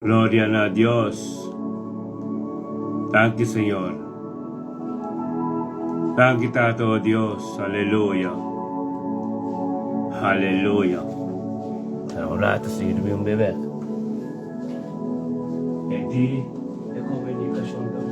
Gloria a Dios. Thank you, Señor. Thank you, Tato Dios. Aleluya. Aleluya. Ahora te sirve un bebé. E di le comunicazioni da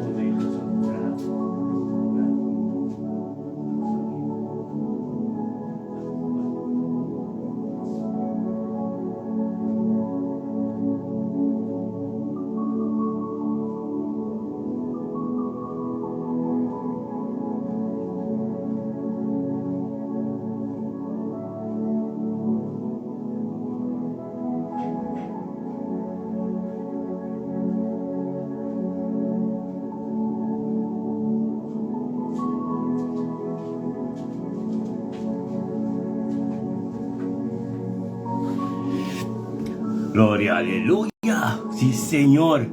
Gloria, aleluya. Sí, Señor.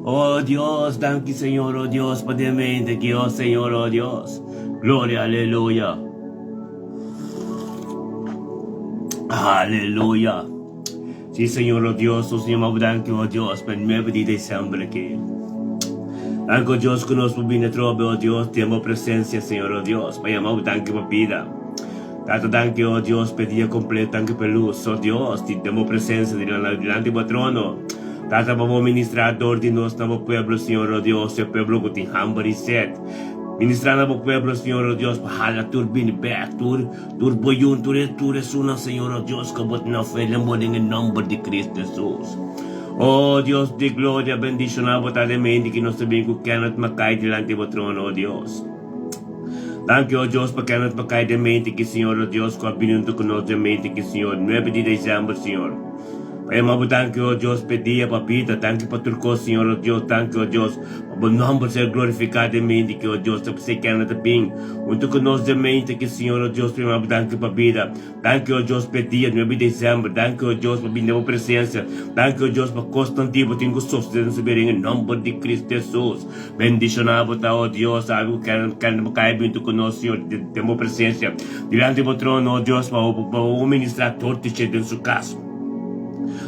Oh Dios, thank you, Señor, oh Dios, pademente que, oh Señor, oh Dios. Gloria, aleluya. Aleluya. Sí, Señor, oh Dios, oh Señor, thank you, oh Dios, per 9 di dicembre que. Anche Dios que nos viene trobe, oh Dios, tenemos presencia, Señor, oh Dios, vayamos, thank you, papida. Tato, thank you, oh Dios, per día completo, anche per luz, oh Dios, ti tenemos presencia delante del trono. Tato, vamos ministrador de nuestro pueblo, Señor, oh Dios, el pueblo que te hambre y sed. Ministrando al pueblo, Señor, oh Dios, para tur bin back, tur boyun, tur es una, Señor, oh Dios, como no fe, en el nombre de Cristo Jesús. Oh Dios de gloria, bendicionado totalmente que nos bendiga que nos macay delante del trono, oh Dios. Thank you, oh Dios, porque nos macay de mente que, Señor, oh Dios, que ha venido con nosotros de mente que, Señor, 9 de diciembre, Señor. Payamos, thank you, oh Dios, pedía, papita, thank you, paturco, Señor, oh Dios, thank you, oh Dios. Por nombre ser glorificado de mente que, oh Dios, te sei que anda bem. Junto con nosotros de mente que, Señor, oh Dios, primero, thank you, papita. Thank you, oh Dios, pedía, 9 de diciembre. Thank you, oh Dios, por vinda presencia. Thank you, oh Dios, por constante, tengo sostenido subir en el nombre de Cristo Jesús. Bendicionado, oh Dios, algo que no cae junto con nosotros, Señor, tenemos presencia. Delante del trono, oh Dios, para un ministrador te en su casa.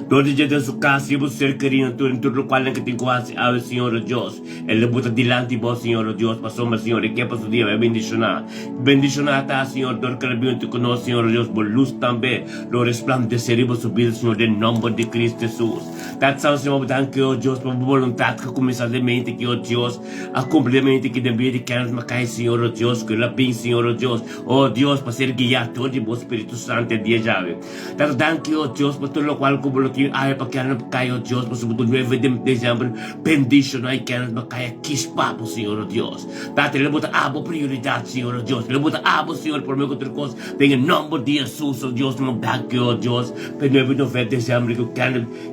Todo dia de su casa, se você ser querido, tudo lo cual que tem quase ao Senhor Deus. Ele bota delante do Senhor Deus, passou mas Senhor, que passou dia vai bendicionar. Bendicionar tá, Senhor, dor que ele com nós, Senhor Deus, por luz também, lo resplandecer e subir, Senhor, em nome de Cristo Jesus. Tá, Senhor, thank you, Deus, por vontade que começa de mente que, oh Deus, a complemento que deve de querer macai, Senhor Deus, que ele bem, Senhor Deus, oh Deus, para ser guiado todo o Espírito Santo dia já. Tá, thank you, Deus, por tudo lo qual como que ay pa kaya kayo Dios por subuto 9 de diciembre bendición ay kaya na kaya kispa po Señor Dios dati lebuta abo prioridad Señor Dios lebuta abo Señor por meio outro coisa tem em nome de Jesus oh Dios mo back oh Dios per 9 de diciembre que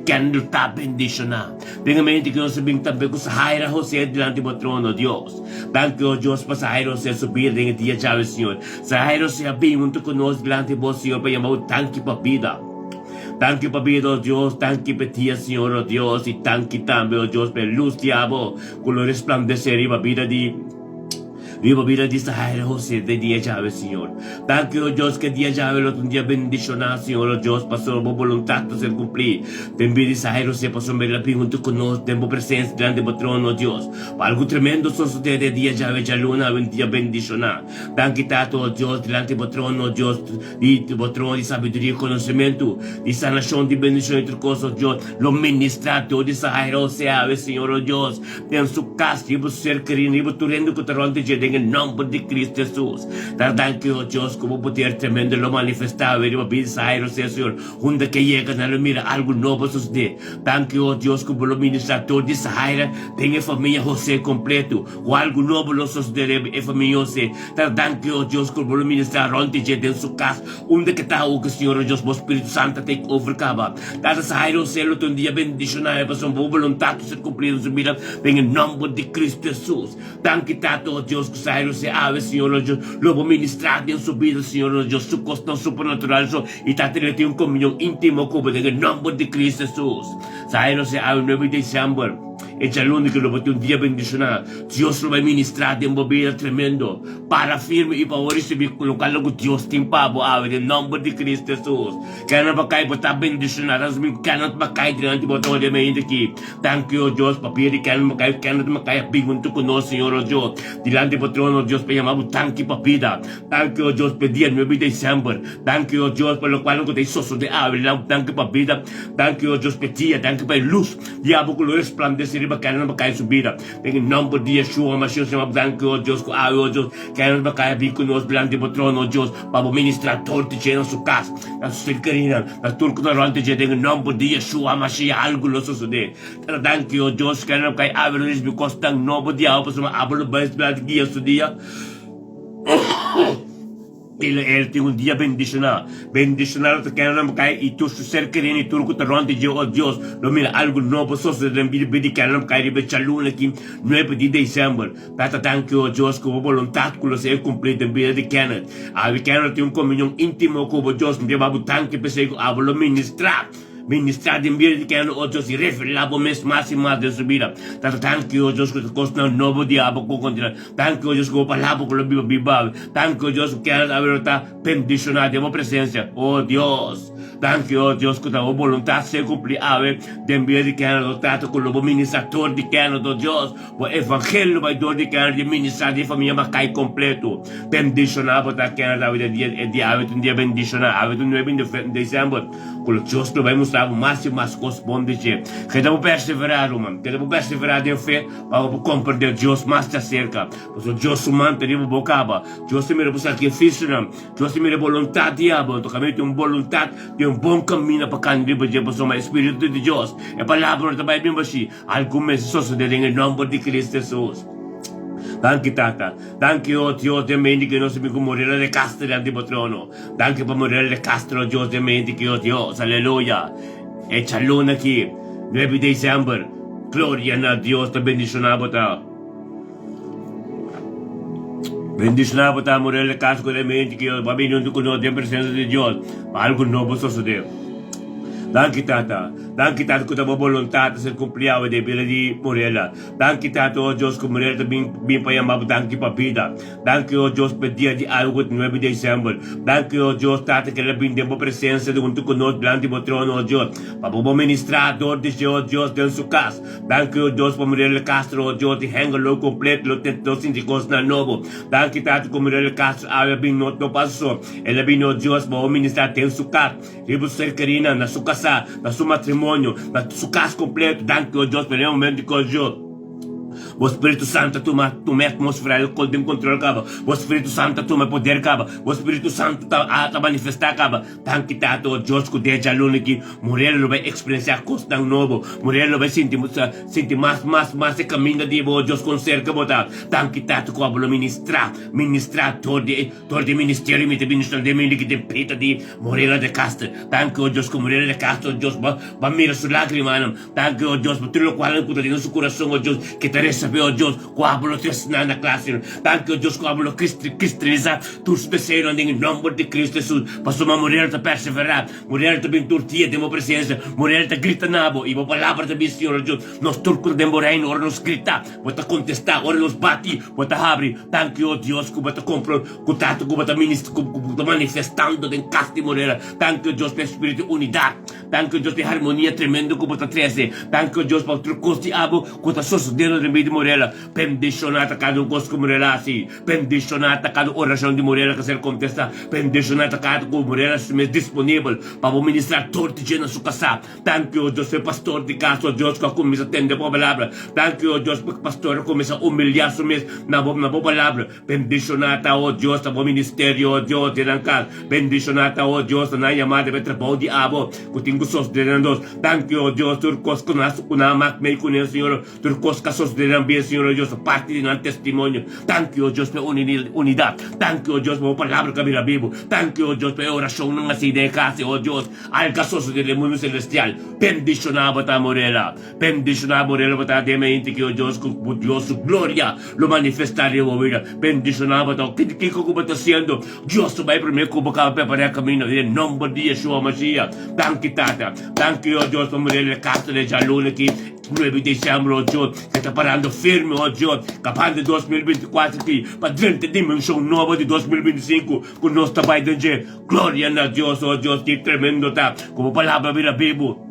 can ta bendicionar tem mente que eu sabing também com Sahara José delante do trono Dios thank you Dios para Sahara José subir em dia chave Senhor Sahara José bem junto conosco delante do Senhor para chamar thank you para vida. Thank you, papito, oh Dios, thank you, petía, Señor, oh Dios, y thank you también, oh Dios, per luz ti amo, con lo resplandecer y papita Viva vida de Sahara José de día llave, Señor. Thank you, oh Dios, que día llave lo un día bendicionar, Señor, oh Dios, pasó por voluntad de ser cumplir. También de Sahara José pasó ver la junto con nosotros, tenemos presencia delante del trono, oh Dios. Para algo tremendo sucede de día llave, ya luna, un día bendicionar. Thank you, Tato, oh Dios, delante del trono, oh Dios, y tu trono de sabiduría y conocimiento, de sanación, de bendición y otras cosas, oh Dios. Lo ministrado de Sahara José, Señor, oh Dios, en su casa, y vos ser querido, y vos turendo que te ronde en el nombre de Cristo Jesús. Tardán que, oh Dios, como poder tremendo lo manifestado, y vos Sahara Señor, donde que llegan a lo mira algo nuevo sucede. Tan que, oh Dios, como lo ministrador de Sahara, tenga familia José completo, o algo nuevo lo sucede en familia José. Tardán que, oh Dios, como lo ministrador en su casa, donde que está, oh Señor, oh Dios, vos Espíritu Santo take over caba. Tata Sahara José, lo un día bendicionado, para su voluntad de ser cumplido en su vida, en el nombre de Cristo Jesús. Tan que tato, oh Dios, que Sahara se ave, Señor, oh Dios, lo va a ministrar en su vida, Señor, oh Dios, su costo supernatural, y tata tiene un comunión íntimo con en el nombre de Cristo Jesús. Sahara se ave 9 de diciembre. Echa el único lo un día bendicionado. Dios lo va a ministrar de un vida tremendo. Para firme y favorece mi local lo que Dios timpabo ave en nombre de Cristo Jesús. Que no va a caer por estar bendicionado. As mi cannot va a caer delante de todo de mí aquí. Thank you, Dios, papi, que no va a caer bingo tu con Señor Dios. Delante de trono Dios me llamaba thank you, papida. Thank you, Dios, pedí el 9 de diciembre. Thank you, Dios, por lo cual no te hizo de ave. Thank you, papida. Thank you, Dios, pedía. Thank you, por luz. Diabo que lo resplandece riba que no va a caer su vida. En nombre de Yeshua, Mashiach, thank you, Dios, Dios, que no va a caer bingo nos delante de trono Dios. Para ministrar todo el lleno su casa. La cercarina, la turca durante en nombre de Yeshua, Mashiach, algo lo sucede. Thank you, Dios, que no cae ave. Because tang nobo diabo para suma abalo bais blad guia su dia. Ele tem dia bendicionado. Bendicionado te quer não cai e tu ser querendo e tu que ronde de Deus. Não mira algo novo só se lembra de que não cai de chaluna aqui 9 de dezembro. Tata thank you Deus com vontade que você cumprir em vida de Kenneth. A Kenneth tem comunhão íntimo com Deus, de babu tanque pensei abalo ministrar. Ministrar de vida que ano outros e revelar o mês mais e mais de sua vida. Thank you, Deus, que costa um novo diabo com continuar. Thank you, Deus, que o palavra com o Bíblia. Thank you, Deus, que a verdade bendicionada de uma presença. Oh, Deus. Thank you, Deus, que a vontade se cumprir de vida que ano trato com o ministrador de que ano do Deus. O evangelho vai dar de que ano de ministrar de família macai completo. Bendicionado para que ano da vida de um dia bendicionado. Um 9 de dezembro. Com o Deus que vai mostrar o máximo mais corresponde que deve perseverar, mano. Que deve perseverar em fé para compreender Deus mais de cerca. Porque Deus humano tem uma bocaba. Deus tem uma sacrifício, Deus tem uma vontade de abo. Então, também tem uma vontade de um bom caminho para candidato de pessoa, mas Espírito de Deus. É palavra também bem baixi. Algo mais sucede em nome de Cristo Jesus. Thank you, Tata. Thank you, Dios de mente que no se me morirá de Castro ante el trono. Thank you por morir de Castro, Dios de mente que Dios, aleluya. Échalo aquí, 9 de diciembre. Gloria a Dios, te bendicionamos. Bendicionamos a morir de Castro de mente que va a venir con la presencia de Dios. Algo nuevo sucede. Thank you, Tata. Thank you, Tata, que a vontade de ser cumprida de vida de Morela. Thank you, Tata, oh Deus, que Morela também para chamar. Thank you, papida. Thank you, oh Deus, pedir de algo de 9 de dezembro. Thank you, oh Deus, Tata, que ela vem de uma presença de junto conosco, diante do trono, oh Deus. Para o ministrador de Deus, Deus, dentro de sua casa. Thank you, oh Deus, para Morela Castro, oh Deus, de hangalo completo, lo tentou sentir coisa novo. Thank you, Tata, que Morela Castro, ela vem no passou. Ela vem, oh Deus, para o ministrar dentro de sua casa. Ribo ser carina, na sua casa. Na seu matrimônio, na sua casa completa, thank you, Deus, pelo momento de coisa. O Espírito Santo tu me atmosfera o de controle caba. O Espírito Santo tu me poder caba. O Espírito Santo tá manifestar caba. Thank you, Tato, Deus, que deja aluno que Morelo vai experienciar coisa novo. Morelo vai sentir mais esse caminho de Deus com cerca botar. Thank you, Tato, que eu ministrar todo de ministério me te ministrar de mim que te pita de Morelo de Castro. Thank you, Deus, que Morelo de Castro, Deus, va mirar sua lágrima. Thank you, Deus, por tudo o qual eu tenho no seu coração, Deus, que te receber, oh Deus, com a bola na classe. Thank you, Deus, com a bola cristianizar. Tu se desejam em nome de Cristo Jesus. Para uma mulher te perseverar. Mulher te bem tortia de uma presença. Mulher te grita nabo. E uma palavra te bem, Senhor Deus. Nós turcos de Moraine, ora nos grita. Bota contestar, ora nos bate. Bota abre. Thank you, Deus, que bota compra. Contato, que bota ministro, que bota manifestando em casa de mulher. Thank you, Deus, pelo espírito de unidade. Thank you, Deus, de harmonia tremenda, que bota 13. Thank you, Deus, para o trucos de abo. Que bota sucedendo de meio de Morela, bendicionata cada gosto como Morela assim, bendicionata cada oração de Morela que ser contestada, bendicionata cada com Morela se me disponível para o ministrar todo dia na sua casa. Thank you, Deus, pastor de casa, Deus, que começa a atender a palavra. Thank you, Deus, pastor começa a humilhar se mesmo na boa palavra. Bendicionata, oh Deus, o ministério, oh Deus, de arrancar. Bendicionata, oh Deus, na chamada de trabalho de abo, que tenho sós de Deus. Thank you, Deus, turcos que nas uma mac meio com o Senhor, turcos que sós de también, Señor Dios, parte de nuestro testimonio. Thank you, Dios, por unidad. Thank you, Dios, por palabra que mira vivo. Thank you, Dios, por oración, no así de casa, oh Dios, al casoso del mundo celestial. Bendicionado para Morela. Bendicionado Morela para ti, mente que, oh Dios, con Dios, su gloria, lo manifestaré, oh vida. Bendicionado para ti, ¿qué como está haciendo? Dios, va a primer como que va a preparar camino, en el nombre de Yeshua Mashiach. Thank you, Tata. Thank you, oh Dios, por Morela, el casa de Jalún aquí. 9 de diciembre, oh Dios, que está parando firme, oh Dios, capaz de 2024 aqui, para dentro de dimensão nova de 2025, com nós trabalho de dia. Glória a Deus, oh Deus, que tremendo tá, como palavra vira vivo.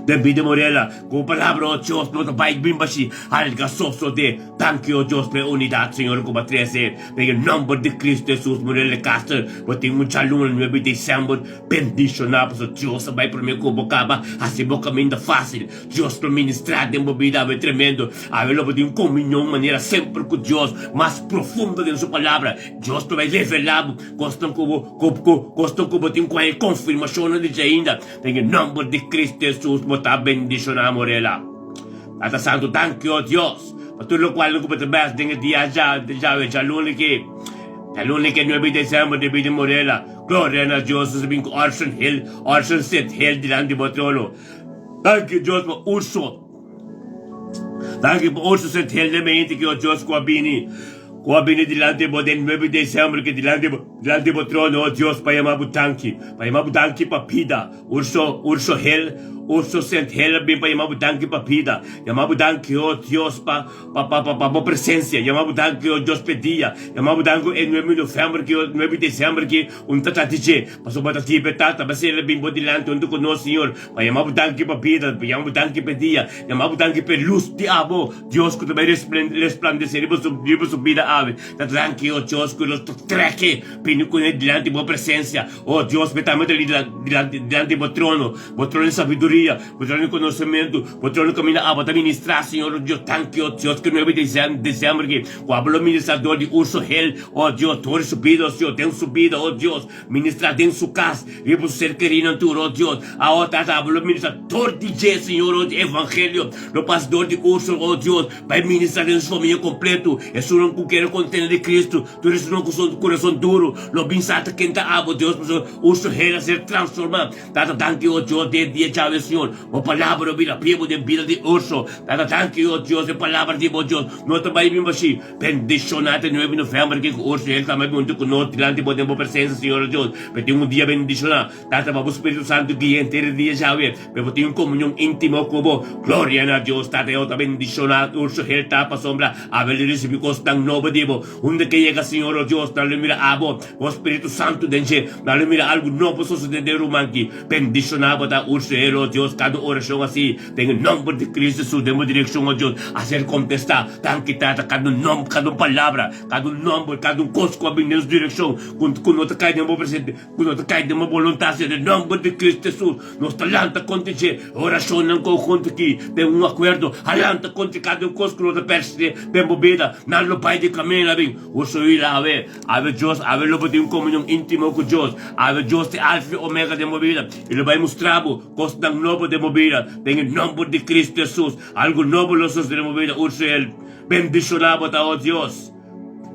David Morela, com palavra, oh Deus, no trabalho bem baixo, alga sofso de, thank you, oh Deus, pela unidade, Senhor, como a 13, pelo nome de Cristo Jesus, Morela Castro, eu tenho um chalão no 9 de dezembro, bendicionado, oh Deus, vai para mim convocava, assim, o caminho fácil, Deus, para ministrar, de uma vida, é tremendo, a ver, eu tenho comunhão, maneira sempre com Deus, mais profunda de sua palavra, Deus, vai revelar, gostam como tem confirmação de ainda, em nome de Cristo Jesus, está bendicionado, Morela. Tata Santo, thank you, Dios. Por todo lo cual, no puedo ver, tengo día ya lunes que 9 de diciembre, David Morela. Gloria a Dios, es bien Orson Hill, Orson Set Hill, delante de Botolo. Thank you, Dios, por Urso. Thank you, por Urso Set Hill, de mente que Dios coabini. Coabini delante de 9 de diciembre, que delante de trono, oh Dios, para llamar butanki para pida. Urso Hill, Urso Saint Hill, bem para llamar butanki para pida. Llamar butanki, oh Dios, para presencia. Llamar butanki, oh Dios, pedia. Llamar butanki en 9 de novembro, que 9 de diciembre, que tatije. Pasó para ti, petata, para ser bem delante, onde conosco, Senhor. Para llamar butanki para pida, para llamar butanki pedia. Llamar butanki para luz de abo. Dios, que também resplandecer, su vida. Tranquilo, Dios, que los treque, pino con él delante de tu presencia. Oh Dios, metamos delante de tu trono de sabiduría, tu trono de conocimiento, tu trono de camino a administrar, Señor Dios. Tranquilo, Dios, que 9 de diciembre, que cuando el ministrador de Urso Hell, oh Dios, todo subido, Señor, ten subido, oh Dios, ministrar en su casa, y por ser querido en tu, oh Dios. Ahora hablo el ministrador de Señor, oh Evangelio, lo pastor de Urso, oh Dios, para ministrar en su familia completo. Es un quero contener de Cristo, tu eres un corazón duro, lo pensata que está abo, Dios, Urso Hell a ser transformado. Tata, thank you, oh Dios, de dia chave, Senhor, o palavra vira vivo de vida de Urso. Tata, thank you, oh Dios, de palavra de Deus, no também mesmo assim, bendicionado 9 de novembro, que Urso Hell também muito conosco, delante de Deus, presença, Senhor Deus, para ter dia bendicionado. Tata, para o Espírito Santo guia inteiro dia chave, para ter comunhão íntima com o glória a Deus. Tata, eu também bendicionado, Urso Hell tapa sombra, a ver receber costang novo Divo, onde que llega, Señor, oh Dios, dale mira abo, oh Espíritu Santo denche, dale mira algo novo suceder humanki, bendicionado da Urso Hell, oh Dios, cada oração assim, tem o nome de Cristo Jesus, demos direção, oh Dios, a ser contestar, tanquitata, cada nome, cada palavra, cada nome, cada cosco, a bem direção, quando não te cai de uma presente, quando não te cai de uma vontade, em nome de Cristo Jesus, nos talanta contra ti, oração não conjunto aqui, tem acordo, alanta contra cada cosco, não te perce, tem bebida, não lo pai de caminho, bem, Urso ir a ver Dios, a ver lo que tem comunhão íntimo com Deus, a ver Deus, te alfa e omega de movida, ele vai mostrar coisa novo de movida, tem o nome de Cristo Jesus, algo novo los de movida, Urso Hell, bendicionado a oh Deus.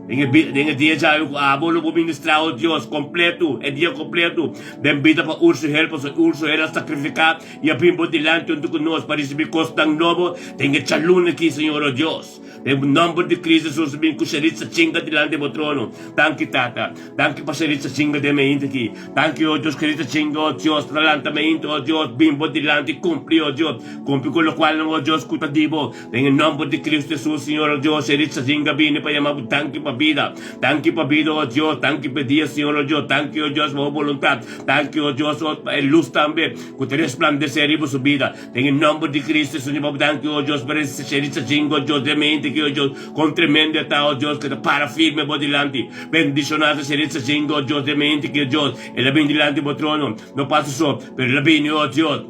En el día ya abolo por ministrar, oh Dios, completo, el día completo. Bendita para Urso Hell, para Urso Hell a sacrificar y a pimbo delante junto con nosotros para recibir cosas tan nuevas. Tenga chalún aquí, Señor, oh Dios. En el nombre de Cristo Jesús, bien cucharitza chinga delante de trono. Thank you, Tata. Thank you, pacharitza chinga de mente aquí. Thank you, oh Dios, querida chinga, oh Dios, delante, oh Dios, bimbo delante, cumple, oh Dios. Cumple con lo cual, oh Dios, cutativo. En el nombre de Cristo Jesús, Señor, oh Dios, querida chinga viene para llamar, thank you, vida. Thank you, vida, oh Dios. Thank you, pedía, Señor, oh Dios. Thank you, oh Dios, por voluntad. Thank you, oh Dios, el luz también. Que te resplandecer en su vida. En el nombre de Cristo, Señor, thank you, oh Dios, por ese cheriza chingo, oh Dios, de mente, que oh Dios, con tremendo está, oh Dios, que te para firme por delante. Bendicionado cheriza chingo, oh Dios, de mente, que oh Dios, el bien delante por trono. No pasa eso, pero el bien, oh Dios,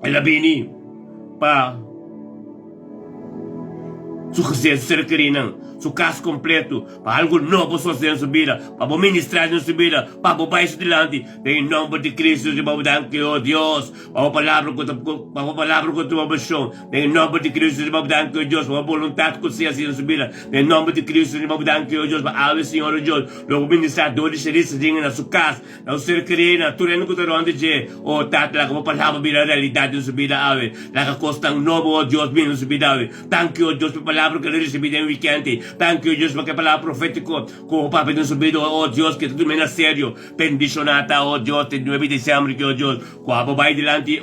el bien, pa. Su ser querido, su caso completo, para algo novo fazer em sua vida, para ministrar em sua vida, para o país delante, em nome de Cristo, de Babudanque, oh Deus, para a palavra com a tua paixão, em nome de Cristo, de Babudanque, oh Deus, para a vontade que você assim em sua vida, em nome de Cristo, de Babudanque, oh Deus, para a Senhor, oh Deus, logo ministradores, serviços, na sua casa, na sua querida, tu não que onde de, oh Tata, lá como a palavra vira realidade em sua vida, ave, lá que costa novo, oh Deus, em sua vida, ave, thank you, oh Deus, para a palavra que ele recebeu em weekend, thank you, Deus, porque a palavra profética, como o Papa tem subido, oh Deus, que tudo é sério, bendicionata, oh Deus, tem 9 de dezembro, que oh Deus, com a papai delante,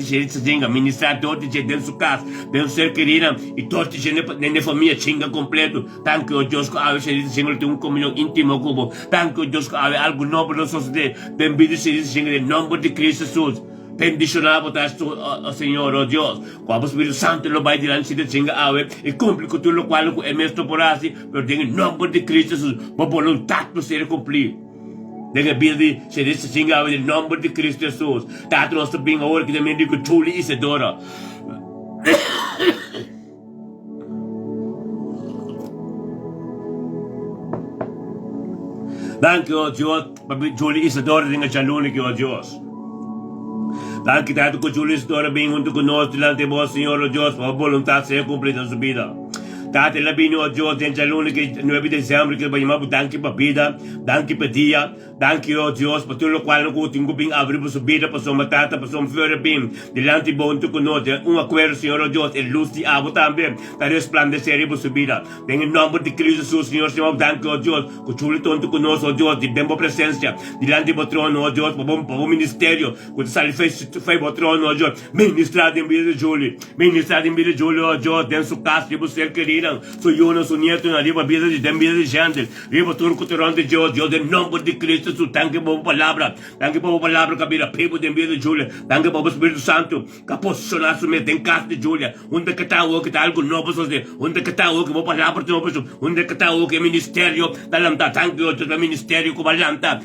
se dinga, ministrar todo dia dentro da sua casa, dentro do ser querida, e todo dia na família, xinga completo, thank you, Deus, que a gente tem comunhão íntima, como, thank you, Deus, que há algo novo na sociedade, bem-vindo, em nome de Cristo Jesus. Bendicionado o Senhor, oh Deus. Com o Espírito Santo, lo vai diante de Tinga Awe, e cumpre com tudo o qual é mesmo por assim, pero em nome de Cristo Jesus, por vontade do ser cumprir. Denga bildi, se disse Tinga Awe, em nome de Cristo Jesus. Tato nosso bem agora que também digo, Julie Isadora. Danke, oh Deus, Julie Isadora, denga Jalune, oh Deus. Danke, Tato, que Julie Isadora bem junto conosco, delante de vós, Senhor, oh Deus, para a vontade seja cumprida na sua vida. Tate labino o Deus dentro da luna que 9 de dezembro que vai chamar danke para vida, danke para dia, danke o Deus para tudo o qual não tenho bem abrir para sua vida, para sua matata, para sua fora bem, delante bom tu conosco, acordo Senhor o Deus, e luz de abo também, para resplandecer para sua vida. Em nome de Cristo Jesus, Senhor, chamamos danke o Deus, que tu tanto conosco o Deus, de bem presença, delante do trono o Deus, para o ministério, que tu sabe fez o trono o Deus, ministrado em vida de Júlio, ministrado em vida de Júlio o Deus, dentro do casa de você querido. Su Yuna, su nieto, na riba vida de vida de gente, riba turco terão de Deus, Deus em nome de Cristo, su tanque por palavra, cabira, pebo de vida de Júlia, tanque por Espírito Santo, que posicionar su mente em casa de Júlia, onde que está o que está algo novo fazer, onde que está o que por palavra de novo, onde que está o que é ministério, da lanta, tanque o que é ministério com a lanta,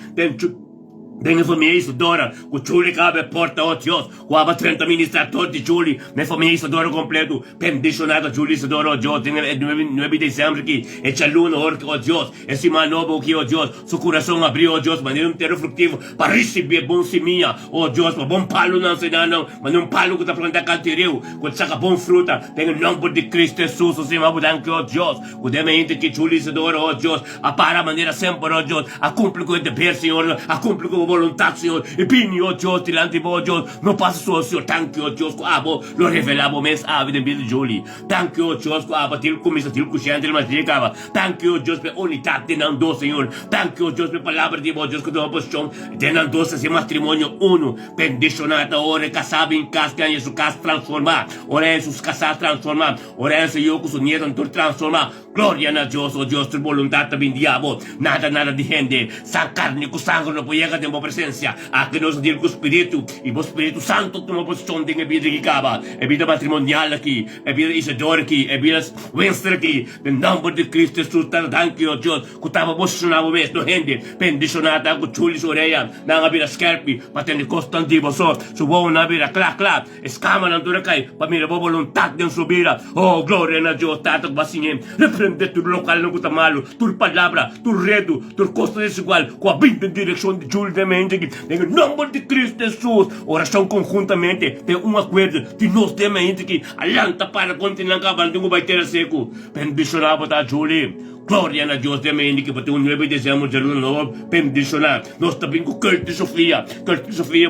Denga família Isadora, com Julie cabe a porta, oh Deus, com a 30 ministrador de Julie, minha família Isadora completo, bendicionada Julie Isadora, oh Deus, tem 9 de dezembro aqui, é chaluna, oh Deus, esse man novo aqui, oh Deus, seu coração abriu, oh Deus, maneira inteiro frutivo, para receber bom seminha, oh Deus, para bom palo não se dá não, mas um palo que está plantando canteireu, quando saca bom fruta, tem o nome de Cristo Jesus, o Senhor, oh Deus, o demente que Julie Isadora, oh Deus, a para a maneira sempre, oh Deus, a cumpre com o dever, Senhor, a cumpre com o vontade, Senhor, e bem, oh Deus, delante de vós, Deus, não passa só, Senhor, thank you, oh Deus, que abo, lo revelamos mês a vida de Julie, thank you, oh Deus, que abo, til começa, til cuxante, mas ele acaba, thank you, oh Deus, pela unidade de nando, Senhor, thank you, oh Deus, pela palavra de vós, Deus, que dá uma posição, de nando, esse matrimônio uno, bendicionada, ora, casado em casa, que Jesus casa transformar, ora, Jesus casado transformar, ora, eu com o nieto, todo transformar, glória a Deus, oh Deus, tua vontade também, diabo, nada de gente, sem carne, com sangue, não pode chegar de uma presença, aqui nós dizer com o Espírito, e o Espírito Santo tem uma posição de vida que acaba, é vida matrimonial aqui, é vida Isadora aqui, é vida Winston aqui, em nome de Cristo Jesus, thank you, Deus, que estava posicionado mesmo, no rende, bendicionada, com Julie Oreia, na vida Scarpi, para ter constantivo, só, subo na vida, clac, escama na dura cai, para mim, a vontade de subir, oh, glória a Deus, tato, basinhem, repreende tudo local, não custa malo, tua palavra, tua redo, tua costa desigual, com a vida de direção de Julie também, em nome de Cristo Jesus, oração conjuntamente, tem acordo de nós também, que alanta para continuar acabando, não vai ter seco, bendicionado para Julie, glória a Deus também, que para ter 9 de dezembro, de luna nova, bendicionado, nós também com Curtis Sofia, para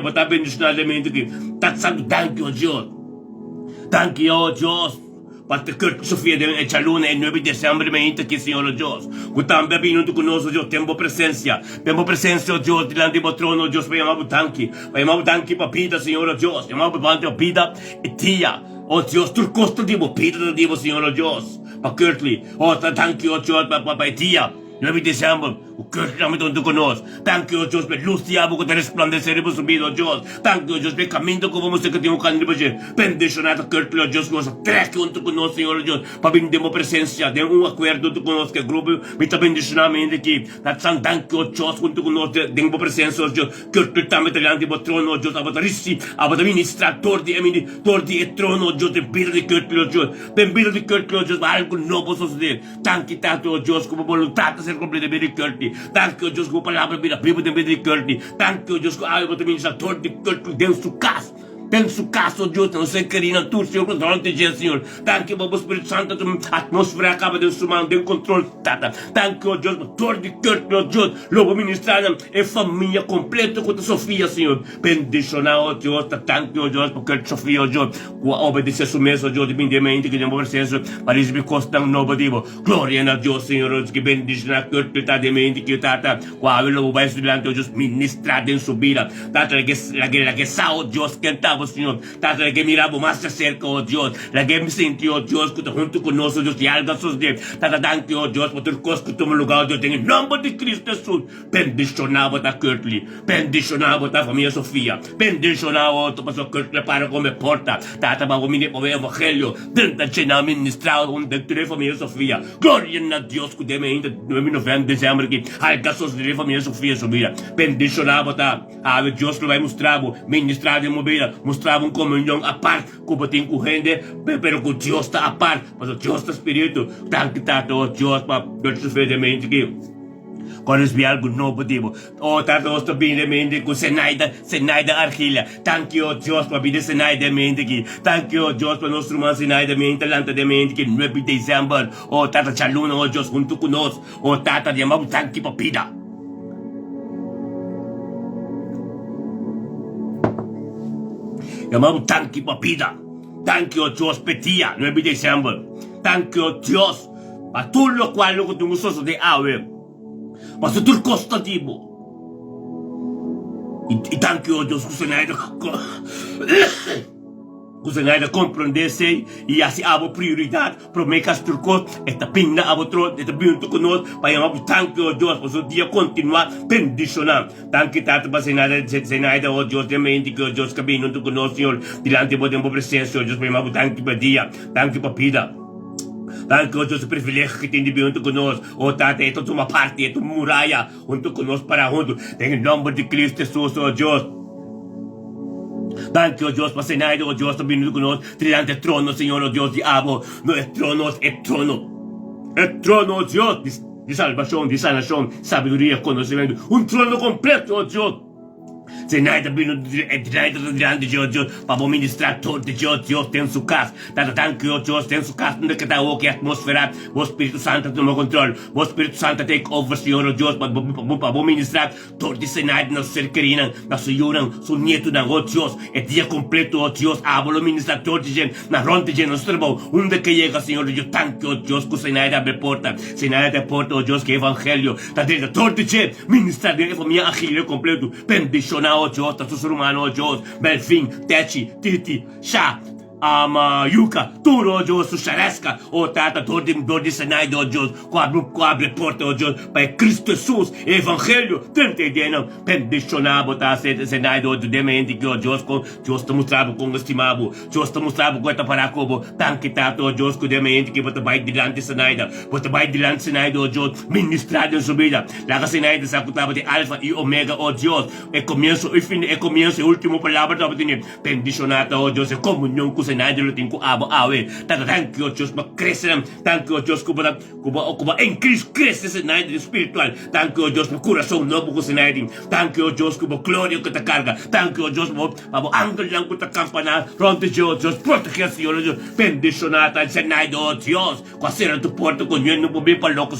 estar bendicionado também, que está sendo thank you, Deus, Para Curtis Sofia de Chaluna em 9 de dezembro, que Senhor Deus. Que também vindo conosco, Deus, temos presença, Deus, delante do trono, Deus, para chamar o tanque para vida, Senhor Deus, chamar para vida e tia, oh Deus, tu costa de vida de Senhor Deus, para Curtis, oh, thank you, Deus, para tia, 9 de dezembro. O Cristo namin tunto conosco. Thank you, Diyos, may luz diabo ko resplandecer po sa vida, Diyos. Thank you, Diyos, may caminho ko vamos a que tenho canto ba siya. Bendicionado, Cristo, Diyos, ko sa trek junto conosco, Senhor, Diyos. Pabindi mo presença, den acordo junto conosco, que grupo, me tá bendicionamento aqui. Natsan, thank you, Diyos, junto conosco, den mo presença, Diyos. Cristo, tamo talhante mo trono, Diyos, abatarisi, administrador de trono, Diyos, de vida de Cristo, Diyos. Bendito de Cristo, Diyos, algo novo suceder. Thank you, tanto, Diyos, como voluntad ser completamente de Cristo. Thank you, Diyos, como palavra vida prima de Cristo. Thank you, Diyos, como algo também já todo de Cristo dentro do caso. Penso caso, Deus, não sei querendo tu, Senhor, durante o dia, Senhor. Thank you, Babo Espírito Santo, a atmosfera acaba de sumar, tem controle, tata. Thank you, Deus, motor de Cristo, Deus, lobo ministrado, é família completa com a Sofia, Senhor. Bendicionar, Deus, thank you, Deus, porque Sofia, Deus, obedecer a sua mesa, Deus, de bendimento, que não presença, para isso me custa um novo divo. Glória a Deus, Senhor, que bendicionar, Cristo, tá de mente, que tata, qual é o lobo vai estudante, Deus, ministrado em sua vida. Tata, la que sao, Deus, cantava, Senhor, tata que mirava mais de cerca, oh Deus, la que me sentiu, oh Deus, que está junto conosco, Deus, e algo suceder, tata, thank you, oh Deus, por ter conosco, toma lugar, Deus, em nome de Cristo Jesus, bendicionava da Kirtley, bendicionava da família Sofia, bendicionava, tu passou Kirtley para como porta, tata, para o evangelho, dentro de na ministrado, dentro da família Sofia, glória a Deus, que deve ainda, 9 de dezembro, que algo suceder, família Sofia, subira, bendicionava, tá, Deus, que vai mostrar, ministrado em mobília, mostrava uma comunhão à parte, que batem com gente, pero que Deus está à parte, mas o Deus está espírito, tanto que Deus para verdadeiramente que quando vi algo novo, tipo, tanto estou bem de mente com Senaida Arquilha, thank you, Deus, para vida Senaida mente aqui, thank you, Deus, para nosso irmão Senaida mente, lanta de mente que 9 de dezembro, tata Chaluna, Deus, junto conosco, tata de amor, thank you, para vida. Chamamos thank you, papida. Thank you, Deus, petia, 9 de dezembro. Thank you, Deus, para tudo o qual eu tenho gostoso de ave. Mas tudo custa tipo. E thank you, Deus, que você não compreender-se e assim a prioridade para me castar coisas, esta pinda a outro, esta binto conosco, para eu thank you, Deus, para o dia continuar bendicionando. Thank you, tanto para Senaida, oh Deus, de mente que Deus que vem junto conosco, Senhor, diante de uma presença, Deus, para eu thank you para dia, thank you para vida. Thank you, Deus, o privilégio que tem de vir junto conosco, tata, é toda uma parte, é toda uma muralha junto conosco para junto, em nome de Cristo Jesus, oh Deus. Thank you, Deus, para Senaida, oh Deus, também conosco, trilhante trono, Senhor, oh Deus, de amo, não é trono, oh Deus, de salvação, de sanação, sabedoria, conhecimento, trono completo, oh Deus. Senaida vindo diante de Deus, para ministrar todo de Deus tem sua casa, thank you, Deus, tem sua casa, onde está o que a atmosfera, o Espírito Santo toma controle, o Espírito Santo take over, Senhor, Deus, para ministrar todo de Senaida, nosso ser querido, nosso Yuran, seu neto, oh Deus, é dia completo, oh Deus, vou ministrar todo de gente, na ronda de nosso trabalho, onde que chega, Senhor, Deus, thank you, Deus, que Senaida abre porta, Senaida porta, oh Deus, que evangelho, dentro todo de gente, ministrar de família, aquilo completo, bendicionar, oh Deus, tá tudo humano, oh Deus, Belfim, Techi, Titi, Chá, Yuka, tudo, oh Deus, Sucharesca, tata, dor de Senaida, oh Deus, abre porta, oh Deus, para Cristo Jesus, Evangelho, tente entendendo, bendicionar, botar Senaida, oh Deus, que oh Deus, Deus está mostrando com estimado, Deus está mostrando com esta paracobo, tanque tato, oh Deus, que Deus, que você vai diante de Senaida, você vai diante de Senaida, oh Deus, ministrado em sua vida, lá Senaida se acutava de Alfa e Omega, oh Deus, é começo e fim, é começo e último palavra, bendicionado, oh Deus, é comunhão com Senaida, eu tenho abo awe, thank you, Deus, para crescer, thank you, Deus, como em Cristo cresce Senaida espiritual, thank you, Deus, para coração novo com Senaida, thank you, Deus, como glória que te carga, thank you, Deus, para ángel lang que te campana, pronto, Deus, protege, Senhor, Deus, bendicionado, Senaida, oh Deus, com a cera do porto, com o não bem para louco,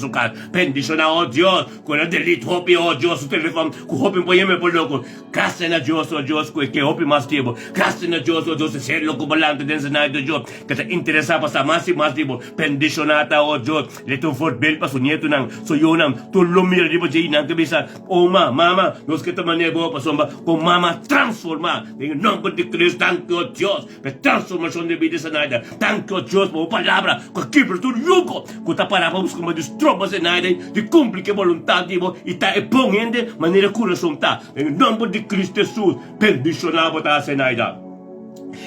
bendicionado, oh Deus, com a delete, hope, oh Deus, o telefone, com hope, põe-me para louco, graças a Deus, oh Deus, que hope mais tempo, graças a Deus, oh Deus, ser louco, importante din sa night, oh Diyos. Kasi interesa pa sa mas di mo, bendisyonata, oh Diyos. Leto for bel pa, sunyeto ng suyunam, tulumir, di mo, Jay, nang kabisa, oh mama, nos kita manebo, pasomba, kung mama, transforma, en nombre de Cristo, thank you, Diyos, per transformación de vida sa night, thank you, Diyos, po palabra, kung kipro tu yuko, kung para pa busco ma distroba sa night, di cumpli che volontà di mo, ita e pongende, manera corazón ta, en nombre de Cristo Jesús, bendicionado ta sa night.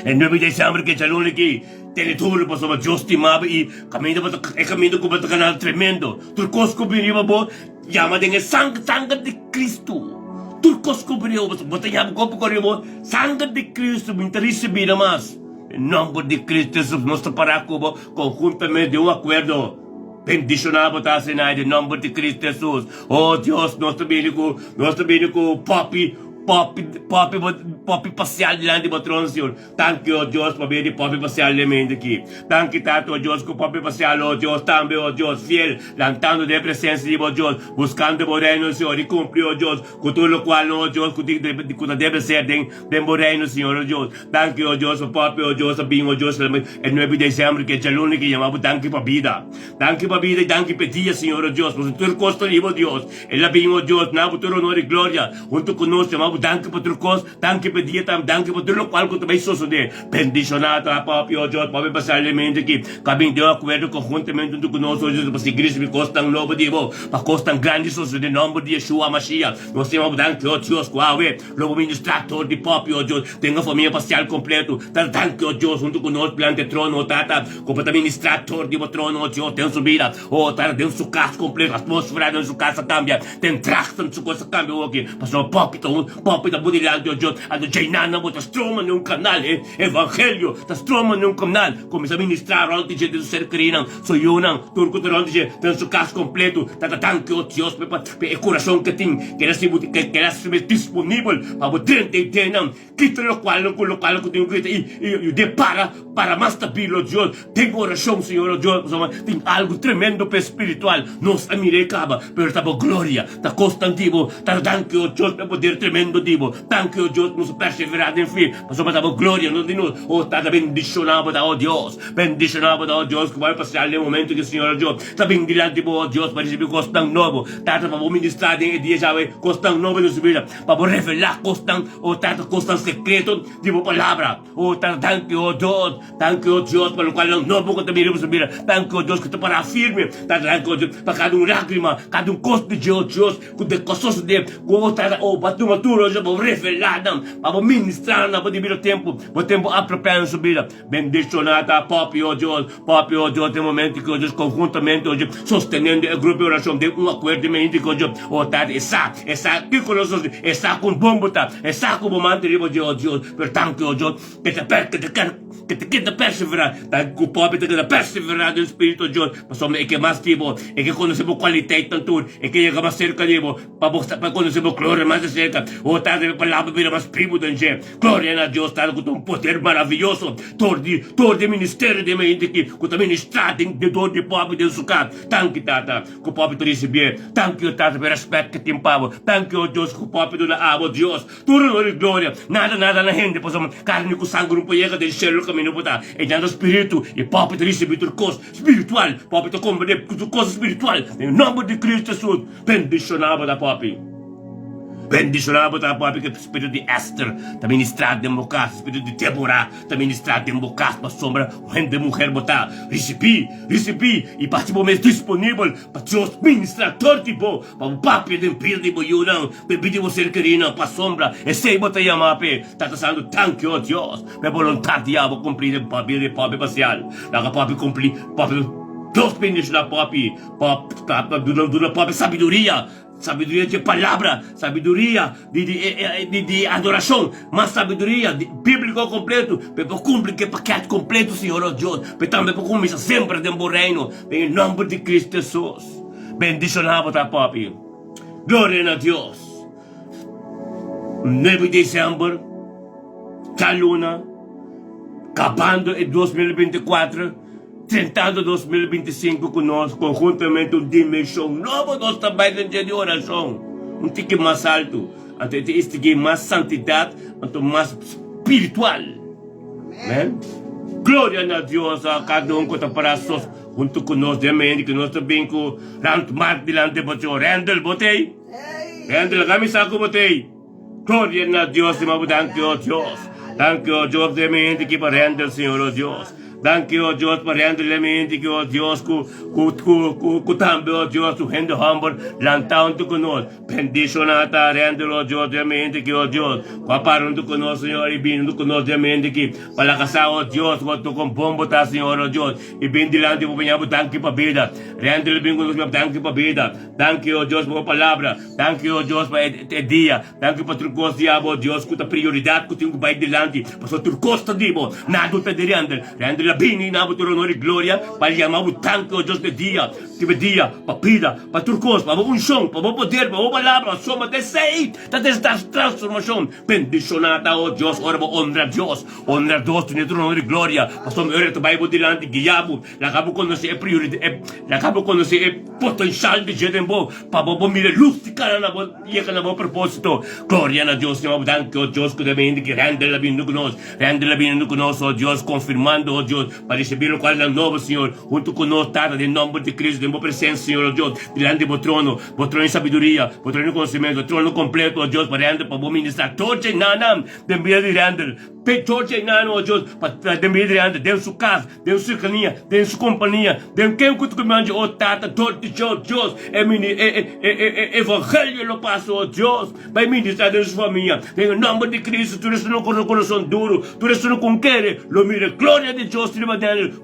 En nome di Siamo che c'è l'unico territorio pa sa Diyos ti mabi i camino ko ba kanal tremendo turcos ko biniba bo yama din sangkat di Cristo turcos ko biniba bo botanya ko po ko sangkat di Cristo mintarisi binamas en nombre de Cristo Jesús nuestro paracubo conjuntamente de un acuerdo bendicionado ta senai en nombre de Cristo Jesús. Oh Dios, nuestro bíblico Papi pasyal lang di ba tronsiyon. Thank you, oh Diyos, pabili papi pasyal namin diki. Thank you, tato, oh Diyos, ko papi pasyal, oh Diyos, tambe, oh Diyos, fiel, lantando de presencia di ba, Diyos, buscando mo reino, Señor, y cumpli, oh Diyos, kutulo cual, oh Diyos, kuta debe ser den mo reino, Señor, oh Diyos. Thank you, oh Diyos, oh papi, oh Diyos, abing, oh Diyos, el 9 de diciembre, que es el único que llamamos, thank you pa vida. Thank you pa vida y thank you pa día, Señor, oh Diyos, por tu costo, oh Diyos, el abing, oh Diyos, na tu honor y gloria, junto con nosotros, llamamos, thank you pa tu costo, thank you pa dia tam, thank you pa tu lo cual ko também susunod. Bendicionado a papi, oh Diyos, papi pasalimento aqui, cabing de acordo conjuntamente junto com nós, oh Deus, para seguir esse costang novo de bo, para costang grande susunod, em nome de Yeshua Mashiach, nós temos thank you, oh Deus, quawe, logo ministrador de papi, oh Deus, tenha família parcial completo, thank you, oh Deus, junto com nós, plante trono, tata, como para ministrador de trono, oh Deus, tem subida, oh, tata, tem sua casa completa, atmosfera de sua casa cambia, tem trasto de sua casa cambia, ok, pastor, papi, tá budilante, oh Deus, ano jainana mo, tas troma nung kanal, evangelio, tas troma nung kanal, como sa ministrar, onde de do ser querido, so yunang, turco de onde de, tem sua casa completo, tata, thank you, oh Deus, pe coração que tem, que era disponível, para poder tenang, quita lo cual que tenho que e depara para mais stabil, oh Deus, tem oração, Senhor, oh Deus, tem algo tremendo para espiritual, nos amirecaba, pero tabo gloria, ta constantivo, ta thank you, oh Deus, para poder tremendo divo, thank you, oh Deus, nos perseverado em fim, mas tabo gloria, no dinos, oh, tata bendicionado da, oh Deus, bendicionado da, oh Deus, que vai passar no momento que o Senhor, oh Deus, ta bendilante, oh Deus, para receber costang novo, tata para ministrar em dia já vai costang novo no subir, para revelar costang, oh tata costang secreto, divo palavra, oh tata thank you, oh Deus, para o qual não novo que também iremos subir, thank you, oh Deus, que tu para firme, tata thank you, oh Deus, para cada lágrima, cada costo de Deus, que de costos de, oh tata, oh batumaturo, já para revelar, para ministrar, para dividir o tempo apropriado subir, bendicionada, papi, oh Deus, tem momento que, oh Deus, conjuntamente, oh Deus, sostenendo o grupo de oração, de acordo, mente que, oh Deus, oh tata, essa, que conosco, essa com bombo, tá, essa com bomante, oh Deus, per tanto, oh Deus, que te queda perseverar, tá, com o papi te queda perseverar no Espírito, oh Deus, mas somos que mais tipo, que conhecemos qualidade tanto, que chega mais cerca de vos, para conhecermos glória mais de cerca, oh tata, a palavra vira mais primo do Deus, glória a Deus, tata, com um poder maravilhoso, todo de ministério de mente que, com a ministrar de dor de papi de sucar, thank you, tata, com o papi te receber, thank you, tata, per respeito que tem pavo, thank you, oh Deus, com o papi do na amo, Deus, tudo de glória, nada na gente, pois carne com sangue não pode chegar del cielo caminho botar, e dando espírito, e papi te receber tudo coisa espiritual, papi te compreender tudo coisa espiritual, em nome de Cristo Jesus, bendicionado da papi. Bendicionado da papi que o espírito de Esther está ministrado em boca, o espírito de Débora está ministrado em boca, para sombra, o de mulher botar, recebi, e participou mesmo disponível para Deus ministrar todo tipo, para o papi de império de boiurão, bebida você querida, para sombra, e sei botar yamape, está passando thank you, Deus, para vontade de diabo cumprir o papi de papi parcial, lá papi cumprir, papi, Deus bendicionar papi, dura papi sabedoria de palavra, sabedoria de adoração, mas sabedoria bíblico completo, para cumprir que paquete completo, Senhor, oh Deus, para também para começar sempre dentro do reino, em nome de Cristo Jesus. Bendicionado tá, papi. Glória a Deus. 9 de dezembro, Caluna, acabando em 2024, tentando 2025 conosco, conjuntamente uma dimensão nova, nós também no dia de oração, um tique mais alto, até este mais santidade, mais espiritual. Amém? Gloria a Dios, a cada um que está para nós, junto conosco, amém, que nós também com Rand Mark dilante de você, Randall, botei. Randall, kami sa ako botei. Gloria a Dios, thank you, Dios. Thank you, Dios, de mente que para Randall, Senhor, oh Dios. Thank you, Dios, para Randall, de mente que, oh Dios, ku tambe, oh Dios, tu hende humble, lantaon tu conosco. Bendición a ta, Randall, oh Dios, de mente que, oh Dios. Paparon tu conosco, Senhor, e bem tu conosco, de mente que, palakasa, oh Dios, tu com bombo ta, Senhor, oh Dios. E bem dilante, po pinhabo, thank you, pa vida. Randall, bem conosco, thank you, pa vida. Thank you, oh Dios, por palavra. Thank you, oh Dios, para dia. Thank you, pa turcos, diabo, oh Dios, kuta prioridade, kuta yung bay dilante. Paso turcos ta, dibo, nado ta di Randall. Randall, bini na buto honor e glória para chamar tanque o Deus de dia para vida para turcos para unção para poder para palavra soma de sei da esta transformação bendicionada o Deus ora honra Deus tu netro honor e glória pastor ora tu Bible dilante guiabo la cabo conhecer é prioridade la cabo conhecer é potencial de jedembo para bo mire luz de cara na bo e na bo propósito glória a Deus Senhor danke o Deus que deve que rende la vindo conosco Deus confirmando o Deus para receber o qual é novo, Senhor, junto conosco, Tata, em nome de Cristo, em boa presença, Senhor, oh Deus, diante do trono em sabedoria, trono em conhecimento, trono completo, oh Deus, para render, para ministrar, torce nanam, de meio de render, torce nanam, oh Deus, para de meio de render, dentro de sua casa, dentro de sua caninha, dentro de sua companhia, dentro de quem que tu comanda, oh Tata, torce, oh Deus, evangelho, lo passo, oh Deus, vai ministrar dentro de sua família, em nome de Cristo, tu restou com o coração duro, tu restou com querer, lo mire, glória de Deus,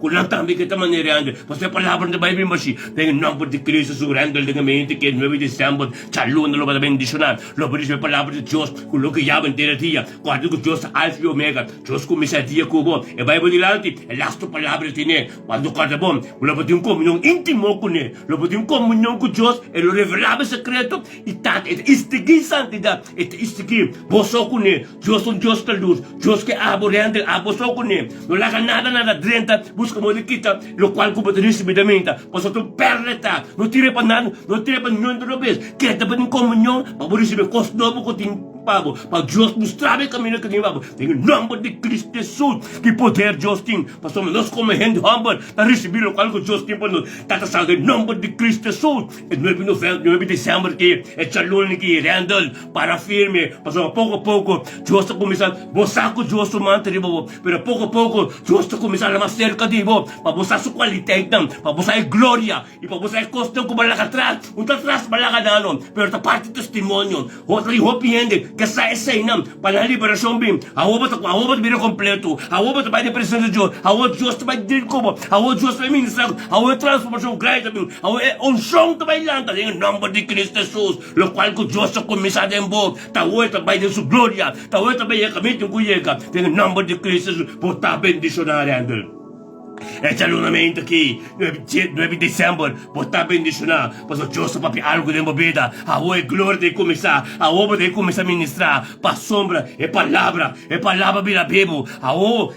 kulang tambi kita manirando pastor palavra da Bible mashi em nome de Cristo surrando de mente que 9 de dezembro chaluna lo para bendicionar lo por isso palavra de Deus kulo que ya vendera dia quando que Deus alfa e omega Deus começa dia cubo e Bible dilante e lasto palavra tine quando cada bom lo para comunhão íntimo com ele lo para comunhão com Deus e lo revelava secreto e tat e istigi santidade e istigi boso com ele Deus um Deus da luz Deus que aborrende aboso com ele não laga nada drenta busca mo kita lo qual como recebidamente posso tu perleta não tire para nada não tire para nenhum do vez que tá em comunhão para receber costo novo que tem Pabo, para Deus mostrar o caminho que tem, Pabo. Tem o nome de Cristo Jesus, que poder Deus tem. Pastor, nós como gente humble, para receber o qual que Deus tem para nós. Tata sabe o nome de Cristo Jesus. E 9 de dezembro que é chalone que Randall para firme. Pastor, pouco a pouco, Deus está começando, você com Deus está mantendo, Pabo. Pero pouco a pouco, Deus está começando a mais cerca de Pabo. Para você sua qualidade, para você glória, e para você questão que balaca atrás, atrás balaca dano. Pero ta parte testemunho, outra hopiende, que sa não para a liberação bem a obra vira completo a obra vai de presença de Deus a obra Deus vai dir como a obra Deus vai ministrar a obra transformação grande bem a obra unção vai lançar em nome de Cristo Jesus o qual que Deus começa a dembo ta obra vai de sua glória ta obra vai caminho com ele em nome de Cristo Jesus por ta bendicionar Randall. Este alunamento aqui, 9 de dezembro, vou estar bendicionar, mas o Deus para algo de minha vida, a glória de começar, a obra de começar a ministrar, para sombra, é palavra bila bebo,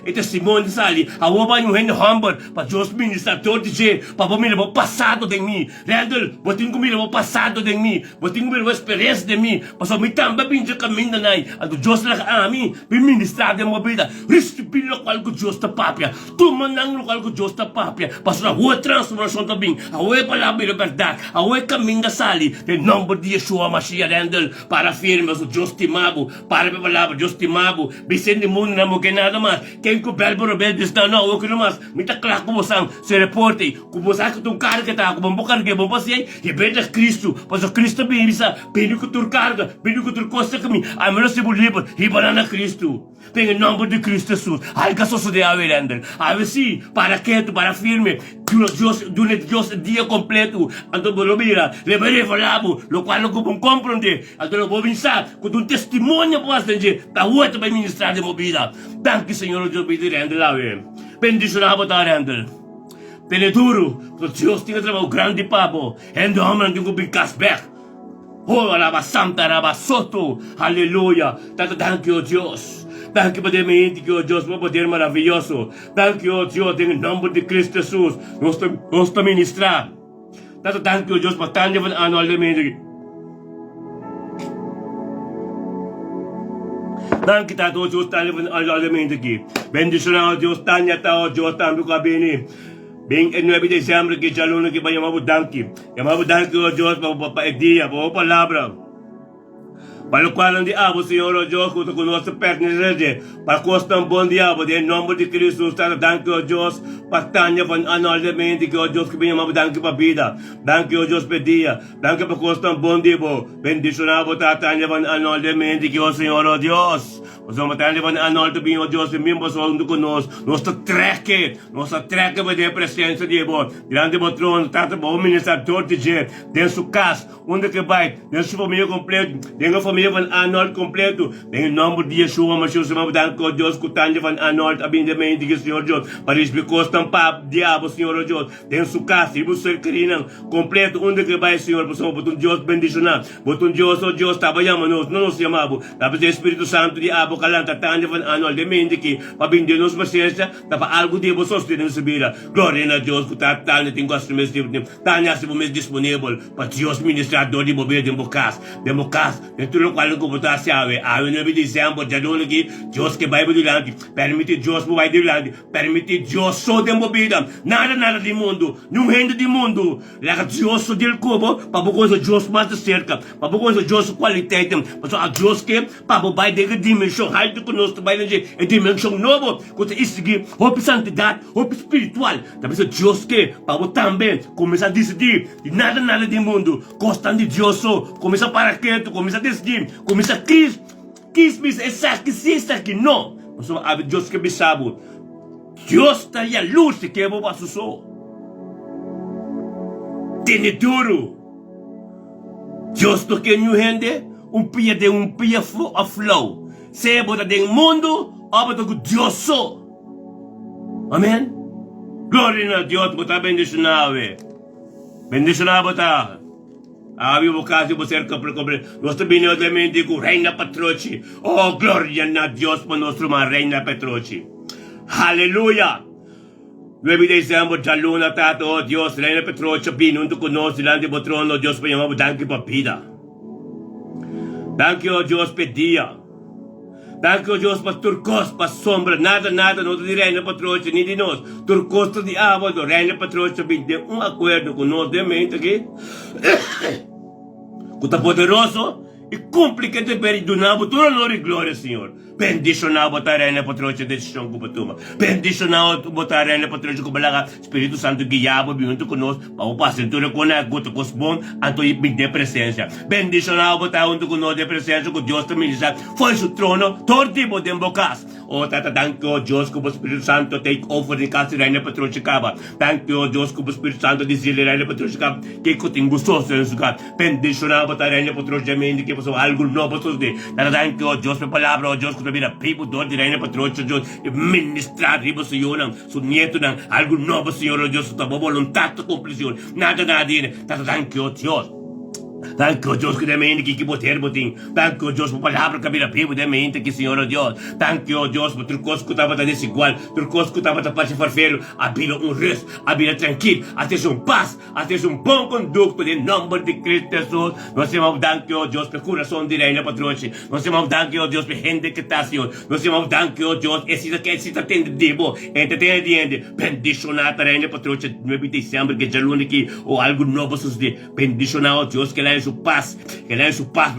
é testemunho de sali, a obra em um rende humble, para Deus ministrar todo dia, para vou me levar passado de mim, Randall, vou ter que me levar passado de mim, vou ter que me levar experiência de mim, mas eu me também pinche caminho da nai, a do Deus lá a mim, me ministrar de minha vida, receber o qual que Deus está papia, tu mandando o qual que Deus está papia, pastor, a rua transformação também, a rua palavra de verdade, a rua caminho da sali, em nome de Yeshua Mashiach Randall, para firmes o Deus timabo, para a palavra Deus timabo, Vicente mundo não que nada mais, quem que o belbo rebel diz não, o que não mais, me tá claro como são, se reporte, como você que tu carga tá, como bom carga, bom paciente, e bem Cristo, pastor Cristo bem bisa, pediu que tu carga, pediu que tu costa caminho, a melhor se livre, e banana Cristo, tem em nome de Cristo Jesus, alga só de ave Randall, ave sim, para quieto, para firme, Deus dia completo, então vou mira, levarei falavo, lo qual não vou compreender, então vou pensar, com um testemunho para você, da outra vai ministrar de minha vida. Danke Senhor, Deus me dirá, bendicionado para Randall. Peneduro, Deus tem que trabalhar o grande papo, e não homem tem que vir casback. Oh, alaba santa, alaba soto, aleluia, tanto danke o Deus. Danke por ter mente que o Deus vai poder maravilhoso. Danke o Deus em nome de Cristo Jesus. Nós estamos ministrar. Tanto danke o Deus para tanto anualmente. Nang kita to Diyos tayo ng alamin daki. Bendisyon Diyos tanya tao Diyos tayo kabini. Bing en 9 de diciembre que ya lunes que vayamos budanki. Llamamos budanki o Diyos pa dia, pa palabra. Para lo cual ang diabo, Senhor, o Deus, junto com nossa pertenece, para costa um bom diabo, em nome de Cristo, está danke, o Deus, para tanya van anualmente, que o Deus que venha danke para vida, danke, o Deus, pedia, danke para costa um bom diabo, bendicionado, tá tanya van anualmente, que o Senhor, o Deus, os homens tanya van anualmente, o Deus, e mesmo junto conosco, nossa treque vai ter presença de Deus, grande trono, tanto bom ministrador de gente, dentro sua casa, onde que vai, dentro sua família completa, dentro família van Arnold completo. Em nome de Yeshua, Mashiach, mabudang ko Diyos, kutanya van Arnold, abindamente que Senhor Deus, para explicos tampap, diabo, Senhor Deus, tem su casa, ibu ser carinang, completo, onde que vai, Senhor, por botun Deus bendicionar, botun Deus, o Deus, tabayama nos, não nos chamabo, tapos o Espírito Santo, diabo, kalanta, tanya van Arnold, demente que, pabindi nos paciência, tapa algo de vos sostener sa vida, glória na Deus, kutatanya, tem gosto mesmo, tanya se vos disponível, para Deus, ministrador de bobeira, de bocas, tudo qual que botar se ave 9 de dezembro, já não aqui, Deus que vai durante, permite Deus vai durante, permite Deus só de movida, nada de mundo, não rende de mundo, lá Deus só del cubo, para coisa Deus mais de cerca, para coisa Deus qualidade, para a Deus que para vai de dimensão, high de conosco vai de dimensão novo, coisa isso que, hope santidade, hope espiritual, talvez Deus que para também começar a decidir, de nada de mundo, constante de Deus só, começa para quieto, começa a decidir, começa a quis essa que se está aqui não, mas a Deus que bisabo, Deus está aí a luz que eu vou passar só, tem duro, Deus to que não rende, pia a flow, se bota de mundo, abota com Deus só, amém, glória a Deus, bota bendicionado, bota. Abi vocasi po cerca per cobre. Nostro binio de mendico Reina Patroci. Oh, gloria a Dios por nostro ma Reina Patroci. Hallelujah. 9 de diciembre, già luna tato, oh Dios, Reina Patroci, binunto con noi, silante po trono, Dios po chiamavo danke pa vida. Danke, oh Dios, per dia. Danke, oh Dios, per turcos, per sombra, nada, non di Reina Patroci, ni di nos. Turcos di avo, Reina Patroci, binde un accordo con noi, ovviamente, che Cuta poderoso e complicate per il donavo tu non ori gloria Signore. Bendicionado botare na patrocia decisão com batuma. Bendicionado botare na patrocia com balaga Espírito Santo guiava junto conosco para o pastor com a gota com bom anto e de presença. Bendicionado botar junto com nós de presença com Deus também já foi seu trono tortibo de embocas. O tata danke o Deus com o Espírito Santo take over de casa na patrocia caba. Danke o Deus com o Espírito Santo de zile na patrocia caba que coting gostoso em sugar. Bendicionado botare na patrocia mente que passou algo novo tudo de. Tata danke o Deus por palavra o Deus Bira pribo dor di Reina Patrocia Diyos ministrar ribo sa iyo ng sunyeto ng algo novo Senhor Diyos sa tabo voluntad at komplisyon nada din tatatang kiyo Diyos. Thank you, Diyos, que também que boter botim. Thank you, Diyos, por palavra que vira primo também que Senhor Deus. Thank you, Diyos, por turcos que estava desigual, turcos que estava para farfeiro, abrir resto, abrir tranquilo, até paz, até bom conduto em nome de Cristo Jesus. Nós chamamos thank you, Deus, pelo coração de Reina Patroci. Nós chamamos thank you, Deus, pela gente que está Senhor. Nós chamamos thank you, Deus, esse que está tendo diabo, entende, bendicionar a Reina Patroci, 9 de dezembro, que já lunes que ou algo novo sucede. Bendicionar, Deus, que lá su paz,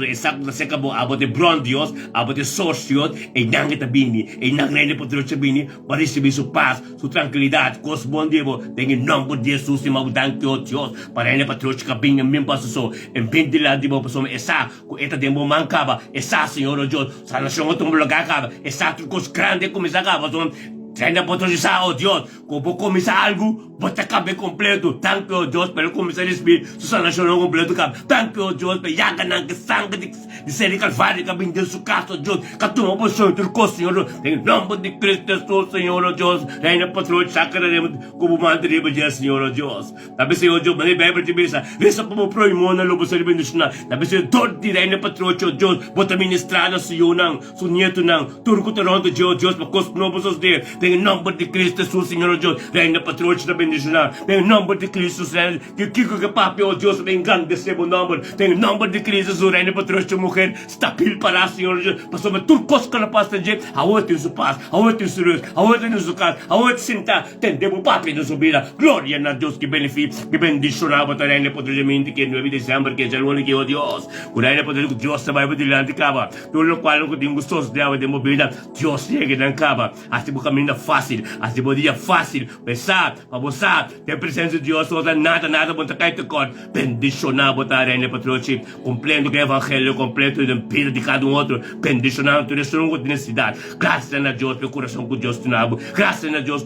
exacto na seca bo abo de bron Dios, abo de source Dios, e nange tabini, e nange Patroci bini, para receber su paz, su tranquilidade, cos bom Dios, em nome de Jesus, e mau danke o Dios, para Reina Patroci kabing ang mimpa so, em bendila di mo pasom esa, ku eta de mo mancaba, esa Senhor Dios, sa nasyon itong mulagakaba, esa trucos grande kumisakaba, so Reina Patroci sa o Dios, kung po kumisa algo, bota cabe completo. Thank you, Deus, pelo começar a respirar. Susana nacional completo, cabe. Thank you, Deus, pelo yaga que sangue de ser calvário, cabe em Deus, caso, Deus. Catuma posição, turco, Senhor. Em nome de Cristo Jesus, Senhor, Deus. Reina Patroci, sacaremos como manda de Deus, Senhor, Deus. Tabi, Senhor, Deus, mas Bíblia de Bisa. Vesa para o proimona, lobo, ser bendicionado. Tabi, Senhor, todo de Reina Patroci, Deus. Bota ministrada, Senhor, não. Sunyeto, não. Turco, Toronto, Deus, para cos novos os dias. en el nombre de Cristo Jesús, Señor Dios, reina patrocha na bendicionar, en el nombre de Cristo Jesús, reina, que kiko que papi, oh Dios, me engrandece buen nombre, en el nombre de Cristo Jesús, reina patrocha mujer, stabil para Señor Dios, pasó me turcos con la paz de Dios, ahorita en su paz, ahorita en su luz, ahorita en su casa, ahorita sinta, tendemos papi en su vida, gloria a Dios que beneficia, que bendicionaba, reina patrocha mente, que el 9 de diciembre, que es el único, oh Dios, reina patrocha, Dios se va a delante cava, todo lo cual que tengo gustos de agua de movilidad, Dios llegue en cava, así por camino fácil, así por día fácil, besar, abusar, de presencia de Dios, nada, monta cae tu cor, bendicionado, reina patrocha, cumpliendo que el evangelio completo y de vida de cada otro, bendicionado tu resurrección con necesidad, gracias a Dios, meu coração com Deus tunabo, graças a Deus,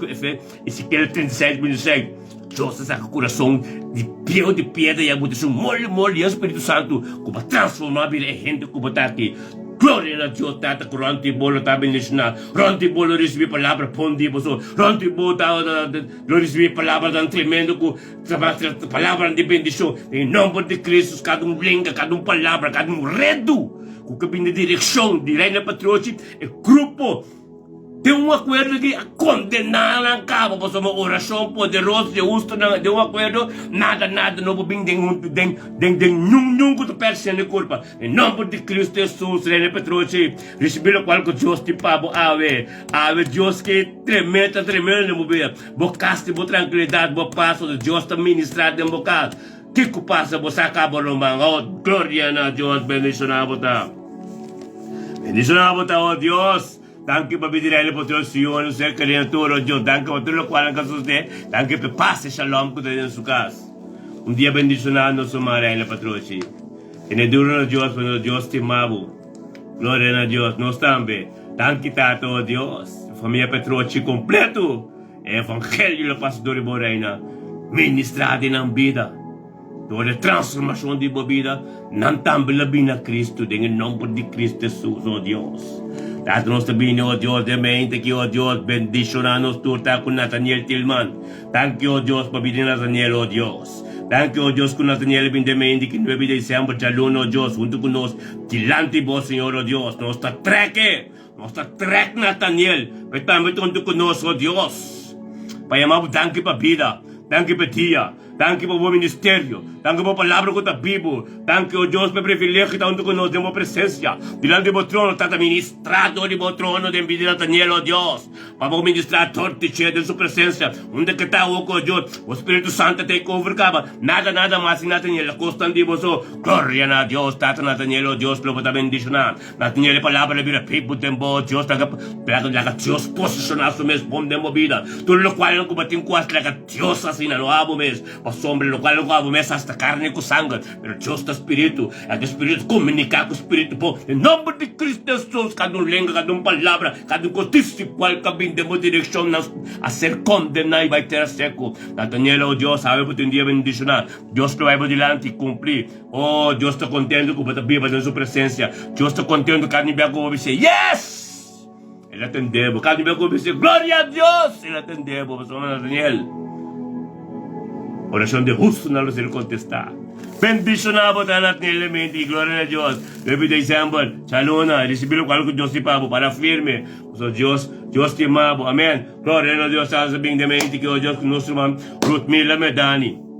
Ezequiel 36, 26, Deus saca o coração de pedra e a mutação mole, e o Espírito Santo, como transformar a gente como está aqui. Glória a Deus, tata, que ronti bolo tá bendicionado, ronti bolo recebi palavra pondivo, ronti bolo tá recebi palavra dan tremendo, palavra de bendição, em nome de Cristo, cada língua, cada palavra, cada redo, com que vem de direção, de reina patrocha, é grupo. Tem acordo que condenar a cabo, pois uma oração poderosa de uso de acordo, nada não vem nenhum que tu percebe na culpa. Em nome de Cristo Jesus, reina patrocha, receber o qual que Deus te pabo, ave Deus que tremenda na movida, bocaste boa tranquilidade, boa paz, Deus está ministrado em bocado. Que passa, você acaba no mango, glória a Deus, bendicionado, oh Deus. Danke per vedere le potenzioni, se creatore, oh Dio, danke per tutto lo quale anche su te, danke per pace e shalom che te in su casa. Un dia bendizionando su Maria la patroci. E ne durano Dios, quando Dios ti amavo. Gloria a Dios, non stambe. Danke tato, oh Dios. Famiglia patroci completo. Evangelio lo pastore Boreina. Ministrati in vita. Dove transformazione di bobida, non tambe la bina Cristo, nel nome di Cristo Gesù, oh Dios. Dato nostro bene, oh Dios, de mente che, oh Dios, bendicionanos turta con Nathaniel Tillman. Thank you, oh Dios, por venir Nathaniel, oh Dios. Thank you, oh Dios, con Nathaniel, ben de mente, que 9 de diciembre, chalón, oh Dios, junto con nos, delante vos, Señor, oh Dios, nuestra trek, Nathaniel, pero junto con nos, oh Dios. Para llamar, thank you, para vida, thank you, para tía. Thank you por bom ministério. Thank you por palavra que está vivo. Thank you, Deus, por privilégio que está junto conosco, de uma presença. Diante do trono, está ministrado de meu trono, de vida de Daniel, oh Deus. Para ministrar todo e cheio de sua presença. Onde que está o oh Deus? O Espírito Santo tem que overcaba. Nada mais, Nathaniel. Constante você. Glória a Deus, Tata Nathaniel, oh Deus, pelo poder bendicionar. Nathaniel, a palavra de vida, people, tempo, Deus, para que Deus posicionar o mesmo bom de vida. Tudo o qual não combatem com as que Deus assina, não amo mesmo. Hombre, lo cual no hago mesa hasta carne con sangre, pero Dios está espíritu, el espíritu comunica con espíritu, en nombre de Cristo Jesús, cada un lengua, cada un palabra, cada un coticio, cual camino de dirección a ser condenado y va a estar seco. Nathaniel, oh Dios, sabe que un día bendicionar, Dios lo va a adelante y cumplir. Oh, Dios está contento que pueda vivir en su presencia, Dios está contento que cada nivel como dice, yes, Él atendemos, cada nivel como dice, gloria a Dios, Él atendemos, Nathaniel. Oração de justo não ser contestar. Bendicionado a Nathaniel mente, glória a Deus. 9 de diciembre, chalona, receber o qual que Deus te pago para firme. So Deus te amado, amém. Glória a Deus, sa sabing de mente que o Deus que nosso irmão Ruth Mila Medani.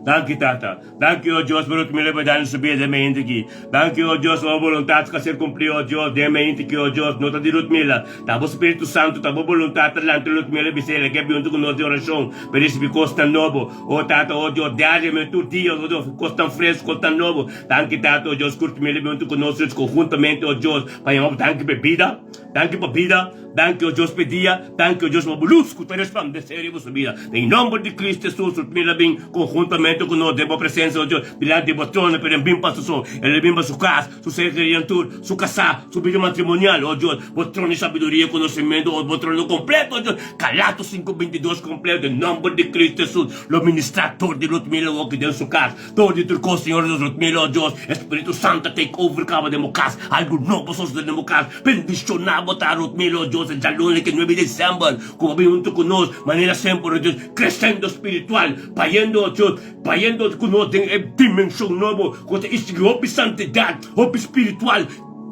Danke, Tata. Danke, oh Dios, por tu me levar subir de mente aqui. Danke, oh Dios, a vontade que ser cumprir, oh Dios, de mente que, oh Dios, não está de Lutmila. Tava o Espírito Santo, tava a vontade delante de Lutmila, bisela, que é junto com nós de oração, para esse costa novo. Oh Tata, oh Dios, diariamente, tu dia, oh Dios, costa fresco, costa novo. Danke, Tata, oh Dios, curte me levar junto com nós, conjuntamente, oh Dios, para chamar, danke, bebida, danke, bebida. Danke, oh Deus, pedia. Danke, oh Deus, uma busco para resplandecer em vossa vida. Em nome de Cristo Jesus, me bem conjuntamente com nós, de boa presença, oh Deus, diante de vosso trono, para bem para o ele bem para sua casa, sua criatura, sua casa, sua vida matrimonial, oh Deus, vosso trono de sabedoria, conhecimento, oh vosso trono completo, oh Deus, Galatas 5:22 completo, em nome de Cristo Jesus, o ministrador de Lutmila, oh que deu sua casa, todo de turco, Senhor de Lutmila, oh Deus, Espírito Santo, take over, cava de minha casa, algo novo, só de minha casa, bendicionar, botar Lutmila, oh Deus, el lunes que 9 de diciembre, como vive junto con nosotros, manera siempre, Dios, creciendo espiritual, payendo, Dios, payendo con nosotros en dimensión nueva, con esta santidad, espiritual,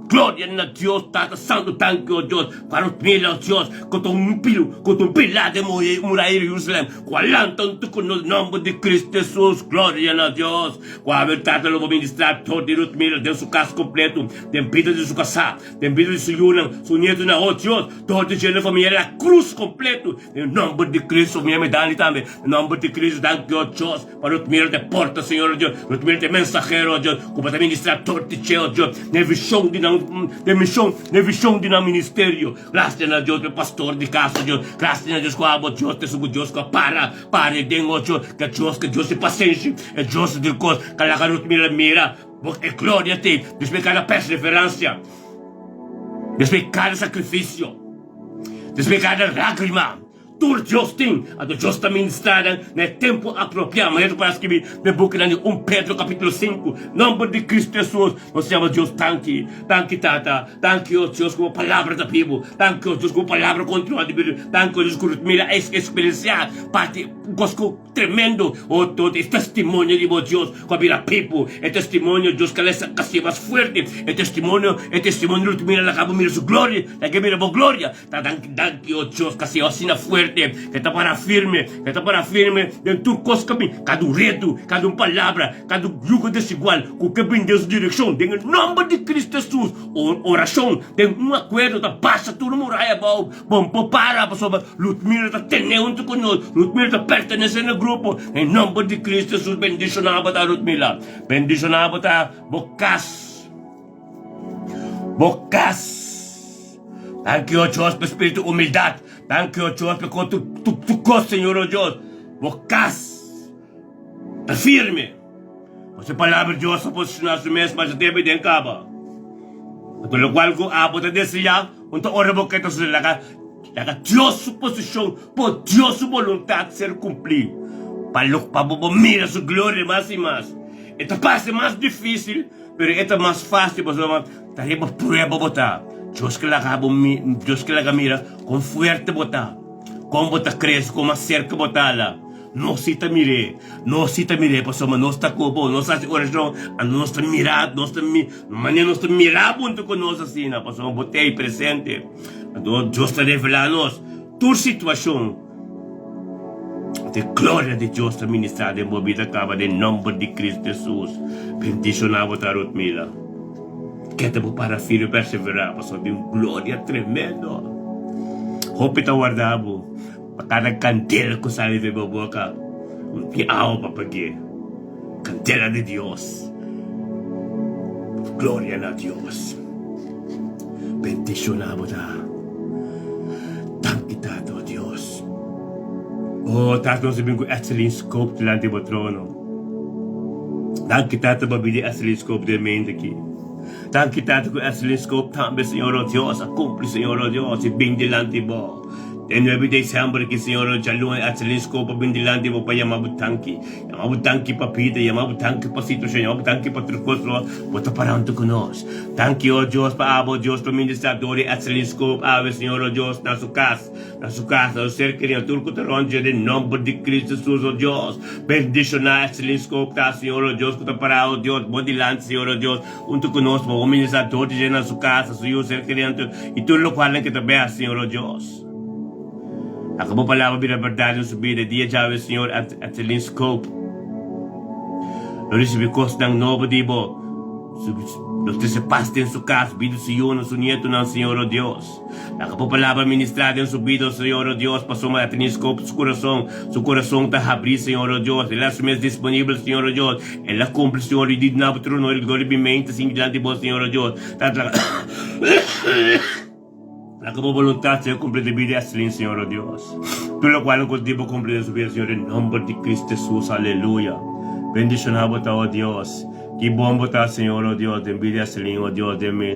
gloria na Dios, Tata Santo, thank you, Dios, para mila, Dios, kung pilate mo mula Jerusalem, walang tanto ko no nombre de Cristo Jesus, gloria na Dios, quando Tata lo ministrar todo de mila, de su casa completo, de vida de su casa, de vida de su yunang, su nieto na, oh Dios, todo de la familia, la cruz completo, en nombre de Cristo, mi medani también, en nombre de Cristo, thank you, Dios, para mila de porta, Señor Dios, mila de mensajero, Dios, como para ministrar todo de Dios, na visão de na ministério, graças a Deus, pastor de casa, Deus, graças a Deus, com a Deus, te subo Deus, com a para, dengo, Deus, que Deus é paciente, é Deus de coisa, que a garota mira, é glória a ti, desde cada perseverança, desde cada sacrifício, desde cada lágrima, tudo Deus tem, a Deus está ministrando, no tempo apropriado, mas para escrever, no book de 1 Pedro capítulo 5, nome de Cristo Jesus, nós chamamos Deus, thank you, Tata, thank you, Deus, com a palavra da Bíblia, thank you, Deus, com a palavra continua de Bíblia, thank you, Deus, com a experienciar, parte, gosto tremendo, oh, todo é testemunho de Deus, com a Bíblia, people, é testemunho, Deus, que ela é mais forte, é testemunho, de mira, la cabo, mira sua glória, la que mira a glória, thank you, Deus, que se assina forte, que está para firme, em tudo coisa que cada reto, cada palavra, cada jugo desigual, com que vem Deus direção, em nome de Cristo Jesus, oração, tem acordo, da passa tudo muralha, bom, para, pessoal, Lutmira está tendo conosco, Lutmira está pertencendo ao grupo, em nome de Cristo Jesus, bendicionado a Lutmira, bendicionado a Bocas, thank you, Deus, por espírito de humildade, thank you, Deus, porque tu costa, Senhor, Deus, Bocas, está firme, você palavra de Deus, a posicionar-se mesmo, mas deve de encaba, pelo qual que a bota desse já, então ora boca está se laga Deus sua posição, por Deus sua vontade ser cumprida, para mira sua glória mais e mais, esta parte mais difícil, mas esta mais fácil, mas está aí para prueba botar. Deus que la mira com fuerte botar, com botar cresce, com uma cerca botar lá. Não se te mire, pessoal, mas não está como, não está oração, não está mirado, não está mirado junto com nós assim, pessoal, botei presente. Deus está revelando-nos tua situação. A glória de Deus está ministrada em vida acaba em nome de Cristo Jesus. Bendicionado a Rutmila. Que te para filho perseverar, pastor, de glória tremenda. Hope está guardado. Para cada candela que sai de boca, piau para pagar. Candela de Deus. Glória a Deus. Bendicionado a Tankitado Deus. Oh, tato não se bem com excellent scope delante do trono. Tankitado para pedir excellent scope de mente aqui. Tankitado com excellent scope também, Senhor Deus, acumple, Senhor Deus, e bem delante mo. En everyday sambar ki Señor Chalun at Salisco pa bindilante mo pa yamabutanki papita, yamabutanki pa sitwasyon, yamabutanki pa trukoslo, bota paranto kunos. Thank you, Dios, pa abo, Dios, pa ministradori at Salisco, ave, Señor Dios, na su casa, o ser querido, turco taronje, de nombre de Cristo Jesus, oh Dios, bendición at Salisco, ta, Señor Dios, puta parado, Dios, bodilante, Señor Dios, unto kunos, mo, ministradori, na su casa, su ser querido, y tú lo cual que te veas, Señor Dios. Acabou a palavra de verdade na vida, dia já o Senhor at the scope. Não recebi costa ng novo dibo. Não te sepaste em sua casa, vida do Senhor, no seu nieto, não, Senhor, oh Deus. Acabou a palavra ministrada em sua vida, Senhor, oh Deus, passou at the scope, seu coração está a abrir, Senhor, oh Deus. Ele é disponível, Senhor, oh Deus. Ele cumpre, Senhor, e diz na trono, ele gloriamente, assim, diante de vós, Senhor, oh Deus. Acabou a vontade de cumprir de vida excelente, Senhor, oh Deus. Por lo cual, nós devemos cumprir de vida, Senhor, em nome de Cristo Jesus, aleluia. Bendicionado, oh Deus. Que bom botar, Senhor, oh Deus, de vida excelente, oh Deus, de mim.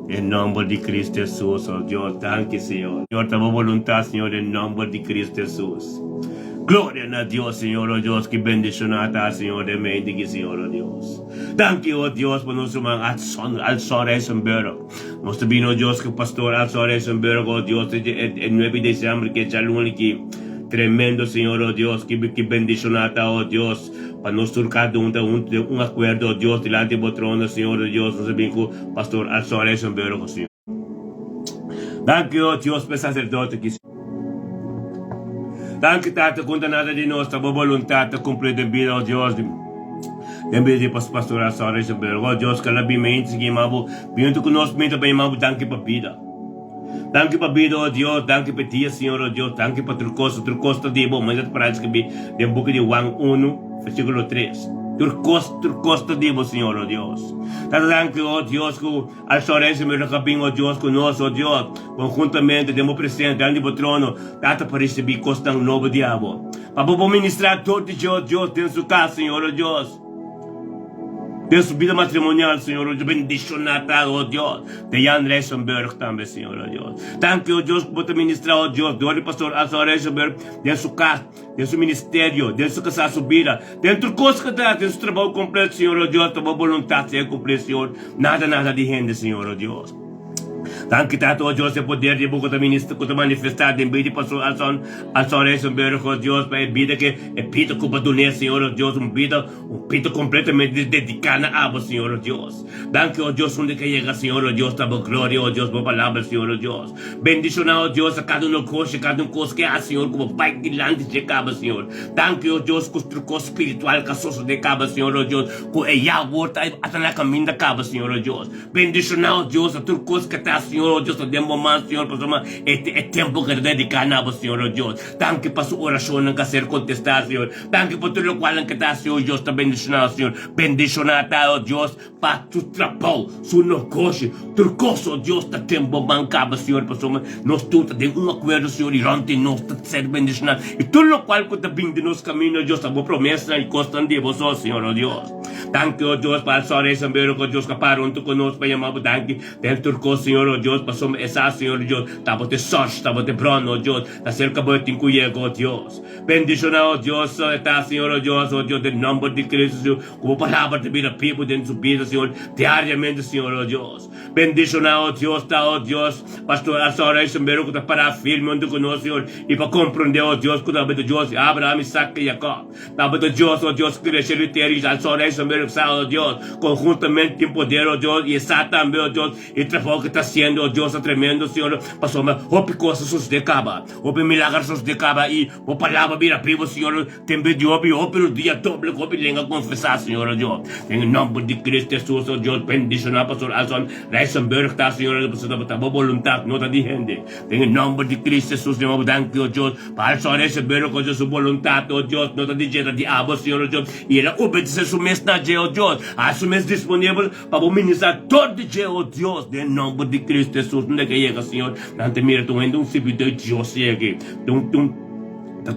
Em nome de Cristo Jesus, oh Deus, danke, Senhor. Senhor, tua vontade, Senhor, em nome de Cristo Jesus. Glória a Deus, Senhor, oh Deus, que bendicionado, Senhor, de mim, de Senhor, oh Deus. Danke, oh Deus, por nosso irmão Alçore Sambero. Nós também, oh Deus, que o pastor Alçore Sambero, oh Deus, em 9 de dezembro, que já lunes que tremendo, Senhor, oh Deus, que bendicionado, oh Deus, para nos surcar de un acuerdo, Dios, delante del trono, Señor Dios, nos bendigo, Pastor Alzores, en verbo, Señor. Danke, Dios, per sacerdote que Danke, Tata, conta nada de nós, tua vontade, cumprir de vida, Deus. Também de pastor Alzores, en verbo, Deus, que ela bem mente, que mavo, vindo conosco, mente bem mavo, danke para vida. Danke para vida, oh Deus, danke para ti, Senhor, oh Deus, danke para tua costa de bom, mas é para isso que vi, de boca de Juan 1, versículo 3. Tua costa de bom, Senhor, oh Deus. Danke, oh Deus, que al Alzores, meu recabim, oh Deus, conosco, oh Deus, conjuntamente, demos presente, diante do trono, data para receber costa um novo diabo. Para ministrar todo dia, oh Deus, dentro da sua casa, Senhor, oh Deus. De su vida matrimonial, Señor, yo bendicionata, oh Dios. De Jan Reisenberg también, Señor, oh Dios. Tanque, oh Dios, por te ministrar, oh Dios. De pastor Alzores Reisenberg, de su casa, de su ministerio, de su casa, su vida. Dentro de cosas que da, de su trabajo completo, Señor, oh Dios. Tu voluntad sea cumplida, Señor. Nada de gente, Señor, oh Dios. Danke, Tato, oh Dios, de poder de boca de manifestar de vida pastor Alzores Reisenberg, oh Dios, para vida que é pito culpa do né, Senhor, oh Deus, vida, pito completamente dedicada a vos, Senhor, oh Deus. Danke, oh Deus, onde que chega, Senhor, oh Deus, tua glória, oh Deus, boa palavra, Senhor, oh Deus. Bendicionar, oh Deus, a cada coisa, cada coisa que há, Senhor, como Pai que lá de caba, Senhor. Danke, oh Deus, com o espiritual que só de caba, Senhor, oh Deus, com a Yahweh, até na caminho da caba, Senhor, oh Deus. Bendicionar, oh Deus, a tua coisa que está, Senhor, oh Deus, de momento, Senhor, é tempo que dedicar a vos, Senhor, oh Deus. Danke para sua oração não quer ser contestada, Senhor. Danke por tudo o qual não quer estar, Senhor, Deus, está bendicionado, Senhor. Bendicionar, oh Deus, para tu trabalho, su negócio, tu coisa, oh Deus, está tempo bancava, Senhor, para nós tudo tem acordo, Senhor, e ontem nós está sendo bendicionado. E tudo o qual que está vindo de nosso caminho, oh Deus, está boa promessa e constante de vós, Senhor, oh Deus. Danke, oh Deus, para Alzores Reisenberg, oh Deus, que parou conosco, para chamar, danke, dentro do coisa, Senhor, oh Deus, para essa, Senhor, oh Deus, estava de sorte, estava de pronto, oh Deus, está cerca de tincuiego, oh Deus. Bendicionar, oh Deus, está, Senhor, oh Deus, em nome de Cristo, Senhor, como palavra de vida, people dentro da vida, Senhor, diariamente, Senhor, oh Deus. Bendicionar, oh Deus, está, oh Deus, pastor Alzores Reisenberg, que está para firme onde conosco, Senhor, e para compreender, oh Deus, que estava de Deus, Abraão, Isaac e Jacob. Estava de Deus, oh Deus, que cresceu e ter, Alzores Reisenberg, oh Deus, conjuntamente em poder, oh Deus, e está também, oh Deus, e o trabalho que está sendo, oh Deus, é tremendo, Senhor, pastor, mas houve coisas sus de caba, houve milagres sus de caba, e a palavra vira primo, Senhor, também de houve o dia doble, houve língua confessar, Senhor, oh Deus, em nome de Cristo Jesus, oh Deus, bendicionar, pastor Alzores Reisenberg, está, Senhor, está boa vontade, não está de gente, em nome de Cristo Jesus, meu danke, oh Deus, para Alzores Reisenberg, oh Deus, sua vontade, oh Deus, não está de gente, de abo, Senhor, oh Deus, e ela obedece sua mensagem, oh Deus, a sua mensagem disponível para ministrar todo dia, oh Deus, em nome de Cristo Jesus, não é que chega, Senhor, não te mira, tu ainda servidor de Deus, chega,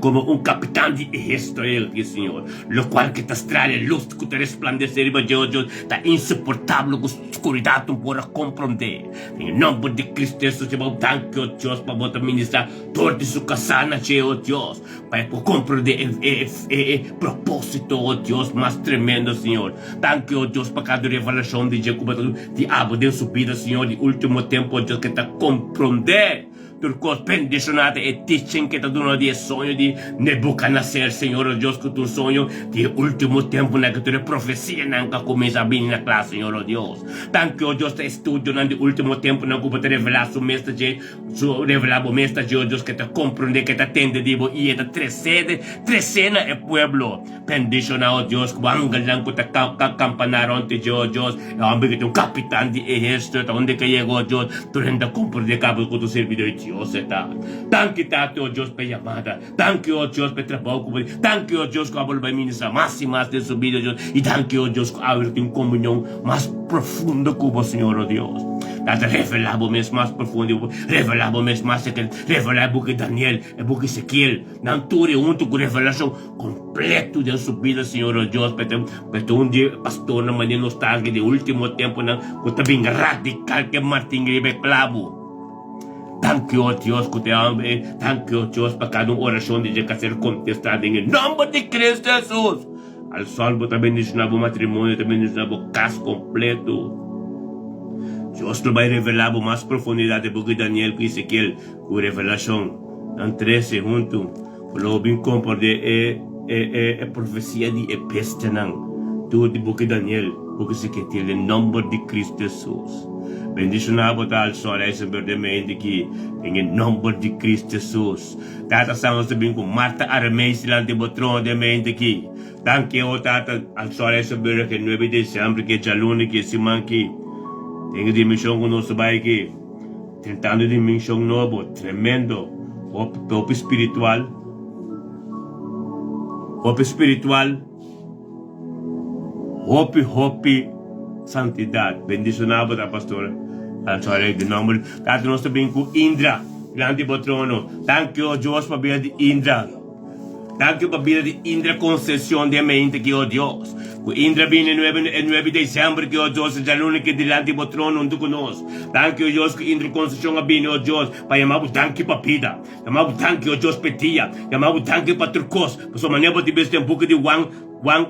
como un capitán de ejército, Señor, lo cual que te trae luz, que te resplandece, Dios, está insoportable, con oscuridad, tú puedas comprender. En el nombre de Cristo Jesús, danke, oh Dios, para poder ministrar toda su casa, oh Dios, para comprender el propósito, oh Dios, más tremendo, Señor. Danke, oh Dios, para cada revelación de Jacob, de abo de su vida, Señor, de último tiempo, oh Dios, que te comprender. Turcos bendicionado e teaching que te dono de sonho de Nebuchadnezzar, Senhor, oh Deus, que tu sonho de último tempo na que tu profecia nunca começa a vir na classe, Senhor, oh Deus. Tanto que, oh Deus, te estudo na de último tempo na que te revelar su mensagem, revelar o mensagem, oh Deus, que te compreende, que te atende, digo, e te trecena é pueblo. Bendicionado, oh Deus, que o ángel que te campanar onde, oh Deus, é homem que tem um capitão de exército, onde que chegou, oh Deus, tu ainda compreende cabo com tu servidor, Dios está. Danke, Tate, oh Dios, por llamada. Danke, oh Dios, por trabajo. Danke, oh Dios, que vai ministrar más y más de su vida, Dios. Y danke, oh Dios, que abrirte una comunión más profunda con vos, Señor, oh Dios. Date revelado más profundo. Revelado más que revelar porque Daniel, el porque Ezequiel. Nanture junto con revelación completo de su vida, Señor, oh Dios. Pero un día, pastor, na manera nostálgica de último tiempo, que está bien radical que Martín Gribe clavo. Danke, oh Dios, que te ame. Danke, oh Dios, para cada oração de que ser contestada em nome de Cristo Jesus. Al salvo também bendicionava o matrimônio, também bendicionava o caso completo. Deus te vai revelar mais profundidade porque Daniel que Ezequiel, com revelação, não 13 junto, falou bem compreender profecia de epesta ng tudo de boca Daniel, porque se que tem o nome de Cristo Jesus. Bendicionado tal só essa verdadeiramente que em nome de Cristo Jesus. Tata estamos sabendo com Marta Armeis lá de botron de mente aqui. Danke o tata al só essa verdadeira que 9 de dezembro que já luna que se manque. Tem dimensão com nosso pai que tentando dimensão novo, tremendo, hope espiritual. Hope espiritual, hope santidade. Bendicionado da pastora. Sorry, de nome. Tato nós também com Indra, grande patrono. Thank you, Deus, para a de Indra. Thank you para a de Indra concessão de mente que, oh Deus. Com Indra viene 9 de dezembro que, oh Deus, já luna que delante do trono junto conosco. Thank you, Deus, que Indra concessão a viene, oh Deus, para chamar o tanque para vida. Chamar o tanque, oh Deus, petia. Chamar o tanque para turcos. Por sua maneira, de ver um pouco de Juan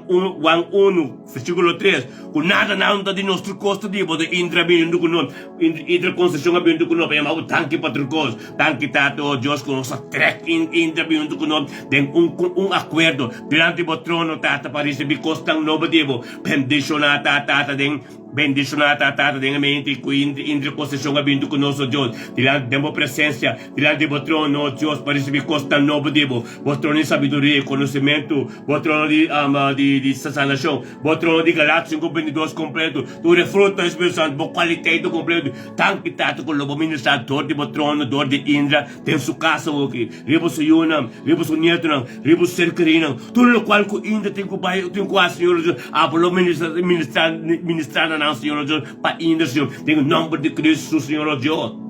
1, versículo 3. Com nada de nosso custo de Indra vindo com nós. Indra concessão a vindo com nós. Chamar o tanque para turcos. Tanque tato, oh Deus, com nossa trek Indra vindo com nós. Tem acordo delante do trono, tata, para receber costang novo devo. Bendicionata, tata, bendicionata, tata, den mente, com Indra concessão a vindo com nós, Deus. Delante da presença, delante do trono, Deus, para receber costang novo devo. O trono de sabedoria e conhecimento, o trono de sanação, o trono de Galáxias 5:22 completo, tu refruto do Espírito Santo, o qualidade do completo, tanto tato com o lobo ministrador de trono, dor de Indra, tem sua casa aqui, ribo su yunam, ribo su nietunam, ribo su cercarinam, tudo o qual com Indra tem com pai, tem com a Senhor Jesus, a pelo ministrar na Senhor Jesus, para Indra, Senhor, tem o nome de Cristo, Senhor Jesus.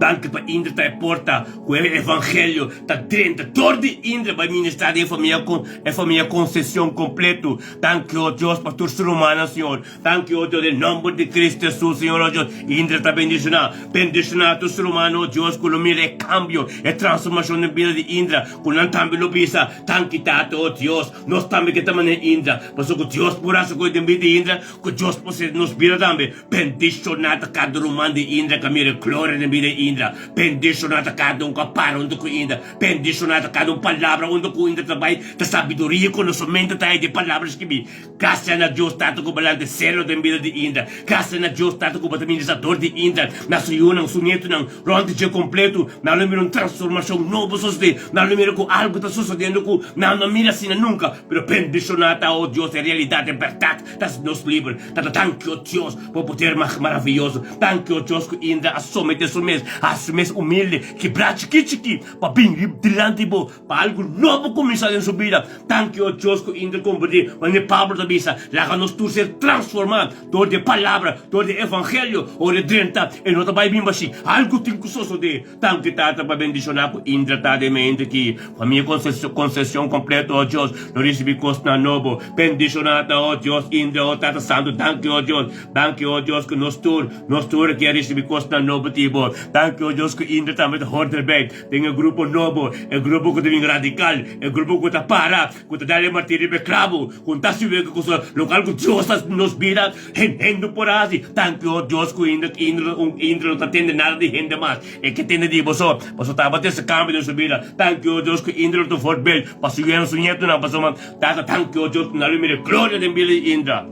Tanto para Indra está porta com o evangelho está dentro todo de Indra vai ministrar a família concessão completo. Tanto o Deus pastor ser humano, Senhor. Tanto o Deus em nome de Cristo Jesus, Senhor Deus. Indra está bendicionado o ser humano, Deus com o mira é cambio, é transformação na vida de Indra. Com não também lo pisa, tanto tato o Deus, nós também que estamos em Indra. Mas o Deus por isso que tem de Indra, que Deus pode nos vira também. Bendicionado cada humano de Indra, que mira glória na vida Indra, bendicionado cada kaparo unto ko Indra, bendicionado cada palavra unto ko Indra também, da sabedoria e conhecimento tayo de palavras que me, graças a Deus tato ko balante selo da vida de Indra, graças a Deus tato ko administrador de Indra, na suyunang sunito ng ronde de completo, na lumiro transformação novo sucede, na lumiro ko algo está sucedendo ko, na mira sina nunca, pero bendicionado oh Deus é realidade, é verdade, das nos livre, tanto o Deus, por poder mais maravilhoso, tanto o Deus que Indra assume de su mes humilde, quebrado chiqui, para vir delante de vos, para algo novo começar em sua vida. Tanto o Deus que Indra compreende, quando Pablo também diz, lá nós tu ser transformado, todo de palavra, todo de evangelho, ou de drenta, e não vai vir assim, algo tem que suceder. Tanto que está para bendicionar com Indra, tá de mente que a minha concessão completa, ó Deus, não recebi costa novo, bendicionado, ó Deus, Indra, ó Tata Santo, tanto ó Deus, que nós tur que recebi costa novo, tipo, tanto Deus que Indra também da Horderbeit, tem um grupo novo, grupo que tem radical, grupo que está para, que está dando martírio de cravo, que está se vendo que o local que Deus nos vira, rendo por aí, tanto Deus que Indra não está tendo nada de renda mais, que tem de você está batendo esse câmbio de sua vida, tanto Deus que Indra não for bem, para seguir no sonhento não, para tanto Deus que não lhe glória de vida Indra,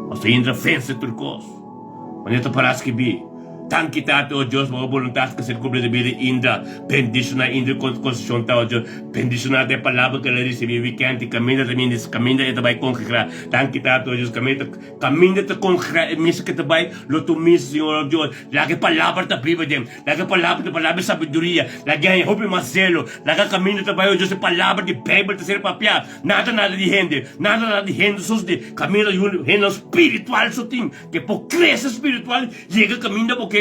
mas Indra vence turcos, quando está para que vi. Tanto que tato, Deus, mga voluntad que se cubre de vida Indra, bendicionar Indra com concessão, Deus, bendicionar de palavra que ela recebeu, weekend, caminha também, caminha e também concretar. Tanto que tato, Deus, caminha te concretar, missa que também, luto missa, Senhor Deus, lagi palavra ta priva dem, lagi palavra sabedoria, lagi ang hope maselo, lagi caminha também, Deus, palavra de Bible, te ser papia, nada de rende, sos de caminha renda espiritual, sotim, que por cresce espiritual, chega caminha porque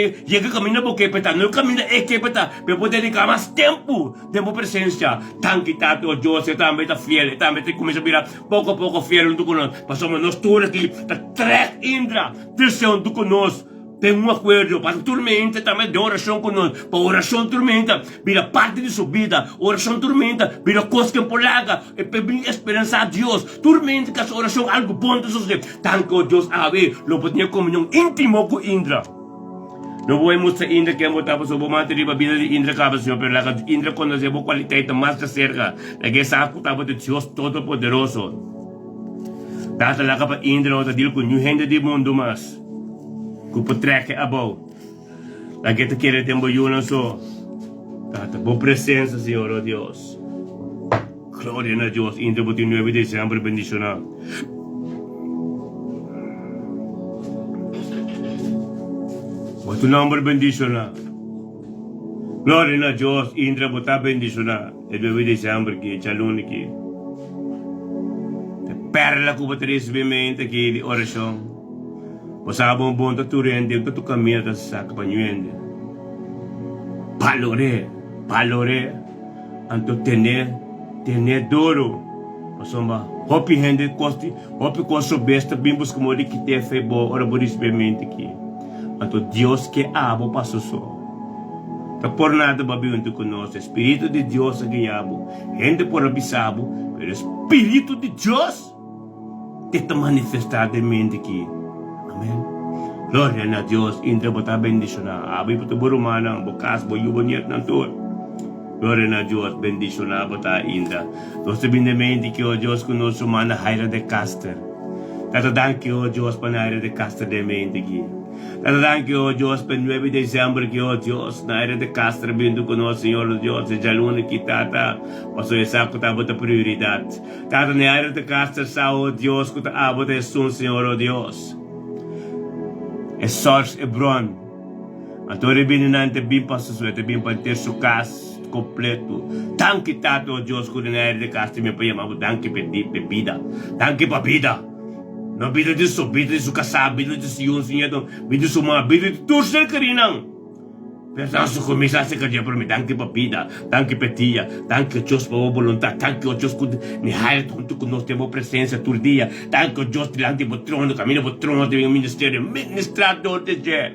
peta, não caminha é que peta, para poder dedicar mais tempo de minha presença. Tanto tato, Deus, também está fiel, também tem que começar a virar pouco a pouco fiel junto conosco. Passamos nós todos aqui, tá três Indra, terceiro junto conosco. Tem acordo para tormenta também de oração conosco, para oração tormenta, vira parte de sua vida, oração tormenta, vira coisa que empolaga, e para esperança a Deus, tormenta que a oração algo bom de suceder. Tanto Deus a ver, não pode ter comunhão íntimo com Indra. No podemos ser Indra que hemos tapado sobre mante de vida de Indra Cabo, Señor, pero la Indra conocemos cualidad más de cerca, la que está acutado de Dios Todopoderoso. Data la capa Indra, o deal con new gente de mundo más. Que treque a bow. La que te quiere tempo y uno so. Data, por presencia, Señor, oh Dios. Gloria a Dios, Indra, por tu 9 de diciembre, bendicionado. Por tu nombre bendicionado. Gloria a Dios, Indra, por tu bendicionado. El 9 de diciembre, que ya lunes que. Perla que você recebe aqui de oração. Você sabe bom tu rende, tu caminha da saca para nuende. Palore, anto tener duro. Você ma hopi rende hopi costo besta bimbos como de que te fe bo ora por receber aqui. Anto Deus que abo passo só. Tá por nada babiunto conosco, Espírito de Deus aqui abo. Rende por abisabo, pero Espírito de Deus está manifestadamente aqui. Amém. Glória a Deus. Indra bota bendicionar. Abi bota burumana, bokas boyu boniet nantur. Glória a Deus. Bendicionar bota Indra. Nós sabidamente que o Deus conosco mana haira de caster. Tata danke o Deus para haira de caster de mente aqui. Tata danke o Deus para 9 de dezembro que o Deus na haira de caster vindo conosco, Senhor o Deus. Já luna que tata. Passo essa que tá bota prioridade. Tata na área de casa sa o Deus que tá abota é sun Senhor o Deus. É source é bron. A tua binanante bim passa sueta bim para ter seu cas completo. Tanque tato o Deus que na área de casa me põe amado tanque bebida. Tanque bebida. Não vida de sua vida de sua casa, vida de seu senhor, vida de sua vida de tudo ser carinão. Pensasse começar a se cair para mim, tanque bebida, tanque petia, tanque Deus para a vontade, tanque Deus que me raia tanto que nós temos presença todo dia, tanque Deus diante do trono, caminho do trono do ministério, ministrador de Deus.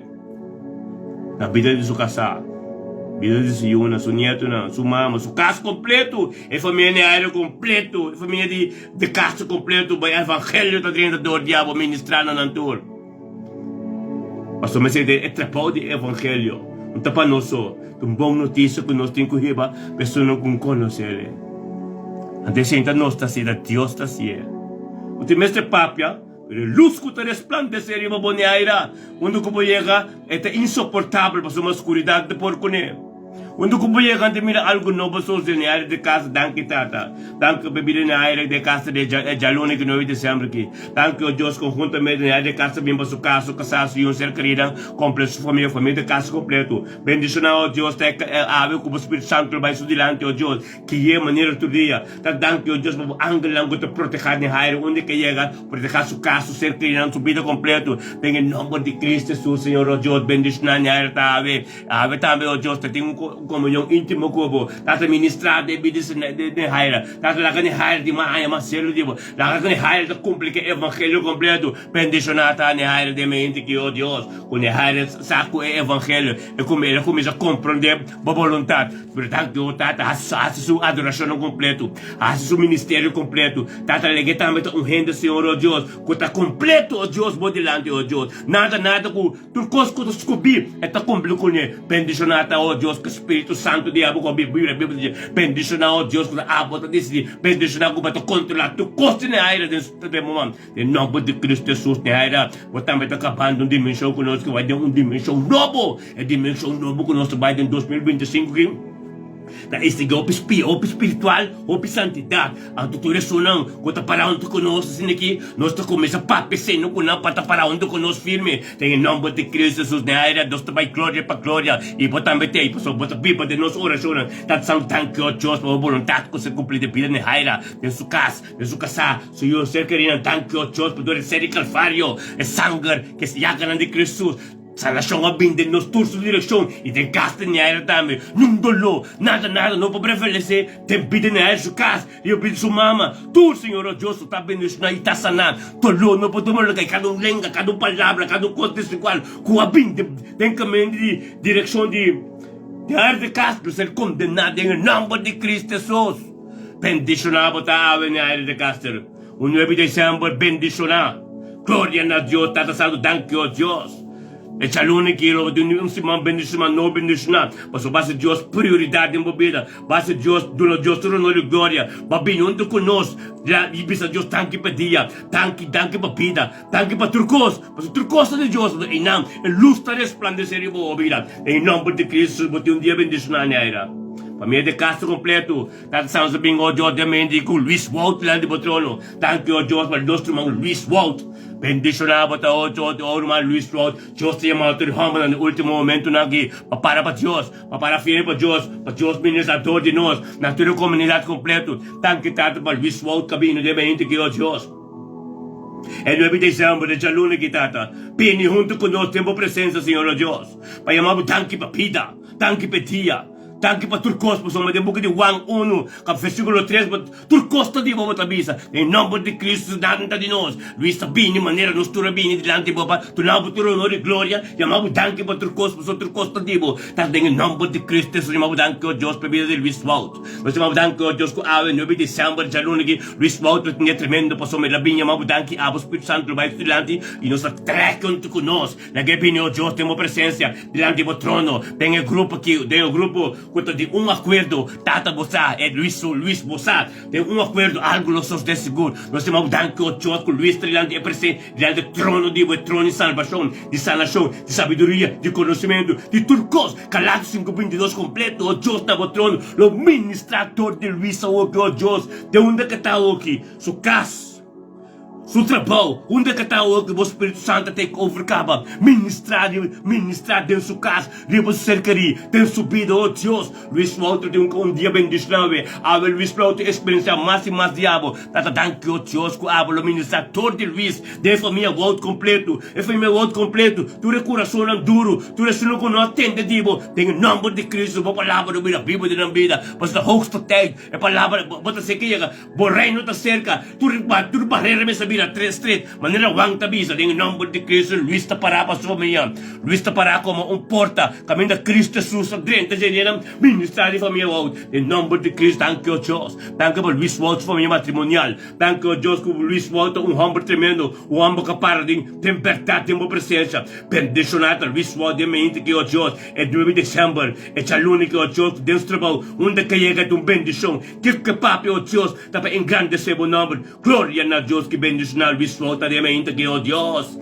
Na vida de sua casa, vida de seu na sua neto, na sua mama, seu caso completo, a família área completo, a família de casa completo, o evangelho da dentro do diabo ministrando na natura. Pastor, mas é trapão de evangelho. Não está para nós só. Uma boa notícia que nós temos que receber, a pessoa não conhece ele. Antes de entrar, nós estamos sendo Deus está sendo. O que mestre papia, a luz que está resplandecendo em uma boneira, quando que chega, é insuportável para uma escuridão de porco. Quando que chega, de mira algo novo sobre a área de casa, danke tata. Danke bebida na área de casa de jalone que 9 de dezembro aqui. Danke o Deus conjuntamente na área de casa, bem para sua casa, casado e ser querida, completo sua família de casa completo. Bendicionar o Deus, ave como o Espírito Santo vai sudelante o Deus, que é maneira todo dia. Danke o Deus, para angelo que te proteger na área, onde que chega, proteger sua casa, ser querida, sua vida completo. Em nome de Cristo Jesus, Senhor o Deus, bendicionar na área da ave também o Deus, tem comunhão íntima com o tata ministrar de vida de raira, tata lá que raira de maia, Marcelo de lá que raira de cumprir o evangelho completo, bendicionar tá na raira de mente que o Deus, quando raira saco o evangelho, e como ele começa a compreender a vontade, portanto o tata hace sua adoração completo, hace seu ministério completo, tata legue também rende Senhor o Deus, que está completo o Deus bodilante o Deus, nada com tudo coisa que descobrir, está completo com ele, bendicionar tá o Deus que Espírito Santo diabo com a Bíblia diz, bendicionar o Deus que a bota decide, bendicionar como para controlar tu custo na área desse momento, em nome de Cristo Jesus na área, botamos acabando uma dimensão conosco, vai ter uma dimensão nova, é dimensão nova conosco vai ter em 2025 aqui. Da este golpe espiritual, golpe santidade. A doutora sonão, quando para onde conosco assim aqui, nós começamos a papecer no canal para para onde conosco firme. Tem em nome de Cristo Jesus na área, Deus vai glória para glória e botamos aí, pessoal, bota pipa de nossa oração. Tanto são tanque o Deus para a vontade que se cumpre de vida na área, de sua casa, Senhor, ser querido tanque o Deus para ser calvário, é sangue que se jaga de Cristo. Salvação a bem de nós todos direção e tem casa na área também. Não dolor, nada, não pode prevalecer. Tem vida na área sua casa, eu pedi sua mama. Tu, Senhor, o Deus, está bendicionando e está sanando. Dolor, não pode tomar lugar, cada lenga, cada palavra, cada contexto igual. Com a bem, tem caminho de direção de área de casa para ser condenado em nome de Cristo Jesus. Bendicionar, botar na área de casa. O 9 de dezembro, bendicionar. Glória a Deus, está salvo, danke a Deus. E c'è l'unico che non si man benissimo, non benissimo. Ma so base Dios priorità in bobida. Base Dios, dono Dios, trono di gloria. Babi, non tu conosci. Ya, bisa Dios tanki pa dia. Tanki pa pida. Tanki pa turcos. Mas turcos de Dios. E nam, e lustra resplandecer in bobida. E in nome di Cristo, boti un dia bendicionar era. Família de Castro completo. Tanto estamos bem hoje, obviamente, com Luiz Walt lá de Botrono. Tanto que hoje, para o nosso irmão Luiz Walt. Bendicionado para hoje, o irmão Luiz Walt. Deus te ama, te ama no último momento, aqui. Para Deus, para fiel para Deus ministrador de nós, na toda a comunidade completa. Tanto que tanto para Luiz Walt, cabine de mente que hoje, Deus. E 9 de dezembro, de Jaluna que tata. Pini junto conosco, tempo presença, Senhor Deus. Para chamar tanque para pida, tanque para tia. Tanque para turcos, pessoal, mas boca de Juan 1, cap versículo 3, turcos está de boa tabisa. Em nome de Cristo, danta de nós. Luís Sabini, maneira, nos turabini, delante de boba, tu não botou honor e glória, chamamos tanque para turcos, pessoal, turcos está de boa. Tanto em nome de Cristo, chamamos tanque a Deus para a vida de Luís Walt. Nós chamamos tanque a Deus com a 9 de dezembro, já não aqui, Luís Walt, tinha tremendo, pessoal, mas lá bem, chamamos tanque a Espírito Santo, vai delante, e nós atracam conosco. Na que opinião, Deus tem uma presença, delante do trono, tem um grupo aqui, tem um grupo, quanto de acordo, Tata Bossá e Luís Bossá, tem acordo, algo nós somos de seguro. Nós temos tanque o Deus com Luís Trilante é presente, diante do trono de salvação, de sanação, de sabedoria, de conhecimento, de turcos, Galatas 5:22 completo, o Deus está no trono, o ministrador de Luís, o Deus, de onde que está aqui, sua casa. Su trabalho, onde que está o que o Espírito Santo tem que overcaba, ministrar dentro sua casa, dentro sua cercaria, tem subido, oh Deus, Luís Walt tem dia bem desnave, a Luís Walt experiência mais e mais diabo, tata danke o Deus, que a o ministrador de Luís, de família Walt completo, tu de coração duro, tu de sino que não atende, dibo, tem o nome de Cristo, a palavra da Bíblia de vida, mas a hosta tem, a palavra, bota se que o reino está cerca, tu barreira me sabia, três, maneira wang tabisa, em nome de Cristo, Luís está para a sua família, Luís está para como porta, caminho de Cristo Jesus, dentro de ele, ministério de família Walt, em nome de Cristo, danke o Deus, danke para Luís Walt, família matrimonial, danke o Deus, que Luís Walt, homem tremendo, homem capaz de tempestade, tem uma presença, bendicionado, Luís Walt, de mente que o Deus, é 9 de dezembro, é chalune que o Deus, dentro do trabalho, onde que chega de bendição, que papi o Deus, está para engrandecer o nome, glória a Deus, que bendicionado, Luís Walt, de mente que o Deus,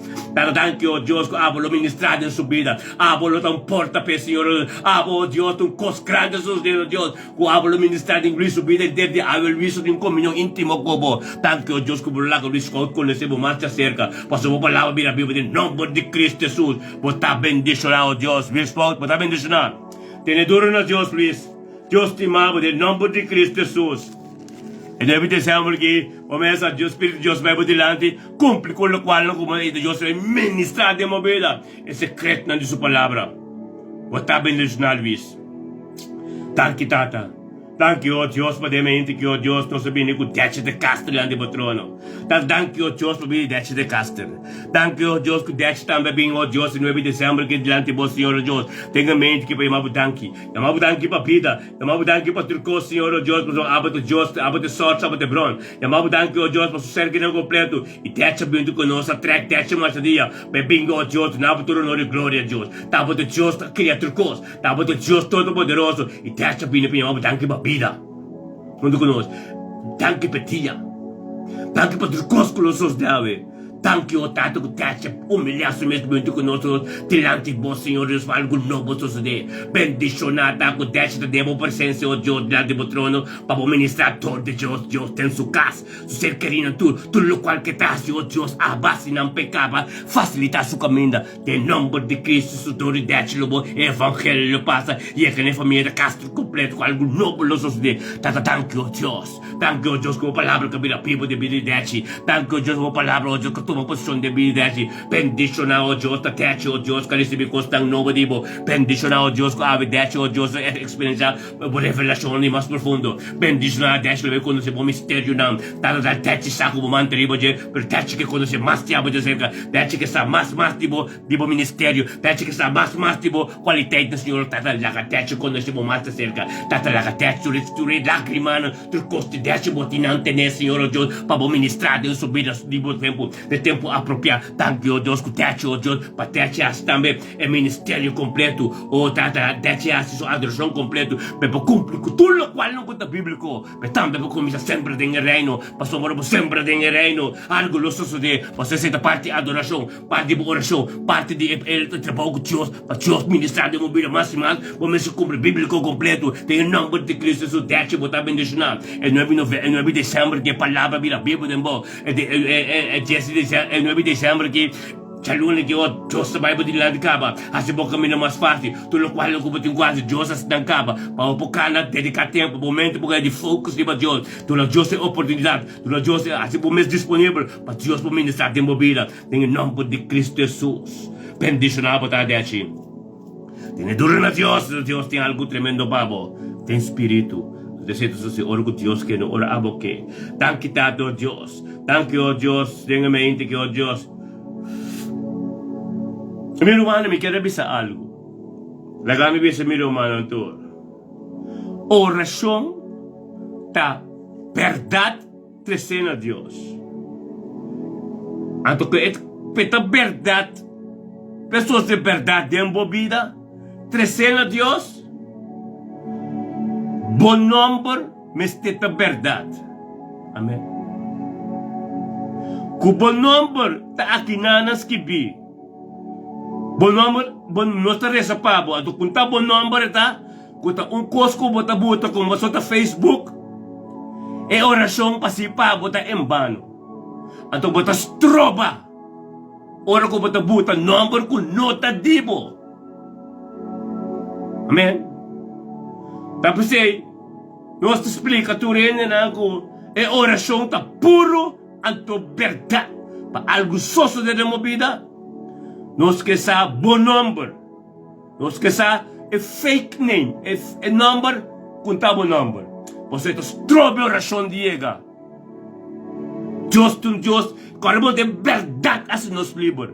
danke o Deus, que abro ministrado em sua vida, abro tão porta para o Senhor, abro Deus, um cos grande sus Deus, que abro ministrado em Luís sua vida, desde a Luís em comunhão íntimo com o danke o Deus, que por lá que Luís Walt conhecemos mais de cerca, passou por palavra da Bíblia, em nome de Cristo Jesus, está bendicionado Deus, Luís Walt, está bendicionado, tem duro na Deus, Luís, Deus te ama, em nome de Cristo Jesus. E 9 de dezembro que começa o Espírito de Deus vai por delante, cumpre com o qual como Deus vai ministrar de uma vida, é secreto na sua palavra. Está bendicionado, Luís. Tanque tata. Danke o Deus para a mente que o Deus não sabia nem que o Deus de Castor lá de Botrono. Danke o Deus para o Deus de Castor. Danke o Deus que o Deus também bem o Deus em 9 de dezembro que diante do Senhor Deus. Tenha mente que para chamar danke. Chamar danke para vida. Chamar danke para turco Senhor Deus para o abate Deus, abate sorte, abate bron. Chamar danke o Deus para o ser que não completo. E Deus bem conosco, track Deus mais dia. Para bingo o Deus, na abate honor e glória a Deus. Tava de Deus cria turcos. Tava de Deus todo poderoso. E Deus bem para chamar danke para vida. Quando conosco, tanque para tia, tanque para os coscolosos dele, tanque o tato que tacha humilhar-se mesmo conosco, delante do Senhor, Deus fala algo novo suceder, bendicionar, taco tacha de demo presença, o Deus, delante do trono, para o ministrador de Deus, Deus tem sua casa, su ser querido, tudo qual que está, o Deus, a base não pecava, facilitar sua caminho, em nome de Cristo, sua autoridade, o evangelho passa, e a que família de Castro completo, com algo novo suceder, tanque o Deus, com a palavra que vira pipo de habilidade, tanque o Deus, com a palavra, o Deus, que toma posição de habilidade, bendicionar o Deus, tateate o Deus, que recebe constante novo dibo, bendicionar o Deus, com a habilidade, o Deus, experienciar a revelação mais profundo, bendicionar a Deus, que conhece o mistério, não, tateate saco, o mantribo, pero tateate que conhece mais diabo de cerca, tateate que está mais dibo ministério, tateate que está mais dibo qualidade do Senhor, tateate que conhece mais de cerca, tateate tu lágrima, tu coste, tateate botinante, né, Senhor, o Deus, para ministrar, Deus, subir, dibo tempo, de tempo apropriado. Thank you, Deus, que te oh Deus, para te também é ministério completo, ou te sua adoração completo, para cumprir com tudo o qual não conta bíblico, para também para começar sempre em reino, para somar sempre em reino, algo lososo de você ser parte de adoração, parte de oração, parte de trabalho com Deus, para Deus ministrar de uma vida máxima, para se cumprir bíblico completo, tem o nome de Cristo, isso te botar bendicionar. É 9 de dezembro que a palavra vira Bíblia, é 9 de dezembro que Chalune que o Deus vai para diante caba, assim boca mina mais fácil, tudo o qual eu tenho quase Deus assim dan caba, para o pocana dedicar tempo, momento porque de focus de Deus, tudo Deus é oportunidade, tudo Deus é assim por mês disponível para Deus para ministrar tempo vida, tem o nome de Cristo Jesus, bendicionar para deci, tem duro na Deus tem algo tremendo babo, tem espírito. Desejo se orgulho Deus que no ora abo que, thank you Deus, thank you Deus, tenha mente que Deus. Mi rumano mi quer bisa algo. Lagami bisa mi rumano to. Oração ta verdade trecena Deus. Anto que é peta verdade. Pessoas de verdade em vida trecena Deus. Bom número mesteta verdade. Amém. Ku bom número ta akinanas kibi. Bom número, nós reza pabo, ato kunta bom número tá, kunta cosco bota buta com você tá Facebook, é oração para si pabo tá em vano, ato bota stroba, ora ko bota buta número com nota dibo, amém? Tapos sei, nós te explica tu rene na ko, é oração tá puro, anto verdade, para algo soso de removida. Nós que sa bom número, nós que sa é fake name, é number, conta bom número. Você tá trobe oração diega. Deus, corremos de verdade assim nos livros.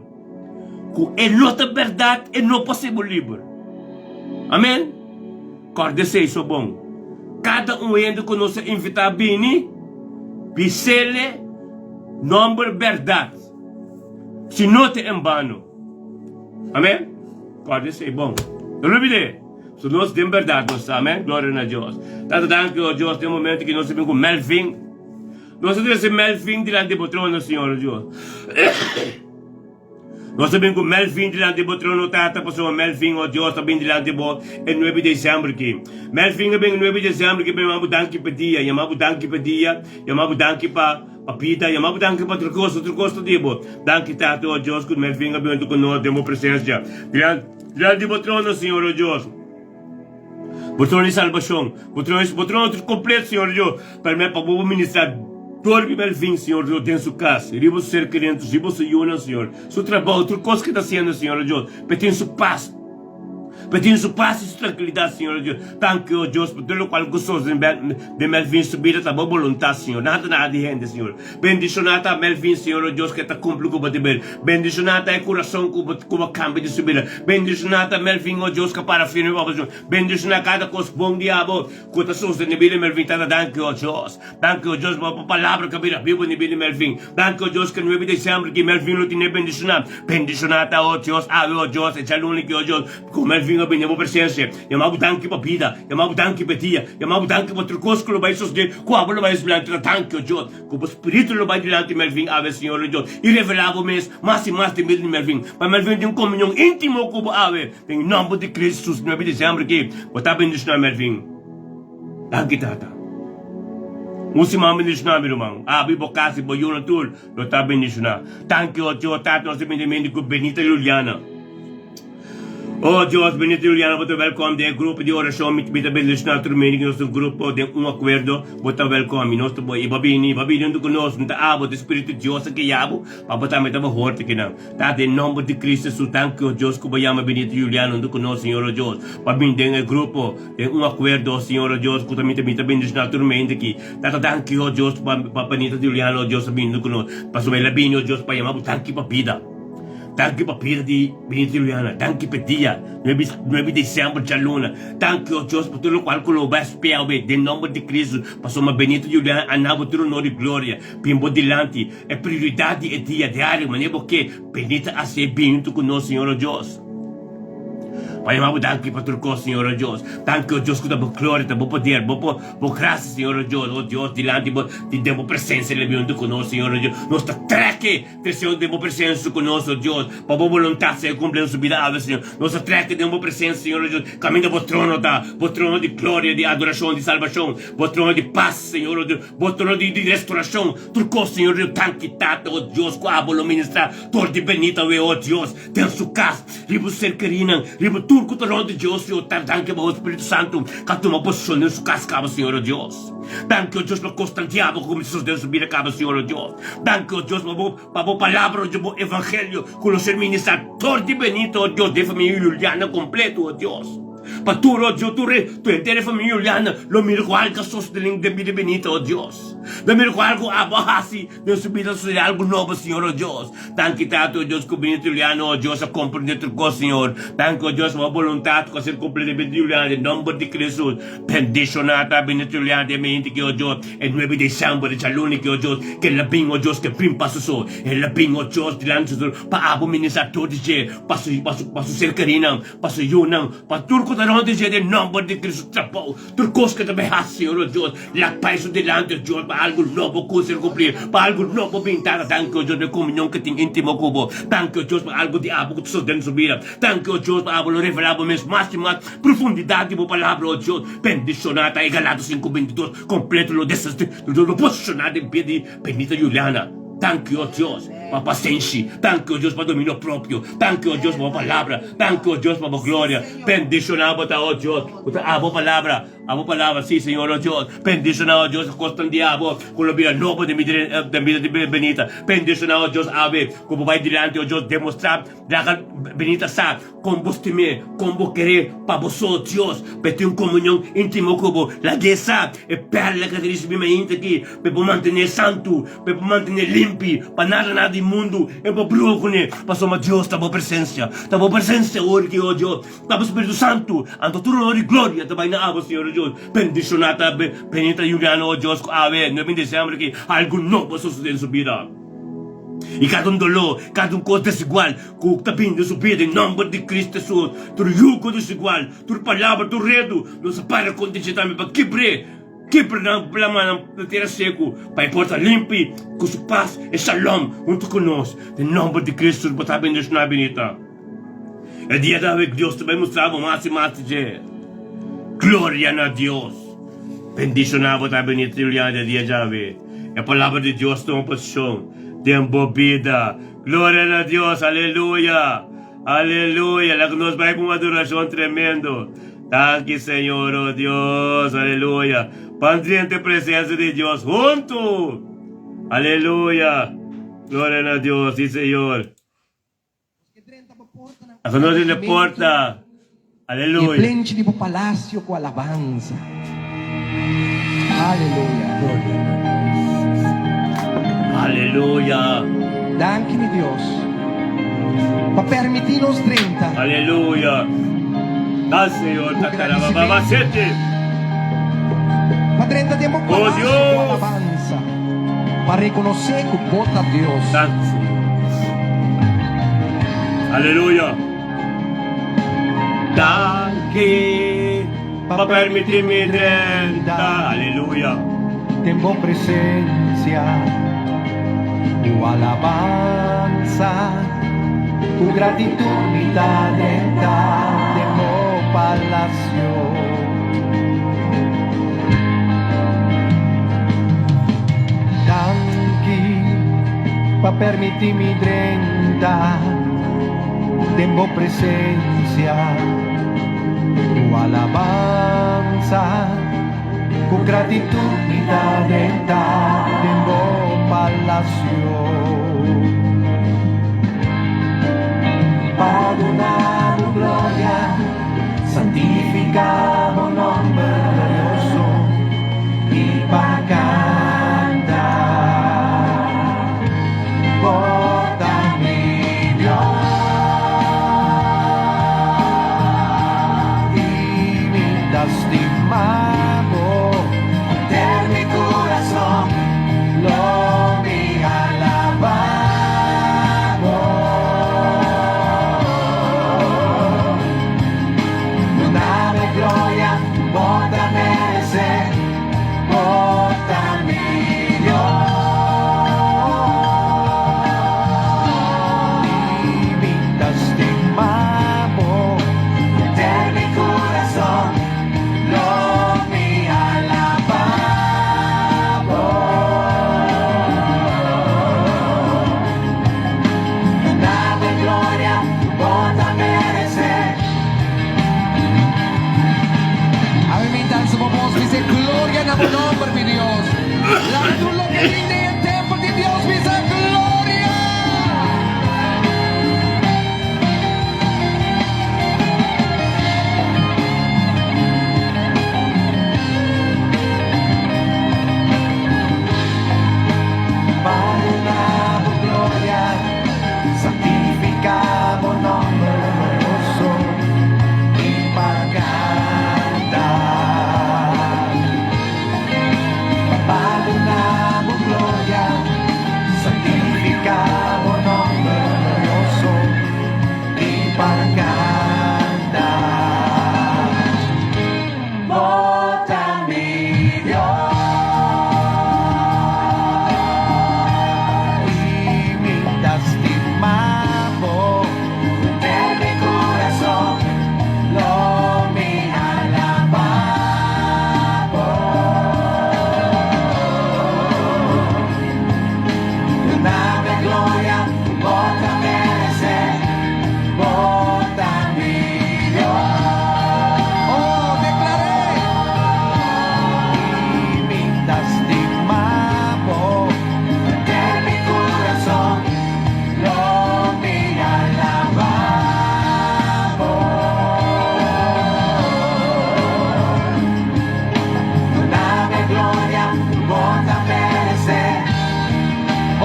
Com é nota verdade, é não possível livro. Amém? Corda-se isso bom. Cada ainda que nós invitar bem, pisele, número verdade. Se não te embano. Amém? Pode ser bom. Não olvide. Se nós temos verdade, nós amém? Glória a Deus. Tanto danke a Deus, tem um momento que nós temos com Melvin. Nós temos esse Melvin diante do trono, Senhor Deus. Nós temos com Melvin diante do trono, Tata, pastor Melvin, ó Deus, também diante do 9 de dezembro aqui. Melvin é bem 9 de dezembro que bem mabu danke pedia, yamabu danke pedia, yamabu danke para Papita, yamabu danke para outro costo tipo. Danke Tato, ó Deus, que Melvin é bem com nós, temos presença. Diante do trono, Senhor, ó Deus. Por trono de salvação, por trono completo, Senhor Deus, para mim, para o ministrar. Dorme Melvin, Senhor Deus, tem sua casa. Ribo ser querendo, ribo se yuna, Senhor. Seu trabalho, outra coisa que está sendo, Senhor Deus. Tem sua paz. Tem sua paz e sua tranquilidade, Senhor Deus. Thank you, Deus, por tudo o qual gostou de Melvin subir a boa vontade, Senhor. Nada de gente, Senhor. Bendicionata Melvin, Senhor Deus, que está cumprindo com o bater. Bendicionata é coração com a câmbio de subir. Bendicionata Melvin, ó Deus, que para firme, ó Deus. Bendicionata cada coisa bom diabo. Que está sustentando Melvin, thank you, Deus. Thank you, Deus, por a palavra que vira Bíblia de Melvin. Thank you, Deus, que 9 de dezembro que Melvin não tinha bendicionado. Bendicionata, ó Deus, ó Deus, é jalúnico, ó Deus. Com Melvin, bem a presença, yamabu danke pa vida, yamabu danke pa tia, yamabu danke pa trocos que lo vai de qual lo vai diante da tanque Deus, como espírito lo vai diante Melvin ave Senhor Deus, e revelava mês mais e mais de Melvin, para Melvin tem comunhão íntimo com ave, tem nome de Cristo, 9 de dezembro que botar bendicionar Melvin. Danke tata. Última bendicionar meu irmão, abi bocasi boyuna tul, lo tá bendicionar. Danke o Deus, tata nós bendimento com Benita Juliana. Oh Deus, Benito Juliana, você welcome de grupo de oração, me bendicionar turmeni, nosso grupo de acordo, você welcome, nosso boy, babini do conosco, não abo do Espírito de Deus que yabo, para botar me tava horte que não. Tá de nome de Cristo, su thank you Deus, que bayama Benito Juliana do conosco, Senhor Deus. Babin de grupo de acordo, Senhor Deus, que também me bendicionar turmeni aqui. Tá thank you Deus, para Benito Juliana, Deus, do conosco. Para subir labinho, Deus, para yamar thank you para vida. Thank you pa pira di Benito Juliana. Thank you pa dia. 9 December de luna. Thank you, Deus, por tudo qual lo vai espiar, de nome de Cristo. Passou uma Benito Juliana, anava tudo no de glória. Pimbo dilante. É prioridade é dia diário, mas é porque Benito a ser Benito com nosso Senhor Deus. Pai, eu danke para tudo, Senhor Deus. Danke, oh Deus, que dá glória, dá poder, boa graça, Senhor Deus. Oh Deus, dilante de demo presença, ele vindo conosco, Senhor Deus. Nossa treque, cresceu demo presença conosco, Deus. Para boa vontade, ser cumprindo sua vida, Senhor. Nossa treque, demo presença, Senhor Deus. Caminho do trono, do trono de glória, de adoração, de salvação. Do trono de paz, Senhor Deus. Do trono de restauração. Tudo, Senhor Deus, tanque, tata, oh Deus, com a bola ministrar. Tor de benita, oh Deus. Tem sua casa, ribo cercarina, ribo turco, trono de Deus, Senhor. Tanque, o Espírito Santo, que tu me posiciona em sua casa, Senhor Deus. Danke, oh Deus, para constantear, como se Deus subir a cabo, Senhor Deus. Danke, oh Deus, para a palavra do Evangelho, com o ser ministrador de benito, oh Deus, de família Juliana completo, oh Deus. Para tu, oh Deus, tu inteira família Juliana, lo miro algo sos de vida benita, oh Deus. Lo miro algo abahasi, de subir a algo novo, Senhor, oh Deus. Danke, tato, oh Deus, que o benito Juliana, oh Deus, a compreender tudo, Senhor. Danke, oh Deus, para a vontade, que ser cumprido benito Juliana, em nome de Cristo. Bendicionata, benito Juliana, de mente que, oh Deus, em 9 de dezembro, de chalune, que, oh Deus, que la bing, oh Deus, que prim passo so, e la bing, oh Deus, dilante, para abo ministrar todo dia, passo ser carina, passo yunang, para turco, da onde já de nome de Cristo trapou, turcos que também há, Senhor, oh Deus, la paz delante, oh Deus, para algo novo que ser cumprir, para algo novo pintar, danke, oh Deus, de comunhão que tem íntimo cubo, danke, oh Deus, para algo de abo que tu sou dentro subir, danke, oh Deus, para abo revelar mesmo mais e mais profundidade de palavra, oh Deus, bendicionata, e Galatas 5:22, completo lo dessas, lo posicionado em pé de Benita Juliana. Thank you, oh Deus, para paciência. Thank you, oh Deus, para domínio próprio. Thank you, oh Deus, para a palavra. Thank you, oh Deus, para a glória. Bendicionado, oh Deus, a palavra, sim, Senhor, oh Deus. Bendicionado, oh Deus, a costa de abo, com a vida nova de vida de Benita. Bendicionado, oh Deus, ave, como vai diante, oh Deus, demonstrar, Benita sabe, como querer, para você, oh Deus, para ter uma comunhão íntima com la guesa, e perla que recebemos aqui, para manter santo, para manter limpo, para nada imundo, e para brucune, para somar Deus, tá boa presença hoje, oh Deus, tá boa Espírito Santo, anto tudo de glória, tá bem na abo, Senhor Deus, bendicionata, Benita Juliana, oh Deus, ave, 9 de dezembro aqui, algo novo sucede em sua vida. E cada dolor, cada coisa desigual, que está vindo subir em nome de Cristo Jesus, tudo jugo desigual, tudo palavra, tudo redo, não se para acontecer também para quebrar na terra seco, para porta limpa, com sua paz e shalom junto conosco, em nome de Cristo, para estar bendicionado, Benita. É dia da vez que Deus também mostrava mais e mais de glória a Deus. Bendicionado, para estar Benita Juliana, dia da vez. A palavra de Deus toma posição. Tempo vida, glória a Deus, aleluia, aleluia, la que nos vai com uma adoração tremendo. Tanque, Senhor, oh Deus, aleluia, pandriente presença de Deus junto, aleluia, glória a Deus, sim, Senhor. A que nos importa, aleluia. E preenche de palácio com alabanza, aleluia. Aleluia. Danke-me, Deus, para permitir-nos 30. Aleluia. Ah, Senhor, tacarababacete. Para 30 tempo com alabanza, para reconhecer que bota Deus. Aleluia. Danke para permitir-me 30. Aleluia. Tempo presença. Tu alabanza, tu gratitud da de mo palacio. Danke pa permitirmi 30 tempo presencia. Tu alabanza, tu gratitud de mo palacio. Perdonamos gloria, santificamos nombre glorioso y para cantar, porta mi Dios.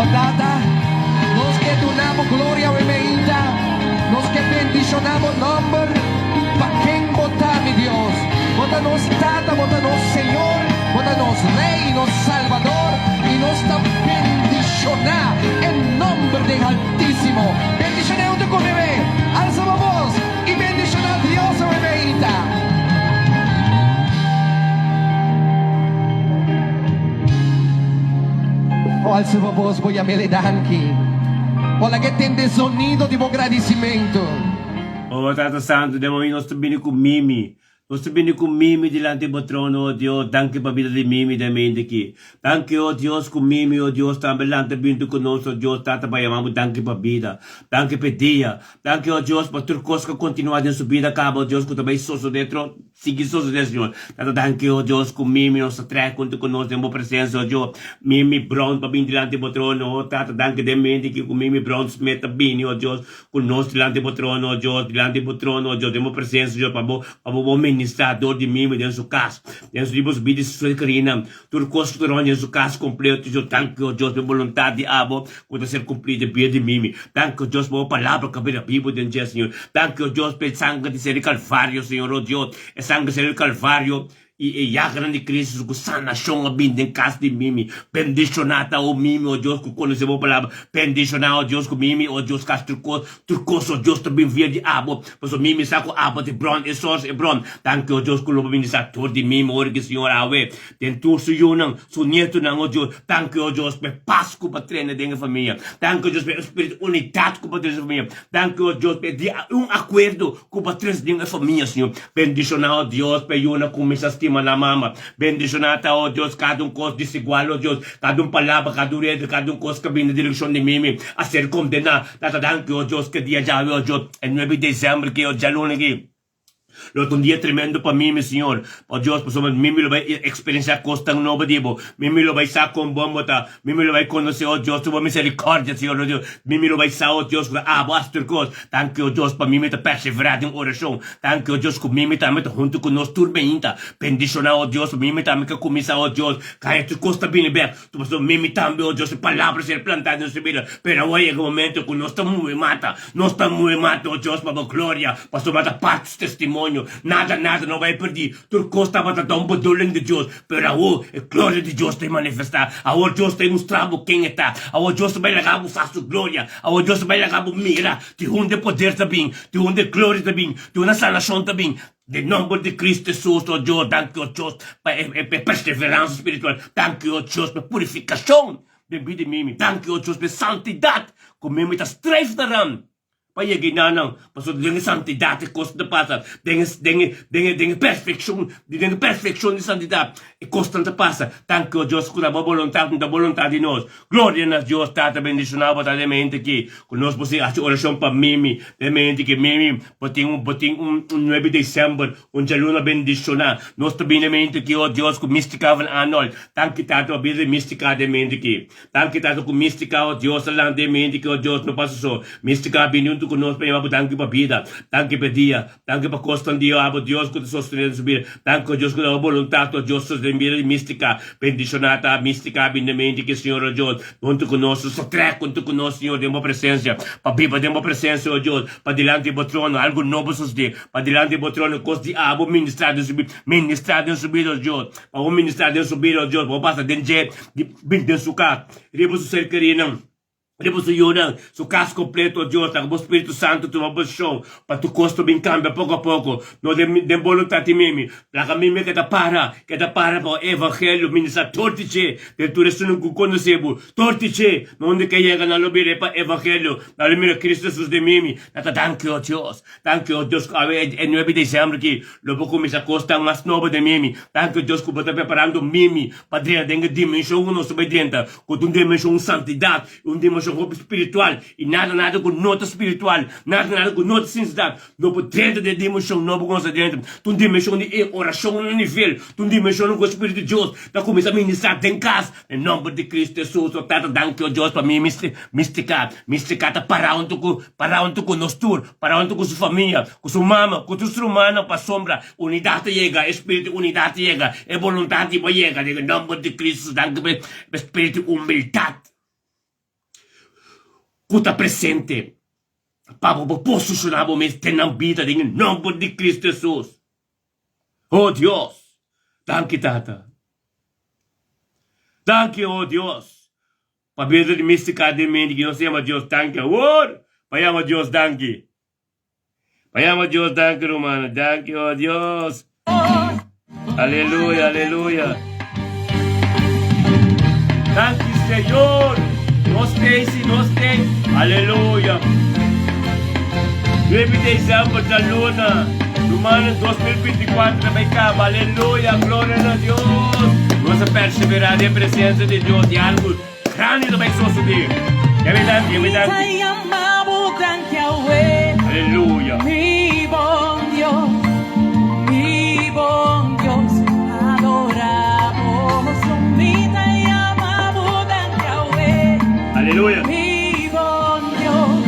Oh Tata, nos che donamos gloria a Emeita, nos que bendicionamos nombre, pa' quien vota mi Dios, vota-nos Tata, vota-nos Señor, vota-nos Rey, nos Salvador, y nos tan bendicionar en nombre del Altísimo. Bendicioné junto con bebé, alza la voz y bendicionar a Dios a Emeita. Oh, alza la voz, voy a meledanki. Olha que tem de sonido de agradecimento. Oh, Tata Santo, demo nós também com Mimi. Nós também com Mimi delante do trono, oh Deus. Danke para a vida de Mimi também aqui. Danke, oh Deus, com Mimi, oh Deus, também delante do conosco, oh Deus, Tata, para chamamos, danke para a vida. Danke para dia. Danke, oh Deus, para tudo que continuar em sua vida, acaba, oh Deus, que também sou dentro, siga sou dentro, Senhor. Tata, danke, oh Deus, com Mimi, nossa treca, junto conosco, em boa presença, oh Deus. Mimi Brown, para vir delante do trono, oh Tata, danke também aqui com Mimi Brown, se meta bem, oh Deus, conosco delante do trono, oh Deus, delante do trono, oh Deus, em boa presença, oh Deus, para o ministrador de Mimi dentro do caso, dentro dos livros de sua carina, tudo coisa que dentro do caso completo, eu tanque, oh Deus, minha vontade de abo, quando ser cumprida de de Mimi, tanque, oh Deus, por palavra que a Bíblia dentro do Senhor, tanque, oh Deus, pelo sangue de ser Calvário, Senhor, oh Deus, é sangue de ser Calvário, e a grande Cristo, que sanação a bem em casa de Mimi, bendicionada o Mimi, oh Deus, que conhecemos a palavra, bendicionada, oh Deus, que Mimi, oh Deus, que turcos, oh Deus, também via de abo, pois o Mimi está com abo de bron, e sós e bron, tanque, oh Deus, que o ministrador de Mimi, oh Deus, Senhor, awe, dentro su yunang, su nieto nang, oh Deus, tanque, oh Deus, pe paz que para treinar dentro da família, tanque, oh Deus, pe espírito unidade que para treinar da família, tanque, oh Deus, pe acordo que para treinar dentro da família, Senhor, bendicionada, oh Deus, pe yunang, começa a na mama, bendicionada, oh Deus, cada coisa desigual, oh Deus, cada palavra, cada rede, cada coisa que vem na direção de Mimi, a ser condenada, tata danke, oh Deus, que dia já, oh Deus, em 9 de dezembro, que eu já não aqui. Lo un día tremendo para mí, mi Señor. Oh Dios, pues Mimi lo va a experienciar costa un nuevo divo. Mimi lo va a estar con bombota. Mimi lo va a conocer, oh Dios, tu misericordia, Señor, oh Dios. Mimi lo va a estar, oh Dios, basta cosas. Tanque, oh Dios, para Mimi te perseverar en oración. Tanque, oh Dios, con Mimi también junto con nos turmenta. Bendicionar, oh Dios, Mimi también que comienza, oh Dios. Cae tu costa bien ver. Tu pues Mimi también, oh Dios, palabras ser plantadas en su vida. Pero hoy llega un momento que no está muy mata. No está muy mata, oh Dios, para gloria. Para su mata partes testimonio. Nada não vai perder. Tudo costa para dar bedoeling de Deus. Pero agora, a glória de Deus tem manifestar. Agora Deus tem mostrado quem está. Agora Deus vai levar a sua glória. Agora Deus vai levar a mira. De onde poder também. De onde glória também. De onde sanação também. De nome de Cristo Jesus, oh Deus, danke, oh Deus, para perseverança espiritual. Danke, oh Deus, para purificação de vida Mimi. Danke, oh Deus, para santidade. Como Mimi está estreif daaraan. Paya ginanang, pasod dengan santidade costa de passa, dengan perfeição de santidade, e costa de passa, tanto que Deus cura a vontade de nós. Glória a Deus, Tata, bendicionado para a mente que nós possamos fazer oração para Mimi, de mente que Mimi, botem 9 de dezembro, luna bendicionar, nós também mente que, oh Deus, com mística van anol, tanto que Tata, a mística de mente que, tanto que Tata com mística, oh Deus, lá de mente que, oh Deus, não passa só, mística bem conosco, para tanque para vida, tanque para dia, tanque para costa dia, abo Deus que te sostenere subir, tanque Deus que dá vontade, Deus sostenere mística, bendicionada, mística, bendemente que Senhor Deus, junto conosco, só treco junto conosco, Senhor, de uma presença, para viva de uma presença, oh Deus, para delante do trono, algo novo suceder, para delante do trono, costa de abo ministrado em subir, oh Deus, para o ministrado em subir, oh Deus, para passar dentro de sucar, riba su ser querido. Depois o Yonang, su caso completo, oh Deus, o Espírito Santo, tu posição, para tu costo bem cambia pouco a pouco, não de vontade Mimi, para Mimi que para para o Evangelho, ministrar tortice, de tu resto que conhecemos, tortice, onde que chega na lobby para Evangelho, na lomira Cristo Jesus de Mimi, danke oh Deus, é 9 de dezembro que logo começa a costar umas novas de Mimi, danke Deus que está preparando Mimi, para dentro da dimensão que nós somos dentro, com uma dimensão de santidade, uma dimensão espiritual e nada com nota espiritual, nada com nota sinceridade, não por dentro da dimensão, não por nossa dentro, tu dimensão de oração no nível, tu dimensão com o Espírito de Deus, da começa a ministrar em casa, em nome de Cristo Jesus, o Tata, danke, Deus, para mim, mística, para onde com nós tour, para onde com sua família, com sua mama, com sua humana, para sombra, unidade chega, Espírito, unidade chega, é vontade chega, em nome de Cristo, danke, Espírito, humildade. Kuta presente. Papa, posizionavo me tenang vida dengan nombre de Cristo Jesús. Oh Dios, danke Tata. Danke, oh Dios. Pabedro de mística de mente que no se llama Dios, danke. Word, llama Dios, danke. Llama Dios, danke, Romana. Danke, oh Dios. Aleluya, aleluya. Danke, Señor. Nos te. Aleluya. 9 de dezembro da luna. Romanos 2024 vai cá. Aleluia. Glória a Deus. Nossa perseverar em presença de Deus. E algo grande vai só subir. É verdade, é verdade. Aleluia. Mi buen Dios, adoramos su vida y amamos a Yahweh. Aleluia. Mi buen Dios,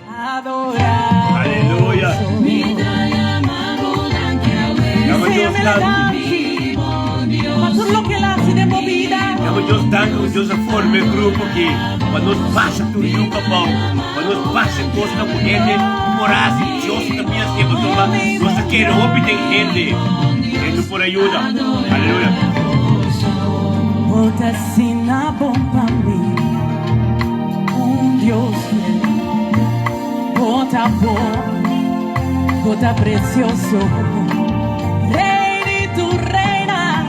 adoramos. Aleluia. Su vida y amamos a Yahweh. Llama Dios, danke. Ma tu lo que la hace de movida. Llama Dios, danke. Deus forma um grupo aqui. Quando nós passa tudo o capão. Quando nós passa costa com gente. Morar Deus também é sempre tomar. Nós queremos obter gente. Gente por ajuda. Aleluia. Bota assim na bomba mim, Dios fiel. Bota bom, bota precioso. Rei de tu reina,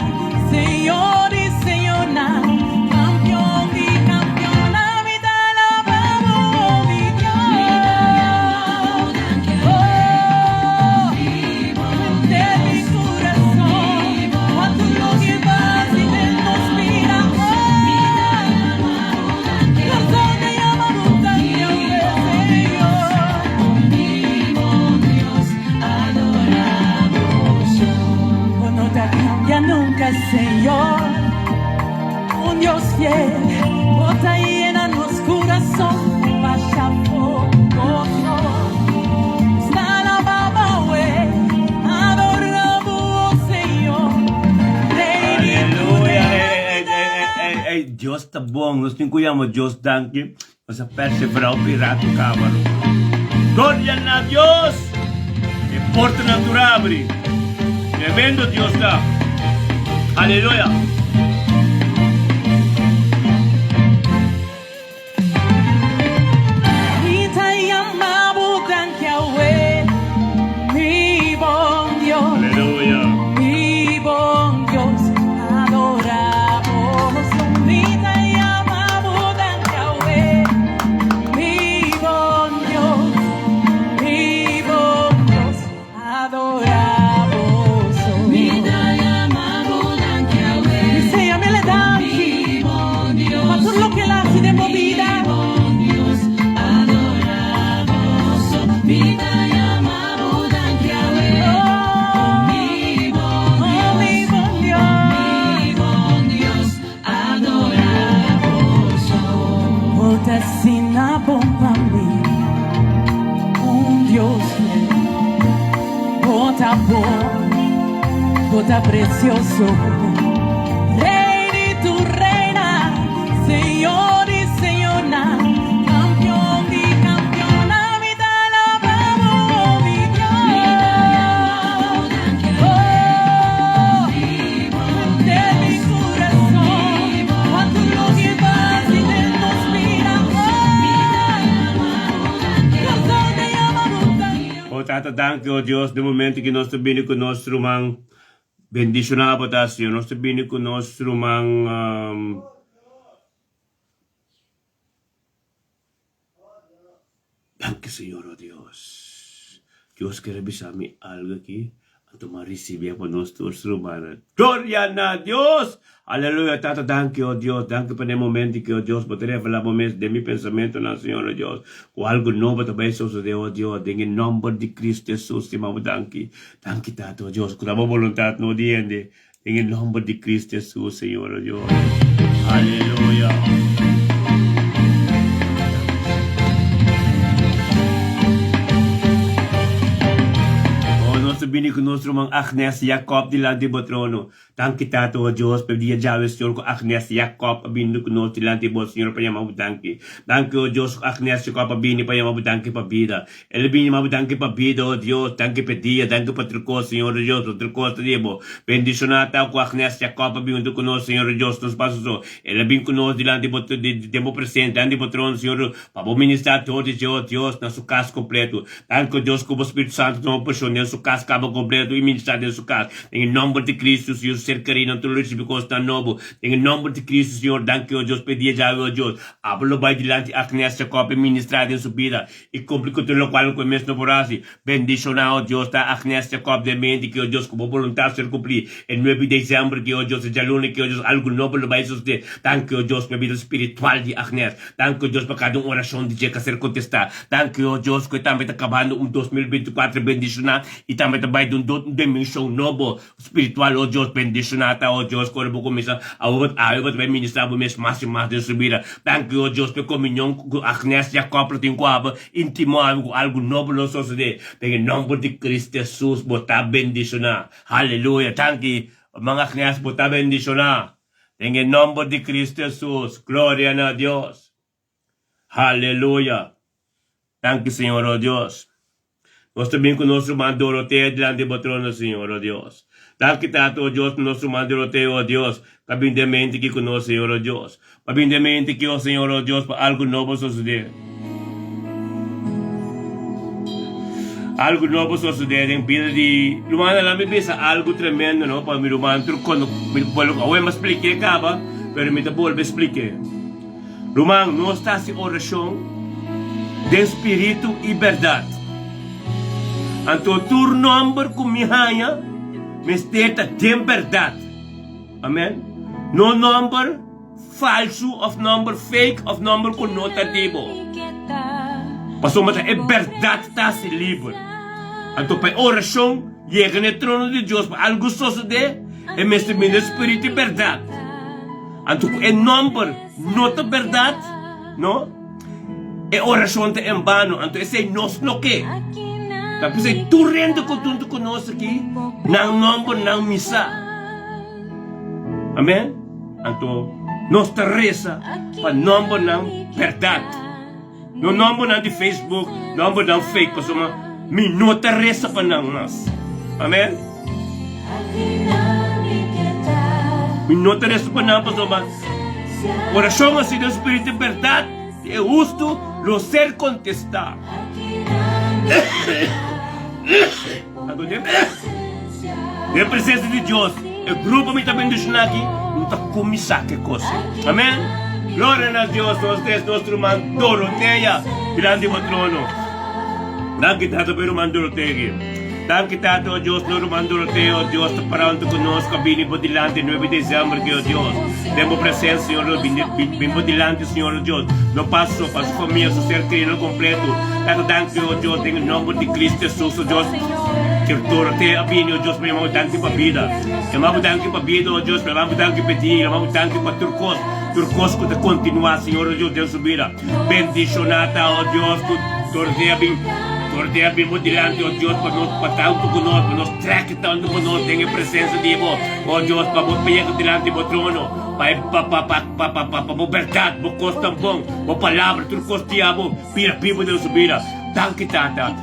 Señor y Señora, campeón y campeona, vida la vamos, mi Dios. De mi corazón, a tu lo que vas y te nos mira. Los dos te llamamos también, Señor. No te cambia nunca, Señor. Un Dios fiel, bota llena nos corazón, vaya fogoso. Está la baba, güey, adoramos, Señor. Aleluia. Ei, Deus tá bom. Nós não cuidamos Deus, danke. Nós perseverar o pirata cámara. Glória a Deus. E porta natural abre. Tremendo Deus tá. Aleluia. Y te llamamos tan Yahweh, mi buen Dios. Aleluia. Mi buen Dios, adoramos su vida y amamos a Yahweh. Mi buen Dios, adoramos su vida y amamos a Yahweh. Dice, ya me le dan, para todo lo que la hace de movida. Assim na bomba mim, Dios fiel, bota bom, bota precioso, Rei de tu reina, Señor y Señora, campeón y campeona, vida la vamos, mi Dios. De mi corazón, a tu lo que vas y te nos mira. Oh, Tata, danke, oh Deus, no momento que nós também conosco, irmão, bendicionado, tá, Senhor, nós também conosco, irmão, danke, Senhor, oh Deus. Deus quer avisar-me algo aqui, então me receber por nós todos, irmão. Glória a Deus! Aleluia, Tata, danke, oh Deus, danke por el momento que, oh Deus, poder falar momento de mi pensamento na Senhor, oh Deus, o algo novo também sucedeu, oh Deus, em nome de Cristo Jesus, te mamo danke, danke, Tata, oh Deus, com a vontade no diante, em nome de Cristo Jesus, Senhor, oh Deus, aleluia. bini conosco mang Agnes Jacob dilante bo trono. Tanki tato o Diyos, per dia Yahweh Señor ko Agnes Jacob abini conosco dilante bo Señor pa yama mabutanki. Tanki o Diyos ko Agnes Jacob abini pa yama mabutanki pa vida. El bini mabutanki pa vida o Diyos, tanki pa dia, tanki pa truko Señor Diyos, o truko sa dibo. Bendicionata ko Agnes Jacob abini conosco Señor Diyos, nos pasos. El bini conosco dilante bo demo presente, dilante bo trono Señor, pa bo ministrar todo Diyos na su casa completo. Tanki o Diyos ko bo Espírito Santo no porción na su casa cabo completo e ministrar na su casa. Em nome de Cristo, Senhor, cercarei não tudo isso porque está novo. Em nome de Cristo, Senhor, danke, ó Deus, pedia já, ó Deus. Hablo vai dilante Agnes Jacob ministrar em sua vida e complica tudo o qual começa no porasi. Bendicionar, ó Deus, tá Agnes Jacob de mente que, ó Deus, como vontade ser cumprir. Em 9 de dezembro, que, ó Deus, seja lunes, que, ó Deus, algo novo vai suceder. Danke, ó Deus, minha vida espiritual de Agnes. Danke, ó Deus, para cada oração de Jeca ser contestada. Danke, ó Deus, que também está acabando 2024 bendicionar e também vai de dimensão novo espiritual, ó Deus, bendicionata, ó Deus, quando eu começar a vai ministrar o mês mais e mais de subida. Danke, ó Deus, pela comunhão com Agnes Jacob tem com íntimo algo novo no suceder. Em nome de Cristo Jesus, botar bendicionar. Aleluia. Danke, mga Agnes, botar bendicionar. Em nome de Cristo Jesus, glória a Deus. Aleluia. Danke, Senhor, ó Deus. Nós também com o nosso irmão Doroteia diante do trono, Senhor, ó Deus. Danke tanto, ó Deus, nosso irmão Doroteia, ó Deus, cabindemente que conosco, Senhor, ó Deus. Cabindemente que, ó Senhor, ó Deus, para algo novo suceder. Algo novo suceder em vida de... Lumana lá me pensa algo tremendo, não? Para me lumana, quando eu me expliquei, acaba, pero me volve a explicar. Lumana, nós estamos em oração de espírito e verdade. Anto tur number kumihaya, mesteta tem verdade. Amen? No number falso of number fake of number conotativo. Pastor mata é verdade tá se livre. Anto pa oração, chega no trono de Deus para algo suceder, é mesmo no espírito e verdade. Anto é number nota verdade, no? É oração te em vano, anto é sei nós no que. Tapos ay turendo ko tunto ko nós aqui, nang nombo nang misa. Amen? Anto, nós teresa pa nombo nang verdade. No nombo nang di Facebook, nombo nang fake, pasuma, no teresa pa nang nas. Amen? No teresa pa nang pasuma, oração assim do Espírito de verdade, é justo lo ser contestar. A presença de Deus, o grupo me está bendicionando aqui, não está começando que coisa. Amém? Glória a Deus, nós temos nosso irmão Doroteia, diante do trono. Danke tanto pelo irmão Doroteia. Danke tanto, Deus, nosso irmão Doroteia, Deus, está parando conosco, vindo por dilante, 9 de dezembro, que Deus. Temos presença, Senhor, vindo por dilante, Senhor, Deus. Não passo para a sua família, seu ser querido completo. Danke, Deus, em nome de Cristo Jesus, Deus. Que Doroteia vindo, Deus, para eu danke para a vida. Eu danke para a vida, Deus, para eu danke para ti, eu danke para Turcos. Turcos que continuar, Senhor, Deus, Deus subirá. Bendicionata, ó Deus, Doroteia vindo. Doroteia vindo dilante, ó Deus, para nós, para tanto conosco, para nós traque tanto conosco, tenha presença de Deus, ó Deus, para nós pegar dilante do trono, para verdade, para costa bom, para palavra, tudo costiabo, pira pipo Deus subirá. Danke tata,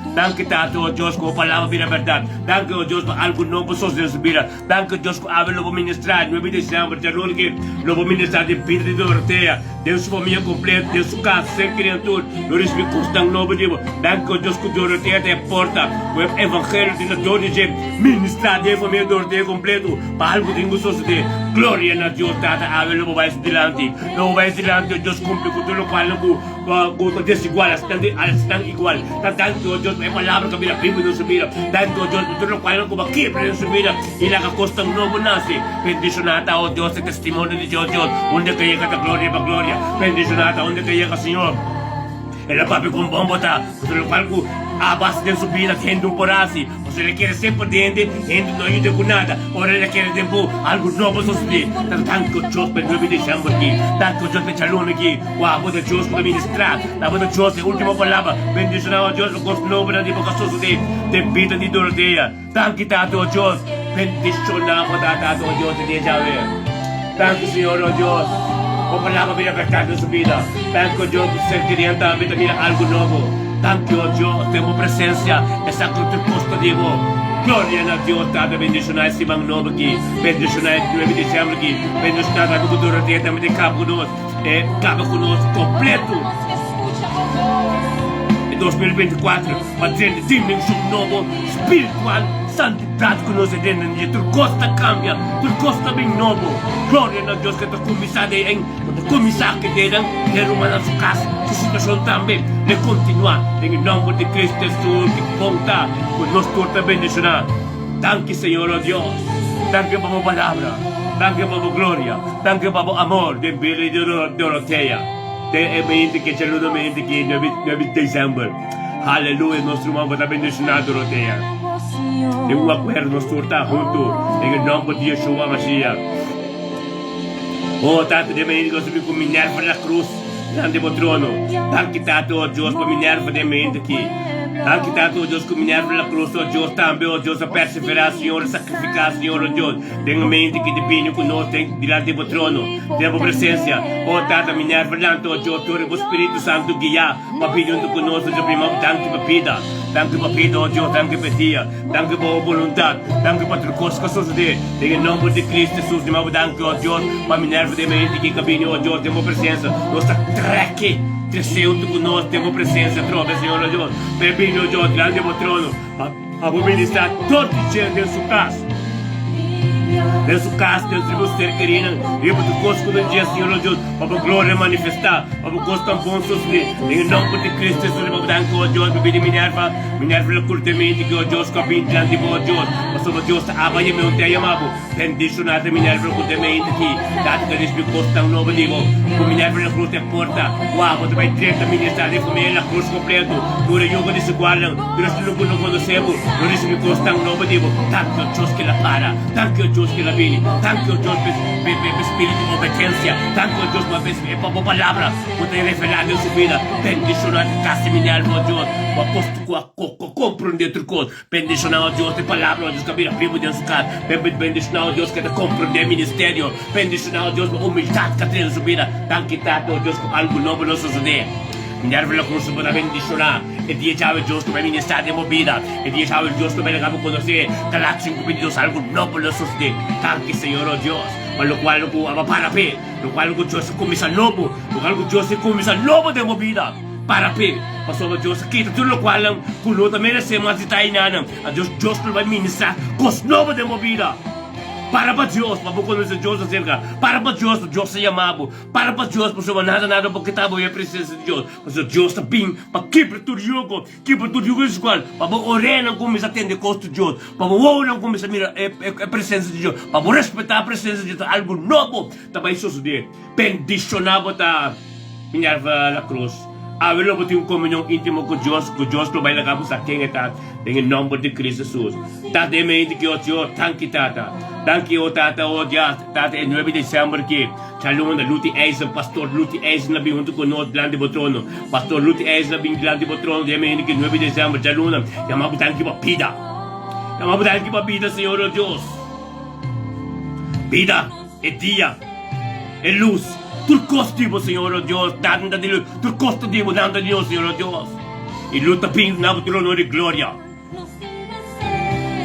ó Deus, com a palavra vira verdade. Danke, ó Deus, para algo novo só Deus subirá. Danke, Deus, que abre o ministrar, 9 de dezembro, já não que o ministrar de vida de Doroteia, Deus família completa, Deus sua casa, sem criatura, não respeito constante novo de Danke, ó Deus, que Doroteia tem porta, o evangelho de todo de ministrar de família Doroteia completo, para algo que só suceder. Glória a Deus, tata, abre o vai dilante, não vai dilante, ó Deus, cumpre com tudo o qual com desigual, estão igual. Tanto, ó Deus, a palavra que vira primo não subira. Tanto, ó Deus, tudo o qual como aqui para não subira. E lá que costa novo nasce. Bendicionata, ó Deus, o testemunho de Deus, onde que chega a glória para glória. Bendicionata, onde que chega, Senhor. Ela papi com bom botar, tudo o qual Abas din subida at hendong porasi. O se le quiere sempre diente, hendo no ayuda con nada. Ora le quiere tempo algo nuovo sosli. Tanto Dios per 9 dicembre aqui. Tanto Dios per chalone aqui. Wow, the Dios per ministrar. La boda Dios é última palavra. Bendicionado Dios o gosto novo da boca soso de vida de Doroteia. Tanto tato Dios. Bendicionado tato Dios de Javé. Tanto Senhor Dios. O palavra vira verdade na sua vida. Tanto Dios ser querendo também algo novo. Tanto Dios, temos presença, essa cruz posto de vos. Glória a Deus, Tata, bendicionar esse bang novo aqui, bendicionar esse 9 de dezembro aqui, bendicionar a cultura de também de cabo conosco, cabo conosco completo. Em 2024, fazendo dimensão nova, espiritual, santidade conosco dentro de tudo costa cambia, tudo costa bem novo. Glória a Deus que está começado em, começar que deram, ter uma na sua casa, sua situação também, de continuar, em nome de Cristo Jesus, que conta conosco também bendicionar. Danke Senhor oh Deus, danke para a palavra, danke para a glória, danke para o amor de Billy de Doroteia. É mente que te ajuda mente que 9 de dezembro. Aleluia, nosso irmão vai estar bendicionado Doroteia. Tem acordo, nós estar junto, em nome de Yeshua Mashiach. Oh, Tato de mente que eu subi com Minerva na cruz, diante do trono. Danke Tato, oh Deus, para Minerva de mente aqui. Danke Tato, oh Deus, com Minerva na cruz, oh Deus, também, oh Deus, a perseverar, Senhor, a sacrificar, Senhor, oh Deus. Tenha mente que divino conosco, diante do trono, tenha presença. Oh, Tata, Minerva, lanto, oh Deus, o Espírito Santo guiar, papilhando conosco, de primão, danke para vida. Danke para vida, oh Deus, danke para dia, danke para a vontade, danke para tudo coisa que sucede. Em nome de Cristo Jesus, de novo, danke, oh Deus, para Minerva de mente que caminha, oh Deus, tenha presença. Nossa treque. Crescendo conosco, temos presença, trova, Senhor, oh Deus. Bem-vindo, oh Deus, grande é o trono. A ministrar todo dia dentro da sua casa. Dentro da casa, dentro de você, querida. E para tu conosco no dia, Senhor, oh Deus, para a glória manifestar, para o gosto tão bom sofrer. Em nome de Cristo, Jesus, para danke, oh Deus, bebê de Minerva curtamente, que oh Deus, capim, diante de oh Deus. Mas oh Deus, abaia meu te amado. Bendicionado Minerva curtamente aqui. Dado que eles me costam novo nível. Com Minerva na cruz é porta. Uau, você vai direto a ministrar de comer na cruz completo. Dura yoga de se guardam. Dura se não conhecemos. Dura se me costam novo nível. Tanto oh Deus que la para. Tanto oh Deus que la vini. Tanto oh Deus por espírito de obediência. Tanto oh Deus por a palavra. Por ter revelado em sua vida. Bendicionado casa Minerva, oh Deus. O apóstolo compreender tudo coisa. Bendicionado oh Deus de palavra. Oh Deus que a vida primo de sua casa. Bendicionado oh Deus que te compreender ministério. Bendicionado oh Deus por humildade que tem na sua vida. Danke Tato oh Deus por algo novo não suceder. Minerva la cruz para bendicionar. E dia chave Deus para ministrar de vida. E dia chave Deus para levar a conhecer. Galaxy com Deus algo novo não suceder. Danke Senhor oh Deus. Para o qual eu para pé. O qual Deus começa novo. O qual Deus começa novo de vida. Para pé. Pastor Deus aqui tudo o qual não também merecemos a tainana. A Deus vai ministrar coisa nova de vida. Para Deus, para conhecer Deus acerca. Para Deus, Deus se amava. Para Deus, por nada porque estava a presença de Deus. Mas Deus está bem para quebrar tudo jogo igual. Para orar não começa a atender custo de Deus. Para orar não começa a mirar a presença de Deus. Para respeitar a presença de Deus, algo novo também suceder. Bendicionado tá Minerva la cruz. Havelo por ter comunhão íntimo com Deus vai levar para quem está em nome de Cristo Jesus. Tata é mente que o Deus, tanque Tata. Danke o Tata o Deus, Tata é 9 de dezembro que Shalom da Luti Eisen, Pastor Luti Eisen na junto conosco diante do trono. Pastor Luti Eisen na diante do trono, de mente que 9 de dezembro, Shalom, chamamos tanque para vida. Chamamos tanque para vida, Senhor o Deus. Vida é dia, é luz. Tudo costivo, Senhor, oh Deus, dando de luz, tudo costivo, dando de Deus, Senhor, oh Deus. E luta bem na trono de glória.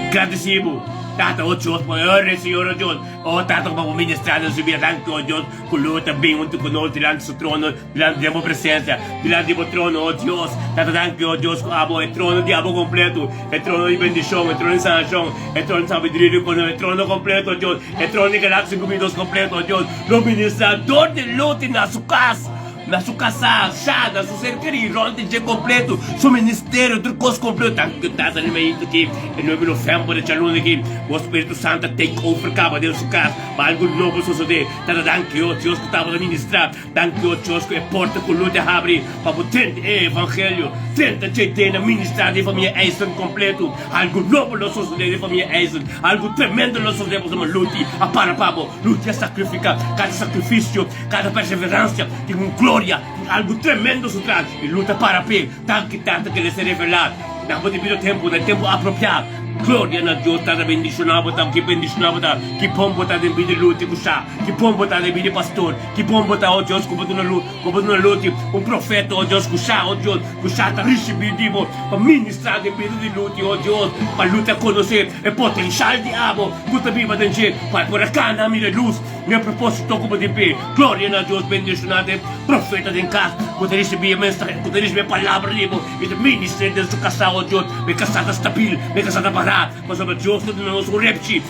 Agradecido, Tata, oh Deus, por honra, Senhor, oh Deus. Oh, Tata, para ministrar na sua vida, danke, oh Deus, por luta bem junto conosco, diante do seu trono, diante da sua presença, diante do trono, oh Deus. Tata, danke, oh Deus, é trono de amor completo, é trono de bendição, é trono de sanação, é trono de sabedoria, é trono completo, oh Deus, é trono de galáxia com Deus completo, oh Deus. No ministrador de luta na sua casa. na sua casa, na sua cercaria, onde é completo, seu ministério, tudo coisa completo. Tanto que está no meio aqui, em 9 de novembro, de aluno aqui, o Espírito Santo take over, acaba de sua casa, para algo novo suceder. Tanto que o Deus que estava a ministrar, tanto que o Deus que é porta com luta a abrir, para poder evangelho, tenta te ministrar de família Eisen completo, algo novo não suceder de família Eisen, algo tremendo não suceder, para luta, a para pabo, luta a sacrificar, cada sacrifício, cada perseverança, tem uma glória, algo tremendo se traz, e luta para pé, tanto que ele se revelar, não pode vir o tempo apropriado. Glória a Deus, está bendicionado, que bendicionado, que bom botar de vida luta com chá, que bom botar de vida pastor, que bom botar o Deus como na luta, profeta, o Deus com chá está recebido para ministrar de vida de luta, o Deus, para luta conhecer, é potencial de amo, puta viva de gente, para por cá na minha luz, meu propósito como de pé, glória a Deus, bendicionado, profeta de casa, poder receber a mensagem, poder receber a palavra de e de ministrar de sua casa, o Deus, minha casada estável, minha casada barata, mas sobre Deus que nós repeti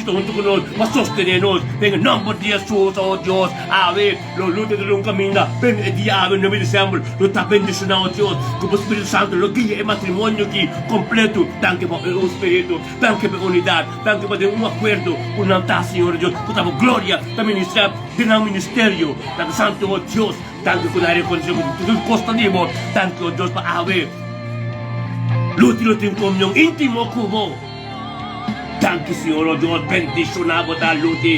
junto conosco, mas sostener-nos, em nome de Jesus, oh Deus, ave, lo luta de um caminho, bem diabo, em nome de dezembro, lo está bendicionado, Deus, que o Espírito Santo, lo guia em matrimônio aqui, completo, tanque para o Espírito, tanque para a unidade, tanque para um acordo, um altar, Senhor Deus, que dava glória, para ministrar, de um ministério, tanto Santo, oh Deus, tanque para a reconhecimento, tudo costa nimo, tanque, oh Deus, para ave, luta em comunhão íntimo como tanque Senhor oh Deus bendicionado da luta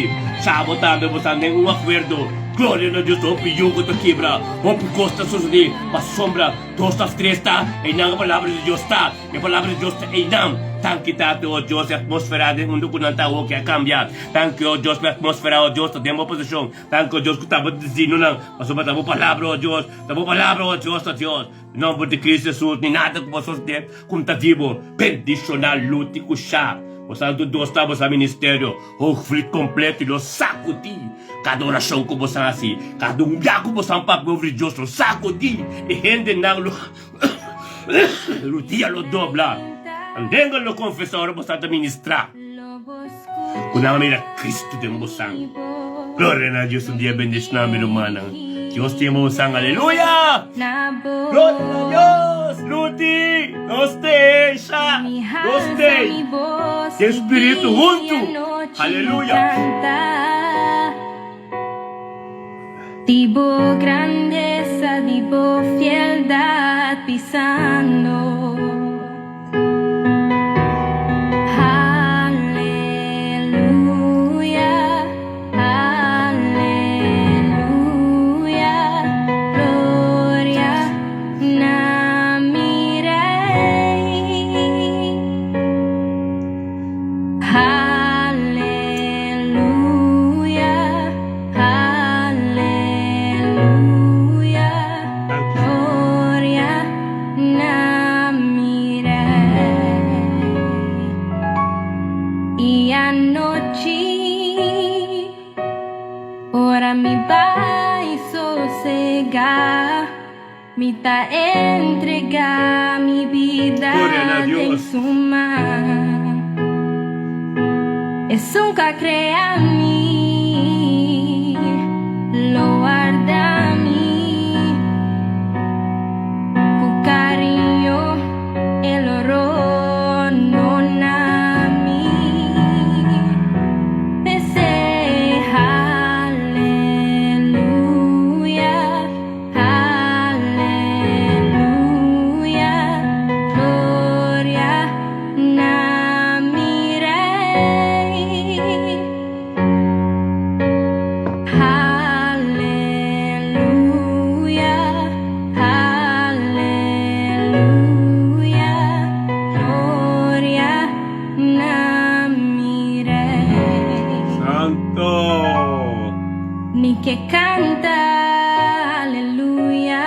sabotando você nenhum acordo glória a Deus o yugo te quebra o costa suceder a sombra dos as três está e na palavra de Deus está a palavra de Deus está e não tanque tanto oh Deus a atmosfera de mundo que não está o que a cambiar tanque oh Deus a atmosfera oh Deus tem uma posição tanque oh Deus que estava dizendo não mas sobre a palavra oh Deus oh Deus em nome de Cristo Jesus, nem nada que você tem, como está vivo, bendicionar, lute, cuchar. Você não está no ministério, o conflito completo, e o sacudir. Cada oração que você assim, cada dia que você para o Deus, sacudir, e rende não, o dia lo dobla. Andando no confessor, você está ministrar. Com a maneira Cristo de você. Glória a Deus, um dia bendicionar, meu irmão. Dios te aleluya, aleluya. Gloria a Dios, Luti, nos deja, Espíritu junto, aleluya. Tipo grandeza, tipo fieldad pisando. Me ta entrega mi vida en su mano. Es un que crea a mí, lo guarda a mí, con cariño el horror no a mí. Que canta aleluya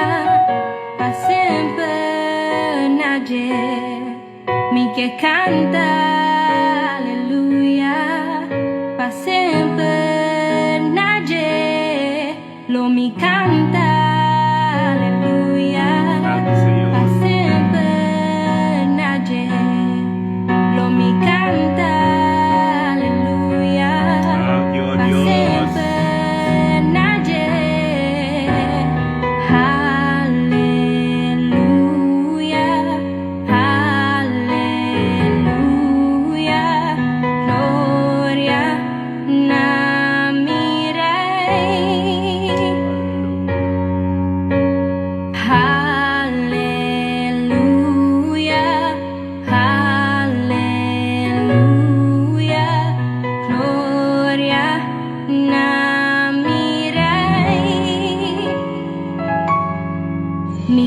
para siempre nadie mi que canta aleluya para siempre nadie lo mi canta aleluya para siempre nadie lo mi canta aleluya para siempre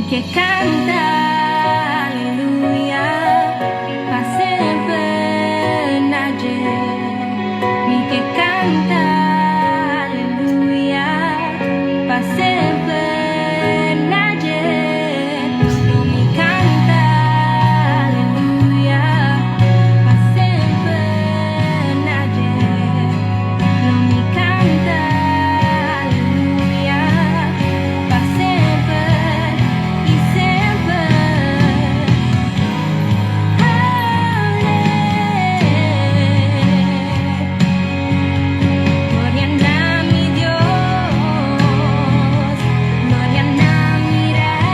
que canta aleluya, pa' sempre nager. Mi que canta aleluya, pa' sempre nager. No mi canta aleluya, pa' sempre nager. No mi canta aleluya, pa' sempre y sempre. Gloria a mi Dios, gloria a mi Rey.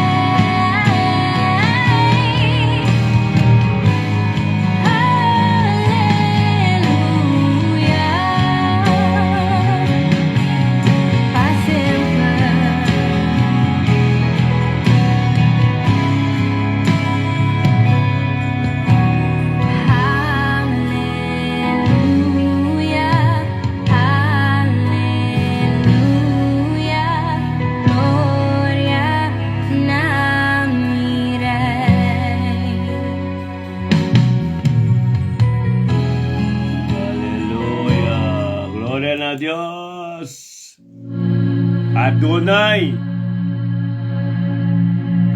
Aleluya, pa' sempre. Aleluya, aleluya, gloria a mi Rey. Aleluya. Gloria a Dios. Adonai.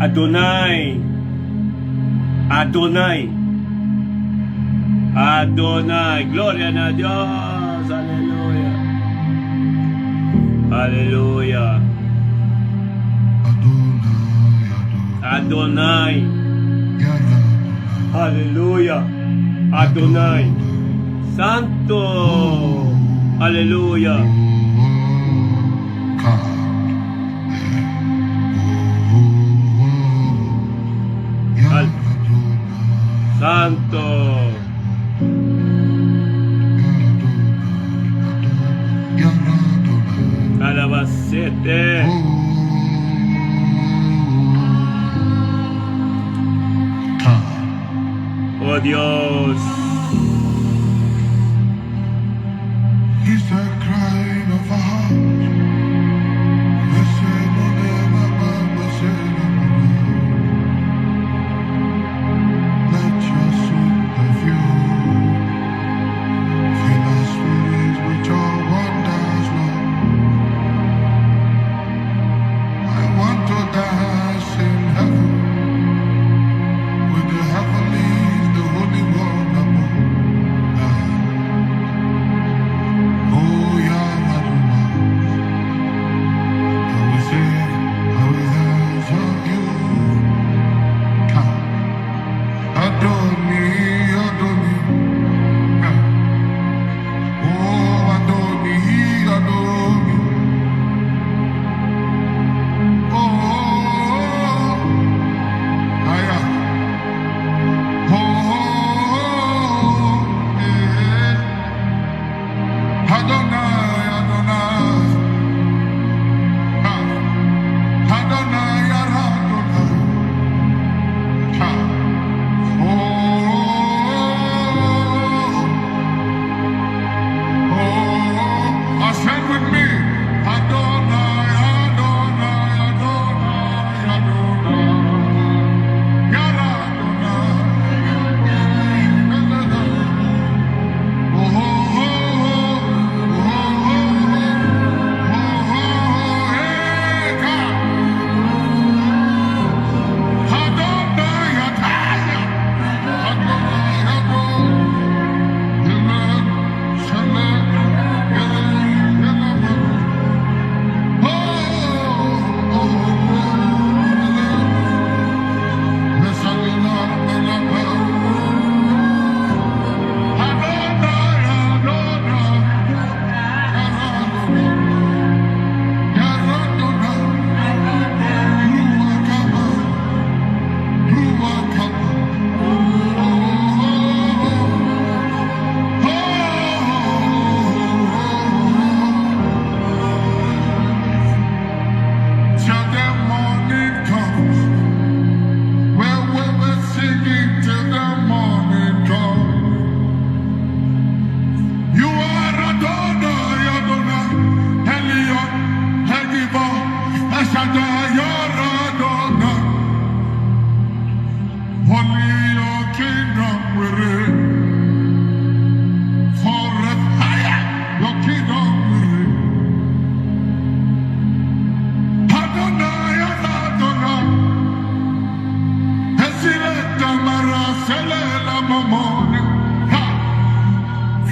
Adonai. Adonai. Adonai. Gloria a Dios. Aleluya. Aleluya. Adonai. Aleluya. Adonai. Santo. Aleluya. Santo. Alabacete. Oh Dios. He's the crying of our heart. Let your sweet perfume fill our spirits with your wonders, Lord. I want to dance in heaven with the heavenlies, the Holy One above.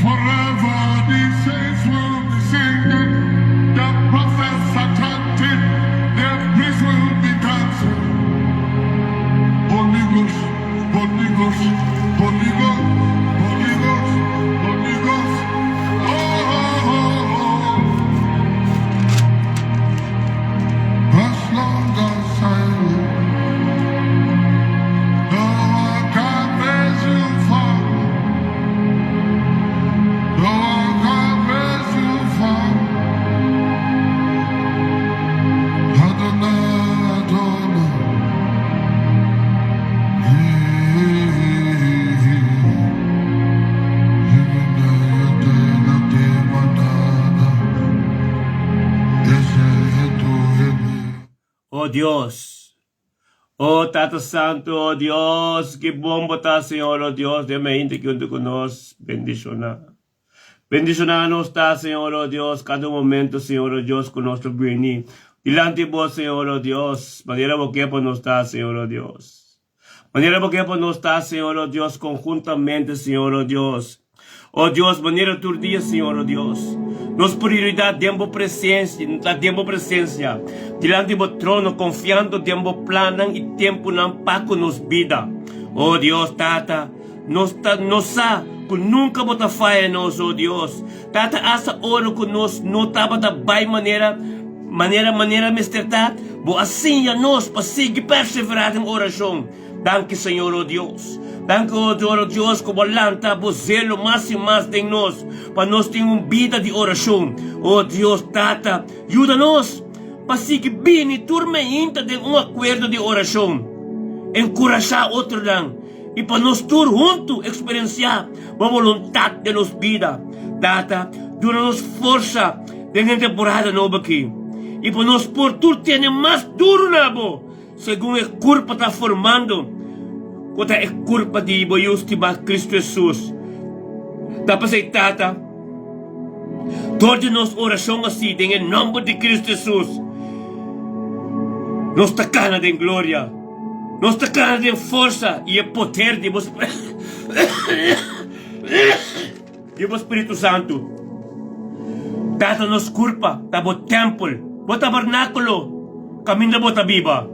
Forever these saints will be singing, the prophets are chanting, their priests will be dancing. Holy Ghost, Holy Ghost, Holy Ghost, Holy Ghost, Holy Ghost. Oh, oh, oh. As long as I live, no one can raise you from. No one can raise you from. Adonai, Adonai. Oh Dios, oh Tata Santo, oh Dios, que bombo está, Señor, oh Dios, déme gente que junto con nos bendiciona. Bendicionanos está, Señor, oh Dios, cada momento, Señor, oh Dios, con nuestro venir. Delante de vos, Señor, oh Dios, manera porque por nos está, Señor, oh Dios. Manera porque por nos está, Señor, oh Dios, conjuntamente, Señor, oh Dios. Oh Dios, manera tu día, Señor, oh Dios. Nos prioridad, tiempo presencia, la tiempo presencia. Delante de trono, confiando, tiempo planan y tiempo nan paco nos vida. Oh Dios, Tata, nos sa, que nunca bota falha nos, oh Dios. Tata, essa hora que nos não tava da bem maneira, mesterdade, bo assim a nós, para seguir perseverar em oração. Danke, Senhor, oh Deus. Danke, oh Deus, como lanta, bo zelo mais e mais de nós, para nós ter uma vida de oração. Oh Deus, Tata, ajuda-nos, para seguir bem e turmenta de acordo de oração. Encorajar outro dan, e para nós todos juntos experienciar a vontade de nossa vida. Tata, dá-nos força nessa temporada nova aqui. E para nós por tudo ter mais duro na boa, segundo a culpa está formando, quando é culpa de estimar Cristo Jesus. Dá para ser, Tata, toda nossa oração assim, em nome de Cristo Jesus, nós tacana de glória, nós tacana de força e o poder de vos Espírito Santo. Tata nos culpa, tabo templo, bo tabernáculo, caminho bo tabiba.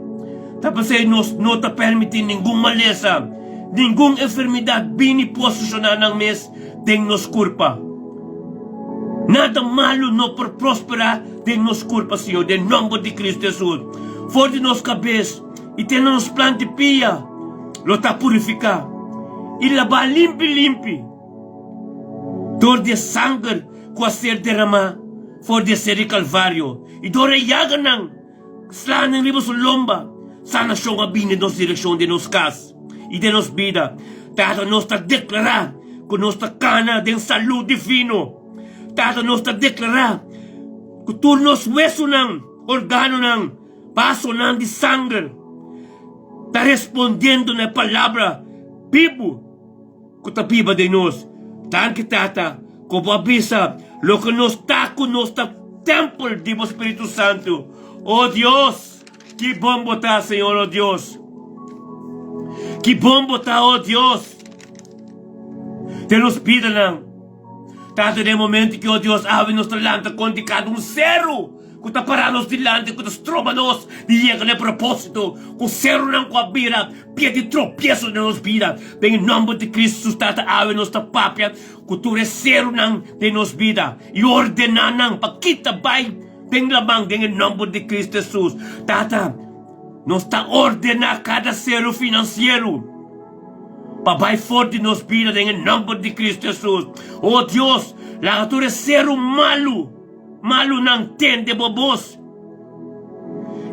Tapos nos não te permitir nenhuma maleza, nenhuma enfermidade bem posicionar ng mes, tem nos culpa. Nada malo não por prosperar, tem nos culpa, Senhor, em nome de Cristo Jesus. For de nos cabeça, e tem nos plante pia, lo ta purificar, e lavar limpi. Dor de sangue, com a ser derramar, for de ser calvário, e dor e yaga nang, slanang ribos lomba, sana siya nga bini nos direksyon de nos kas, e de nos vida, Tata nos ta declarar, que nos ta cana de saúde divino, Tata nos ta declarar, que tu nos hueso nang, organo nang, paso nang de sangue, ta respondendo na palavra, vivo, que ta viva de nos. Tanque, Tata, como avisa, lo que nos está con nuestro templo de Espíritu Santo. Oh Dios, que bombo está, Señor, oh Dios. Que bombo está, oh Dios. Te nos pidan, Tata, de momento que, oh Dios, abre nuestra lanta con cada cerro. Que está parados delante, que nos tromanos, y llega el propósito, que cerro não com a vida, pia de tropiezo de nos vida. Bem, em nome de Cristo, Tata, abre nossa pápia, que tu cerro não de nos vida, e ordena não, para quita vai, bem lamang, em nome de Cristo Jesus. Tata, nos está ordenar cada cerro financeiro, para vai forte nos vida, em nome de Cristo Jesus. Oh Deus, lá tu cerro malo não tem de bobos.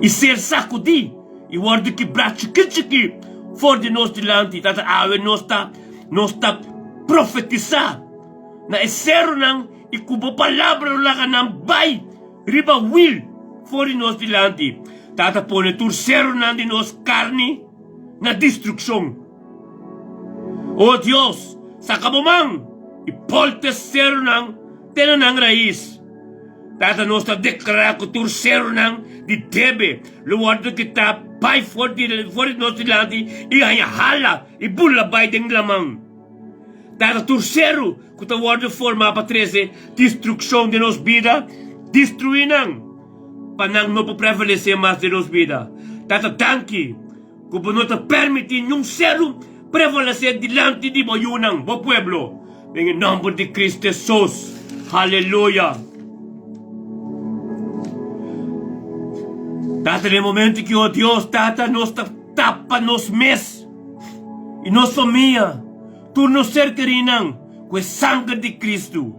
E ser sacudi, e o ordem que braço que for de nós delante, Tata, ave nós tá profetizar, na esero nang, e kubo palavra lá nang bay, riba will, for de nós delante, Tata, pone turcero nang de nós carne, na destruição. Oh Deus, sacabomang, e polte cero nang, tena nang raiz. Tata, nós está declarando que o terceiro não de tebe, lugar que está pai forte nos dilanti, ihanya hala, ibulabay ding lamang. Tata terceiro, que ta word forma pa 13, destrucción de nos vida, destruinang, panang no pa prevalecer mais de nos vida. Tata tanki, que não te permite yung serum prevalecer dilante de boyunang, bo pueblo, em nome de Cristo Jesus. Aleluia. Tata, no momento que, oh Deus, Tata, nos tapa nos mes e nos família, tu nos cercarinang com o sangue de Cristo.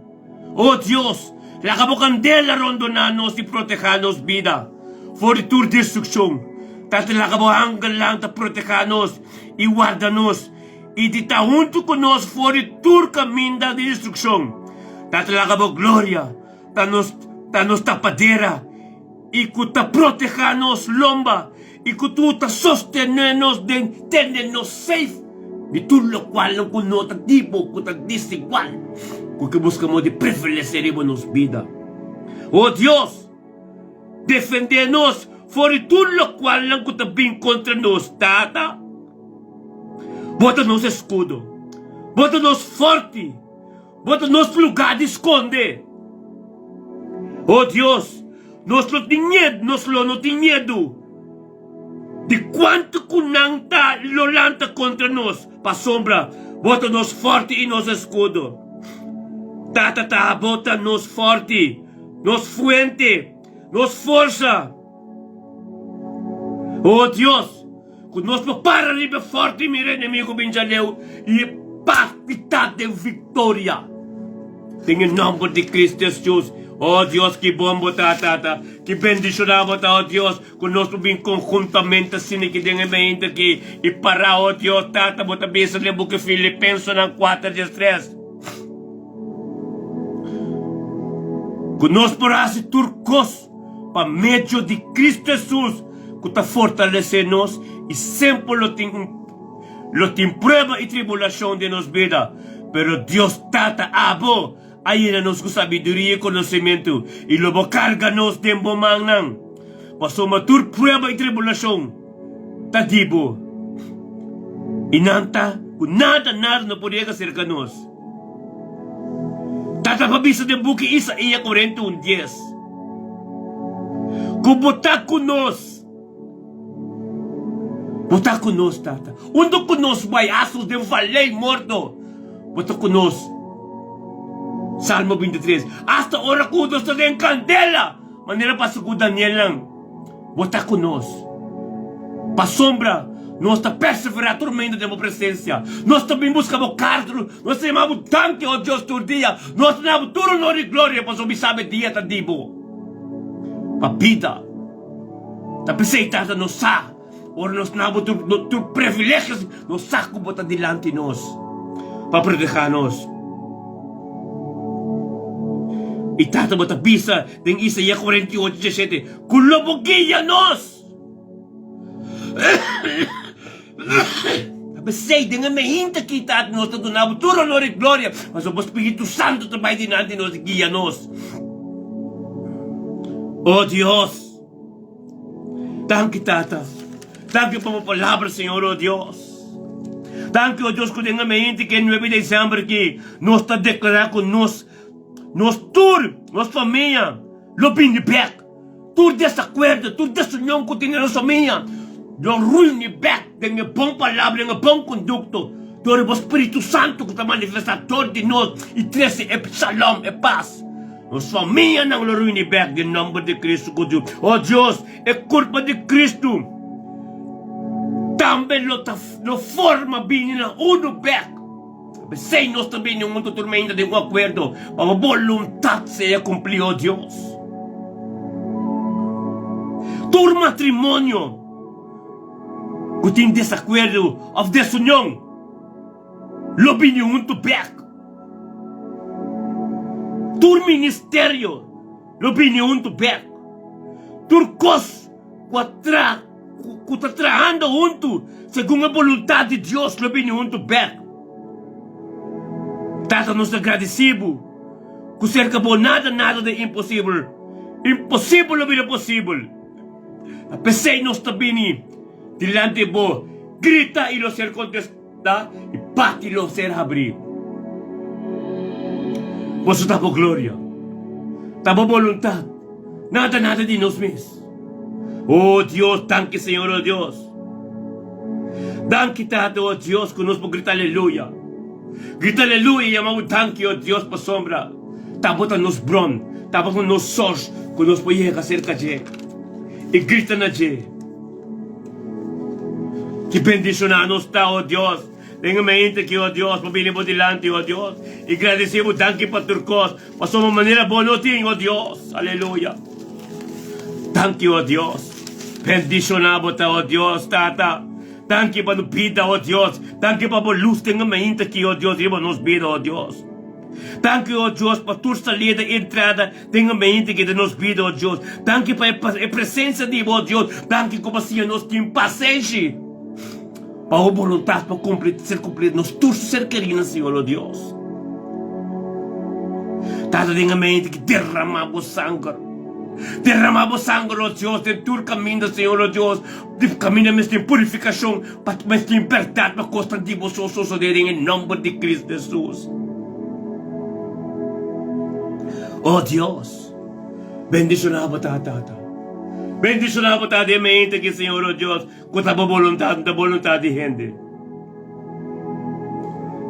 Oh Deus, laga mo candela rondonanos e protejanos vida, for tu destrução. Tata, laga mo hanggang lang ta protejanos e guardanos, e dita junto con nos for tu caminho da destrução. Tata, laga mo glória, ta nos tapadera, y que te protejanos lomba, y que tú te sostenernos de tenernos safe, de todo lo cual no conota tipo, que te dice igual, porque buscamos de prevalecer en nuestra vida. Oh Dios, defendernos por todo lo cual no te bien contra nos, Tata. Bota-nos escudo, bota-nos forte, bota-nos lugar de esconder. Oh Dios, nos lo tem medo de quanto kunanta lolanta contra nós, pa sombra, bota-nos forte e nos escudo. Tata, bota-nos forte, nos fuente, nos força. Oh Deus, que nos prepara libre forte, meu inimigo benjaleu, e pacta de vitória. Em nome de Cristo Jesus. Oh Dios, que bom Tata, que bendicionamos, oh Dios, que nós bem conjuntamente assim que tem mente aqui e para, oh Dios, Tata, bota bisa lembro que Filipenses ng 4:3. Que nós porase turcos para meio de Cristo Jesus, que te fortalece-nos e sempre lo tem prueba e tribulação de nos vida, pero Dios Tata abo, ayúdanos con sabiduría y conocimiento y luego cárganos de bomang pasó matur prueba y tribulación tadibo inanta nada no podía acercarnos. Tata pabisa de buki Isaías 41:10 kubota kunos bota kunos Tata undo kunos bayazos de valei morto bota kunos. Salmo 23. Hasta ora kudos na rin candela. Manera pa sa Daniel lang. Bota con nos. Pasombra. Nós está perseverar tormenta de uma presença. Nós também buscamos carro. Nós chamamos tanque, oh Deus, todo dia. Nós chamamos tudo honor e glória. Pois o sabe dia tá dibo. Papida. Tá preseitada no sa. Ora nós chamamos tu privilégios. Nós saco bota dilante nós. Para proteger-nos. E Tata bota bisa ng Isaías 48:17. Kulobogiya-nos! Abasay, dengan mahinta kita at nos na dunabo turo no rin gloria. Mas o Espiritu Santo tabay din natin nos giya-nos. Oh Dios! Thank you, Tata. Thank you por tu palabra, Señor, oh Dios. Thank you, oh Dios, que dengan mahinta que 9 de diciembre que nos está declarando con nos tur, nos família, lo bini back, tur desacuerdo, tur desunião que tem na nossa família, lo ruine back, tem bom palavra, tem bom conduto, tur o Espírito Santo que está manifestador de nós, e 13 é shalom, é paz. Nossa família não lo ruine back, em nome de Cristo, oh Deus, é culpa de Cristo, também lo forma bem na uno back. Sem nós também não muito tormenta de um acordo, a vontade seja cumprida, oh Deus. Tu matrimônio que tem desacordo of desunião, lo binho muito back. Tu ministério, lo binho muito back. Tu cos que está trabalhando junto, segundo a vontade de Deus, lo binho muito back. Tata, nos agradecemos que cerca por nada de impossível. Impossível não é possível. Apesar nós também delante de vos, grita y lo ser contesta, y pati lo ser abrir. Vos estamos gloria, estamos voluntad, nada de nos mismos. Oh Dios, danke Señor, oh Dios. Danke Tata, oh Dios, que nos grita aleluya. Grita aleluya y llamamos danke, oh Dios, por sombra. Estamos nos bron, estamos nos sos, que nos puede llegar cerca de. Y grita na de. Que bendicionanos está, oh Dios. Tenga mente que, oh Dios, por venir por delante, oh Dios. Y agradecemos danke para turcos, para somos manera bonotín, oh Dios. Aleluya. Danke, oh Dios. Bendicionamos, oh Dios, Tata. Danke para tu vida, oh Dios. Danke para por luz, tenga mente que, oh Dios, lleva nos vida, oh Dios. Danke, oh Dios, para tu salida e entrada, tenga mente que nos vida, oh Dios. Danke para a presença de, oh Dios. Danke como assim nos tem paciência. Para a vontade, para ser cumprido, nos tudo ser querido, Senhor, oh Deus. Tata, tenha mente que derramamos sangue. Derramamos sangue, oh Deus, de todo caminho, Senhor, oh Deus. De caminho, mas tem purificação, mas tem liberdade, para constantemente vos suceder em nome de Cristo Jesus. Oh Deus, bendicionamos, Tata. Bendicionamos a de mente que, Senhor, oh Deus, com a vontade de gente.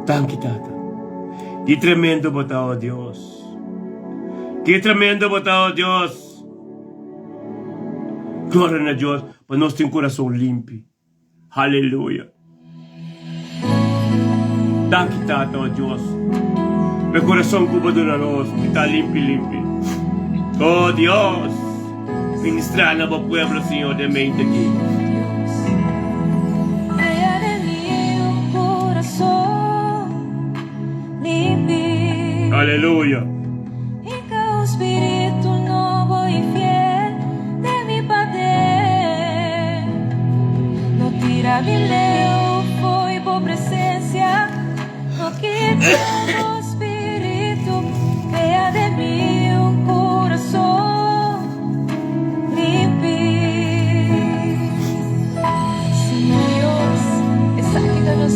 Danke, Tata. Que tremendo botar, oh Deus. Que tremendo botar, oh Deus. Glória a Deus, para nós ter um coração limpo. Aleluia. Danke, Tata, oh Deus. Meu coração cubadoroso, que está limpo. Oh Deus. Ministrar na meu pueblo, Senhor, de mente aqui. Crea de mí un corazón limpio. Aleluya. Y que un espíritu nuevo y fiel de mi Padre. No tira mi leo, foi por presencia. No quita tu espíritu. Crea de mí un corazón.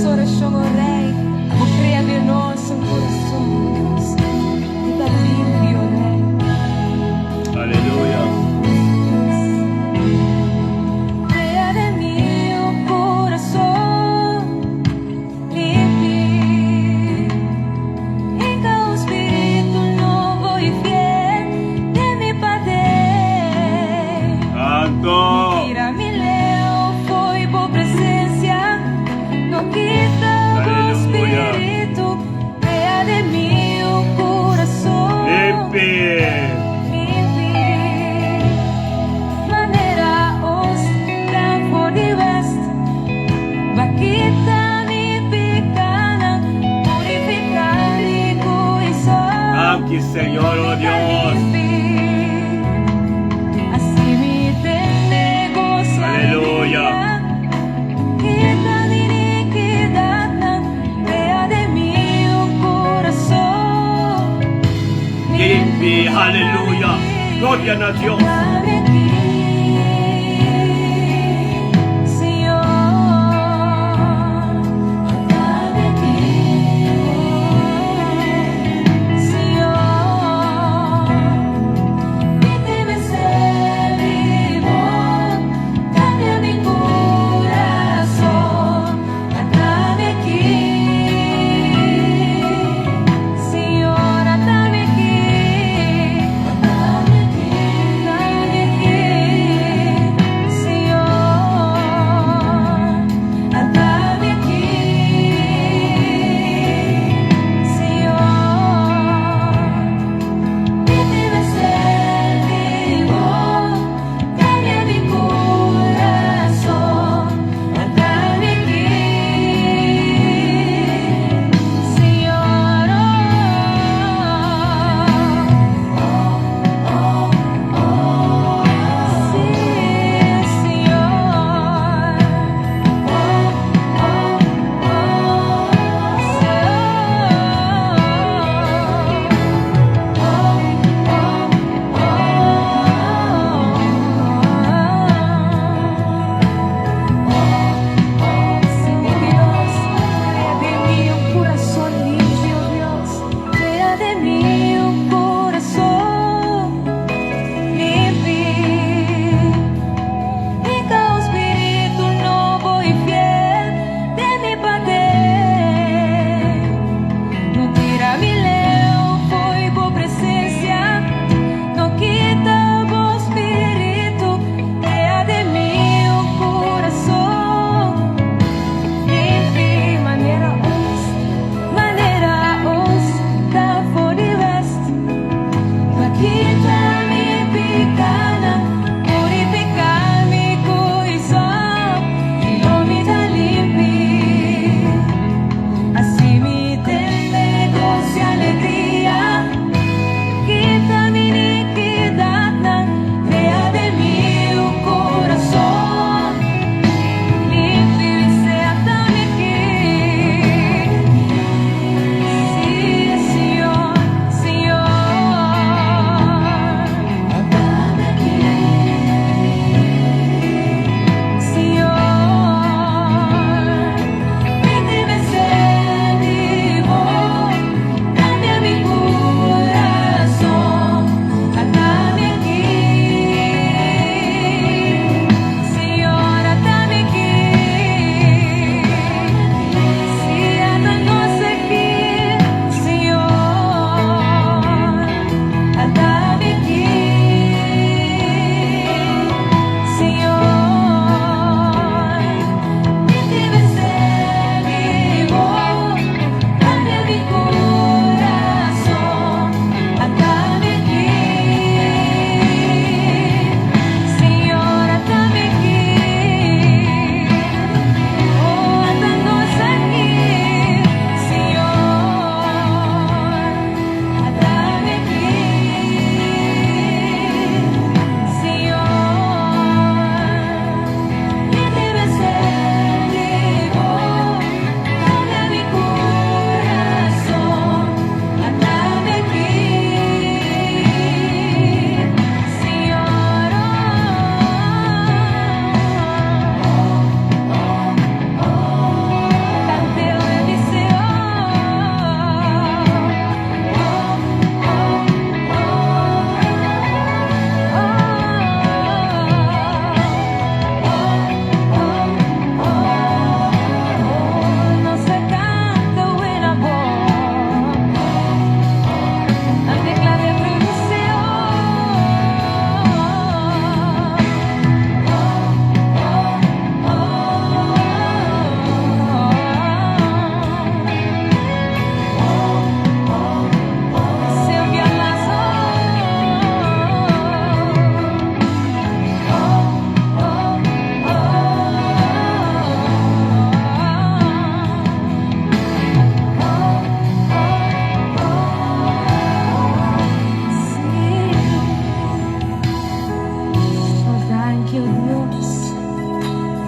Oração, oh Rei, o cria de nós um coração, Deus, que está limpio, Rei. Aleluia. Cria de mim um coração limpio, e com um espírito novo e fiel de mi Padre. Santo. Tira mi leo, foi por presença, no quita. Espíritu, crea de mí un corazón limpio, manera os for the west, vaquita mi picana, purificar mi corazón. Aquí, Señor, oh Dios. Así mi negocio. Aleluya. Aleluya, gloria a Dios. Dame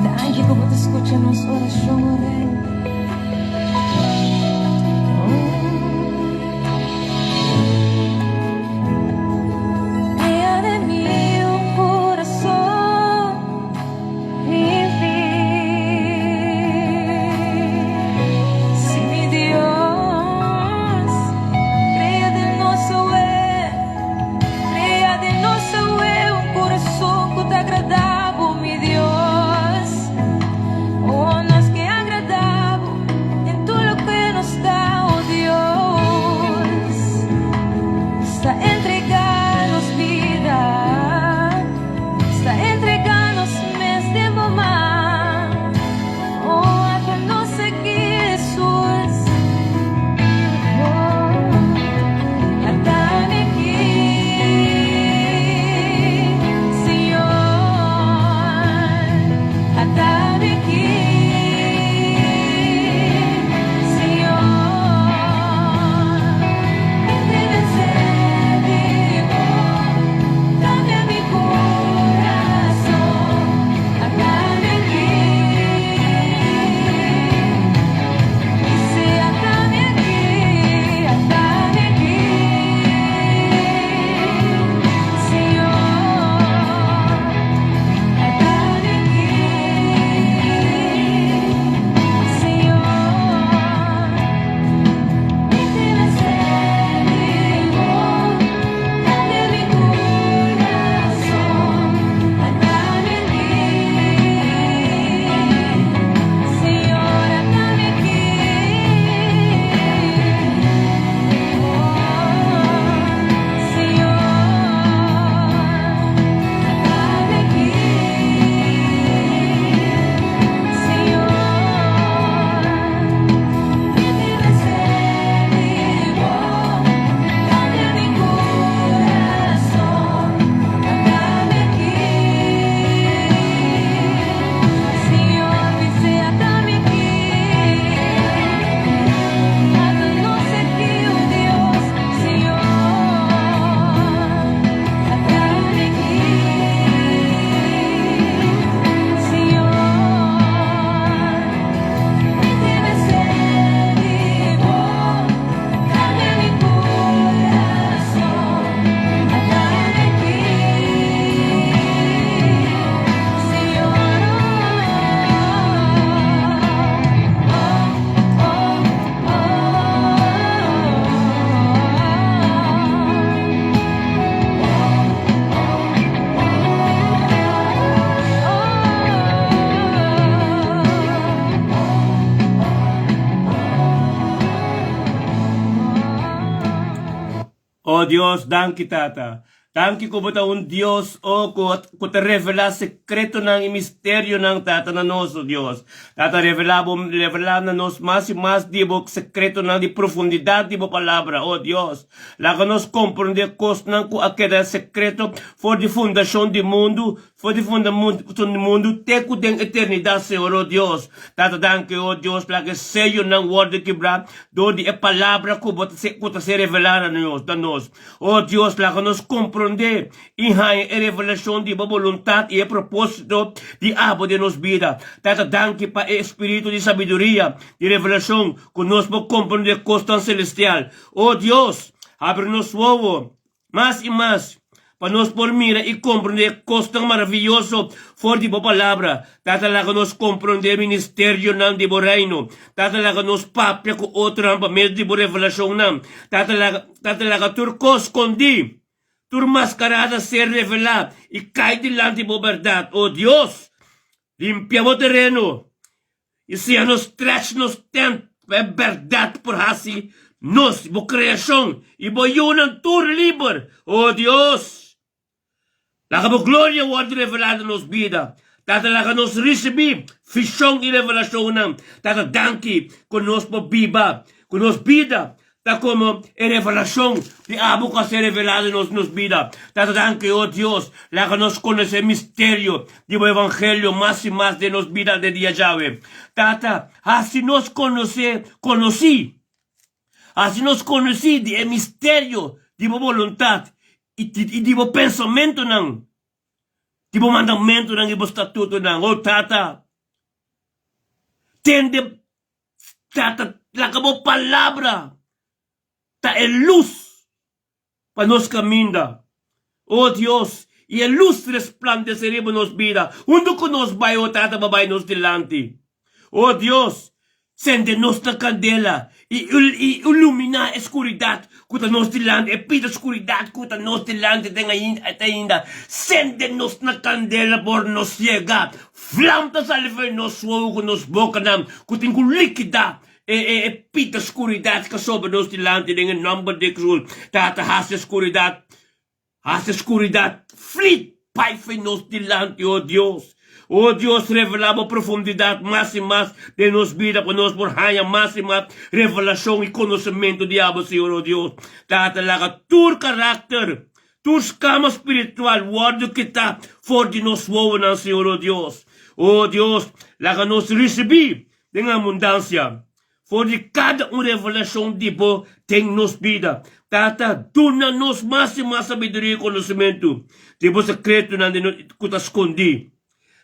Gracias como te escucha nuestra oración, oh Rey. Crea de mí un corazón limpio. Sí, mi Dios, crea de nós un corazón que te agradable, mi Dios. Oh, nos que agradable en todo lo que nos da, oh Dios. Está entreganos vida, está entreganos mes de mamá. Oh, a que nos seguir Jesús. Oh, atame aquí, Señor. Atame aquí, Señor. Entrégase vivo, cambia mi corazón. Atame aquí, dice atame aquí, Señor. Atame aquí, Señor. Entrégase vivo, cambia mi corazón. Atame aquí, Señor. Atame aquí, Señor. Atame aquí, Señor. Entrégase vivo, cambia mi corazón. Atame aquí, Señor. Dice atame aquí, háganos aquí, oh Dios, Señor. Atame aquí, Señor. Entrégase vivo, cambia mi corazón. Atame aquí, Señor. Oh Dios, danke Tata. Danke ko bata un Dios o ko te revela sekreto ng misteryo ng Tata na nos, oh Dios. Tata revela na nos más y más dibo sekreto ng di profundidad dibo palabra, oh Dios. La que nos comprende cos ng ku aquela sekreto for di fundación di mundo, for di fundación di mundo, teku den eternidad, Senhor, oh Dios. Tata danke, oh Dios, la que sello ng word de quebrar, do di e palabra ku bata se revelar a nos. Oh Dios, la que nos comprende hija en revelación de voluntad y el propósito de abo de nos vida. Tata danke pa espíritu de sabiduría, de revelación, que nos puede comprender cosas tan celestial. Oh Dios, ábrenos nuevo, más y más, para nos por mirar y comprender cosas tan maravilloso for de palabra. Tata la que nos comprende ministerio nan de reino. Tata la que nos papia con otra medio de revelación nan. Tata la que turco escondi. Tu mascarada ser revelada y cae delante de verdad. Oh Dios, limpiamos terreno y sea nos trash nos ten verdad por así nos, bo creación y bo yunan tur liber. Oh Dios, la que bo gloria word revelada nos vida. Tata la que nos recibe fishong y revelación. Tata danki con nos bo viva, con nos vida. Ta como en revelación de abo que se revelado en nos vida. Tata danke, oh Dios, la que nos conoce el misterio del evangelio más y más de nos vida de día Yahweh. Tata, así nos conocí. Así nos conocí del misterio de voluntad y de pensamiento nan. De mandamento nan, de estatuto nan. Oh Tata, extiende, la como palabra, ta el luz para nos caminda. Oh Dios, y el luz resplandeceremos nos vida, uno que nos vaya o tata babay nos delante. Oh Dios, sende nos na candela, y ilumina a escuridad, kuta nos delante, e pita escuridad, kuta nos delante, tenga ainda, sende nos na candela por nos ciega, flamta salve nos suogo, nos boca nam, kuting kulikida, pita escuridad, que sobre nos delante, en nombre de Jesús, tata hace escuridad, flit, paife nos delante, oh Dios. Oh Dios, revelamos profundidad más y más de nos vida, por nos borjaya más y más revelación y conocimiento de Abba, Señor, oh Dios. Tatalaga tu carácter, tu escama espiritual, guarda que está for de nos wonen, Señor, oh Dios. Oh Dios, laga nos recibir en abundancia. For de cada revelación de vos, ten nos vida. Tata, dona-nos más y más sabedoria y conocimiento. De vos secreto na que te escondi.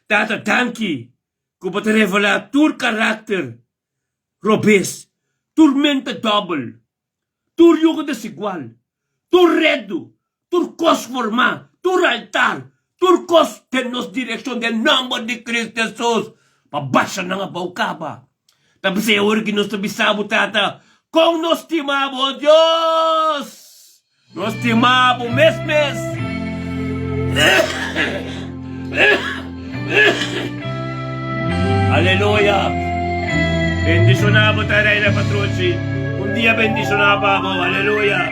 Tata, danke, que pode revelar tu carácter, robês, tormenta double, tu jogo desigual, tu redo, tu cos formar, tu altar, tu cos ter nos direção de nome de Cristo Jesus, pabaixa na nga baukaba. Tapos é hora que nós tabisabo, tata, com nos timabo, oh Deus, nos timabo, mes. Aleluya. Bendicionamos tayo na Patrucci. Un día bendicionamos. Aleluya.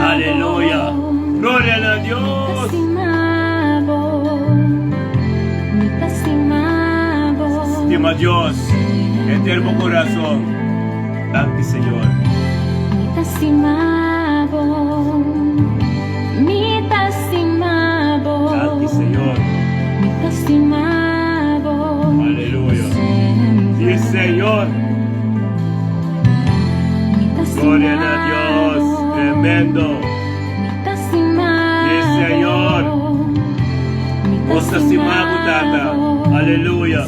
Aleluya. Gloria a Dios. Estima Dios. Eterno corazón. Danke, Señor. Danke, Señor. Aleluya. Sí, Señor. Gloria a Dios. Tremendo. Sí, Señor. Nos estimamos, tata. Aleluya.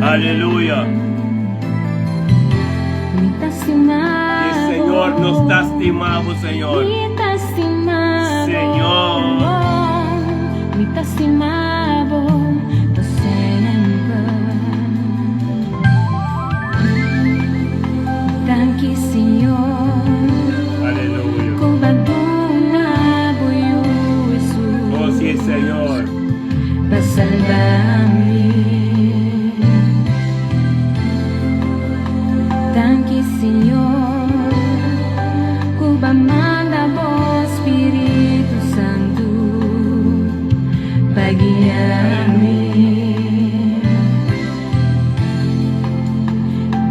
Aleluya. Sí, Señor, nos estimamos, Señor. Señor. Danke, Senhor. Aleluya. Kubadunabo Jesus. Oh, sí, Señor. Para salvar-me. Danke, Senhor. Kubamanda bo Espírito Santo para guiar-me.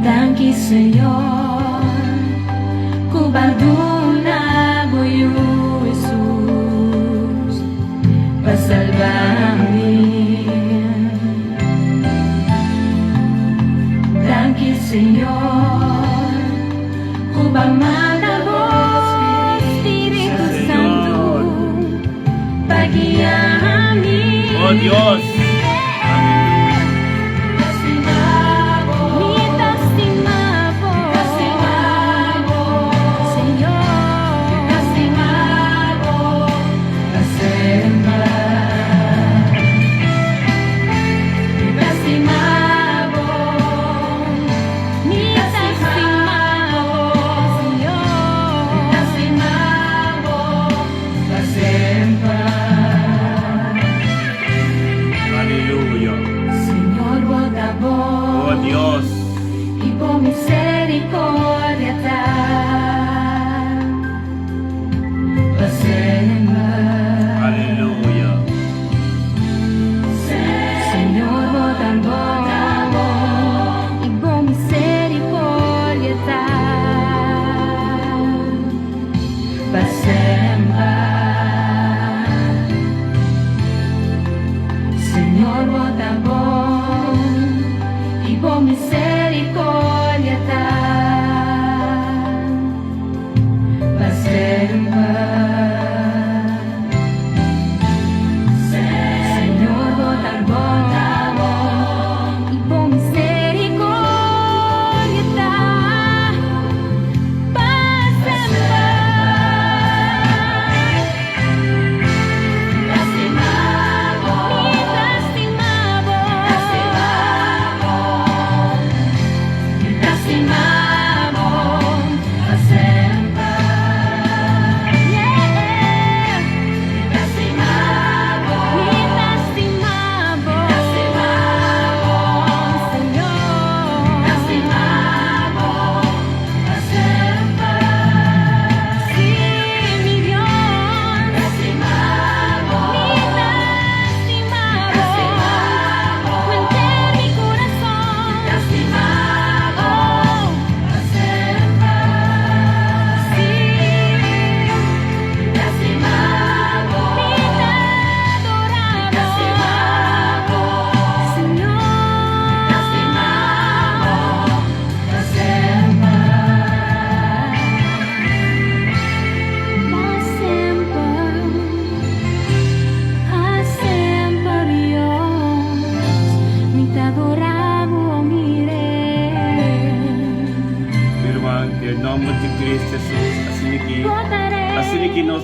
Danke, Senhor. Kubadunabo Jesus para salvar-me. Danke, Senhor. Kubamanda bo Espírito Santo para guiar-me. Oh, Dios. Misericordia ta para sempre. Aleluya. Senhor, bota bom e bom misericordia ta para sempre. Senhor, bota bom e bom misericordia ta para sempre. Senhor, bota bom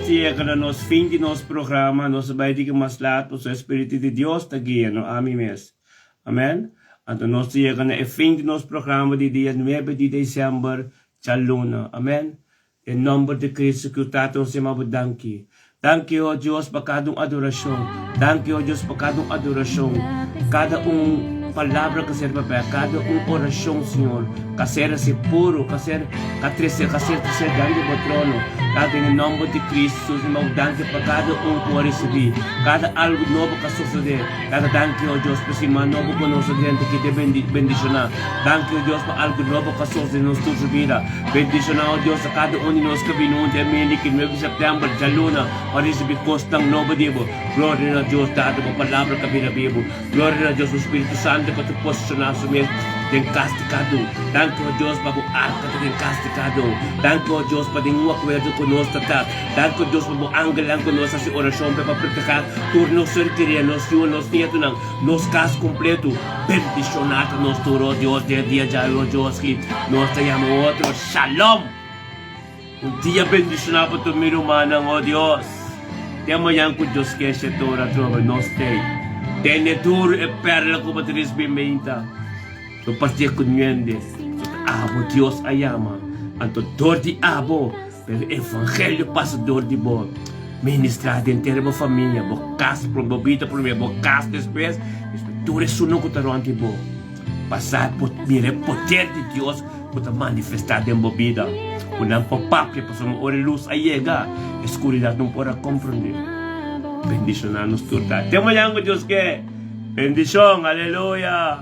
tiega na nos fim de nosso programa, nos vai de mas lato, o Espírito de Deus está guiando, amém mesmo. Amém? Então nós tiega na fim de nosso programa de dia 9 de dezembro, Chaluna. Amém? Em nome de Cristo que o Tato se mabudanki. Danke, ó Deus, para cada adoração. Danke, ó Deus, para cada adoração. Cada palavra que serve para cada oração, Senhor. Que seja puro, que seja dentro do trono. Cada em nome de Cristo, irmão, danke para cada que receber. Cada algo novo que suceder. Cada danke, ó Deus, para cima novo que nós dentro que te bendicionar. Danke, ó Deus, para algo novo que suceder em nossa vida. Bendicionar, ó Deus, a cada de nós que vinum de mim, que 9 de setembro, de luna, para receber costang novo dibo. Glória a Deus, dado a palavra que vira-vivo. Glória a Deus, o Espírito Santo que te posicionar sobre tem castigado. Danke, ó Deus, para o arca que tem castigado. Danke, ó Deus, para o acordo conosco. Danke, ó Deus, para o angelang conosco sa oração para proteger turno serquiria, nos yun, nos nieto ng nos caso completo. Bendicionado nos turo, Deus, dia já, ó Deus, que nos tayamos outro. Shalom! Dia bendicionado tu mi rumanang, ó Deus. Temo yang ku Deus que se tora trova nos te. Tenetur e perla ko patris bimenta. To partia kunyende. Abo Deus ayama. Anto dor di abo. Pero evangelho passador di bo. Ministrado inteira bo família. Bo casa probobita por bo casa después. Tu resuno ko taron ti bo. Passar por mire poder de Deus para manifestar em bo vida. Unang papapya pa sa mga luz ayega. Escuridad não pode compreender. Bendicionar nos turta. Temo yang ko Deus que. Bendición, aleluya.